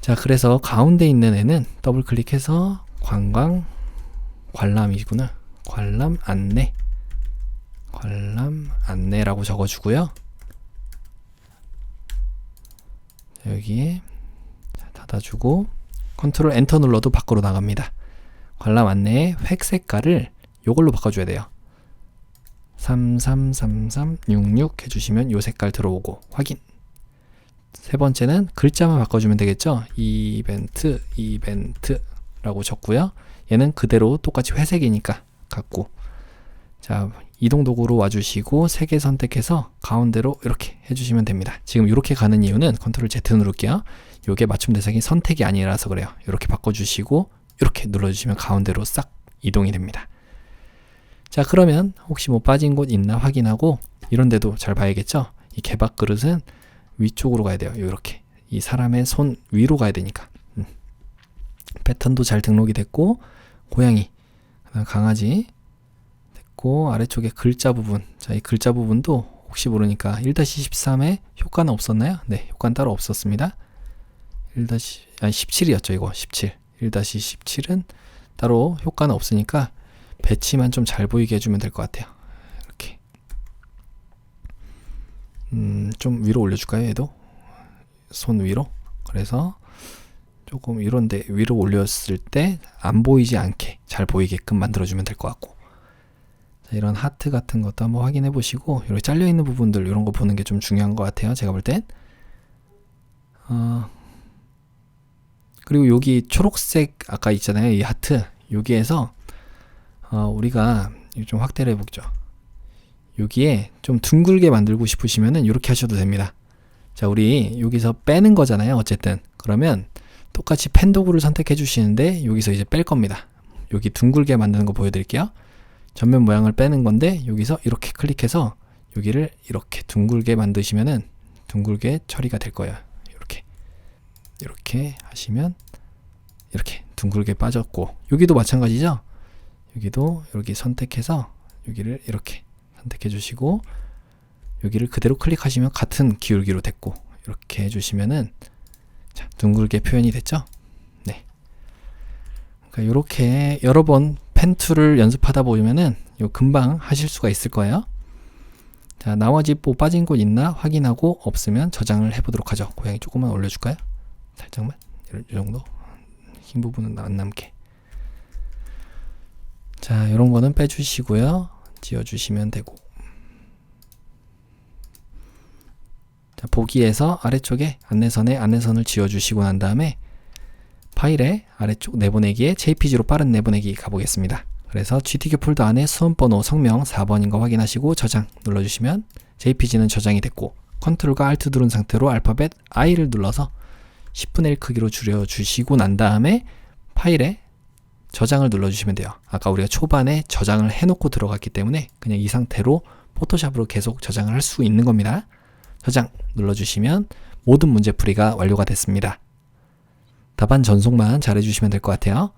자, 그래서 가운데 있는 애는 더블 클릭해서 관람이구나. 관람 안내라고 적어주고요. 여기에 닫아주고 컨트롤 엔터 눌러도 밖으로 나갑니다. 관람 안내의 획 색깔을 요걸로 바꿔줘야 돼요. 333366 해주시면 요 색깔 들어오고 확인. 세 번째는 글자만 바꿔주면 되겠죠. 이벤트라고 적고요. 얘는 그대로 똑같이 회색이니까 같고, 자, 이동 도구로 와주시고 3개 선택해서 가운데로 이렇게 해주시면 됩니다. 지금 이렇게 가는 이유는 컨트롤 Z 누를게요. 요게 맞춤 대상이 선택이 아니라서 그래요. 이렇게 바꿔주시고 이렇게 눌러주시면 가운데로 싹 이동이 됩니다. 자, 그러면 혹시 뭐 빠진 곳 있나 확인하고, 이런데도 잘 봐야겠죠. 이 개박 그릇은 위쪽으로 가야 돼요. 이렇게 이 사람의 손 위로 가야 되니까. 패턴도 잘 등록이 됐고, 고양이, 강아지 됐고, 아래쪽에 글자 부분. 자, 이 글자 부분도 혹시 모르니까 1-13에 효과는 없었나요? 네, 효과는 따로 없었습니다. 17이었죠. 이거 17. 1-17은 따로 효과는 없으니까 배치만 좀 잘 보이게 해주면 될 것 같아요. 이렇게 좀 위로 올려줄까요? 얘도 손 위로. 그래서 조금 이런데 위로 올렸을 때 안 보이지 않게 잘 보이게끔 만들어주면 될 것 같고, 자, 이런 하트 같은 것도 한번 확인해 보시고, 이렇게 잘려 있는 부분들 이런 거 보는 게 좀 중요한 것 같아요. 제가 볼 땐. 그리고 여기 초록색 아까 있잖아요. 이 하트 여기에서 우리가 좀 확대를 해보죠. 여기에 좀 둥글게 만들고 싶으시면은 이렇게 하셔도 됩니다. 자, 우리 여기서 빼는 거잖아요. 어쨌든 그러면 똑같이 펜 도구를 선택해 주시는데 여기서 이제 뺄 겁니다. 여기 둥글게 만드는 거 보여드릴게요. 전면 모양을 빼는 건데 여기서 이렇게 클릭해서 여기를 이렇게 둥글게 만드시면은 둥글게 처리가 될 거예요. 이렇게 하시면 이렇게 둥글게 빠졌고, 여기도 마찬가지죠. 여기도 여기 선택해서 여기를 이렇게 선택해 주시고 여기를 그대로 클릭하시면 같은 기울기로 됐고, 이렇게 해주시면은 자, 둥글게 표현이 됐죠. 네. 그러니까 이렇게 여러 번 펜 툴을 연습하다 보면은 요 금방 하실 수가 있을 거예요. 자, 나머지 뭐 빠진 곳 있나 확인하고 없으면 저장을 해보도록 하죠. 고양이 조금만 올려줄까요? 살짝만, 이 정도. 흰 부분은 안 남게. 자, 이런 거는 빼주시고요. 지워주시면 되고. 자, 보기에서 아래쪽에 안내선을 지워주시고 난 다음에 파일의 아래쪽 내보내기에 JPG로 빠른 내보내기 가보겠습니다. 그래서 GTK 폴더 안에 수험번호 성명 4번인 거 확인하시고 저장 눌러주시면 JPG는 저장이 됐고 컨트롤과 알트 누른 상태로 알파벳 I를 눌러서 10분의 1 크기로 줄여주시고 난 다음에 파일에 저장을 눌러주시면 돼요. 아까 우리가 초반에 저장을 해놓고 들어갔기 때문에 그냥 이 상태로 포토샵으로 계속 저장을 할 수 있는 겁니다. 저장 눌러주시면 모든 문제풀이가 완료가 됐습니다. 답안 전송만 잘 해주시면 될 것 같아요.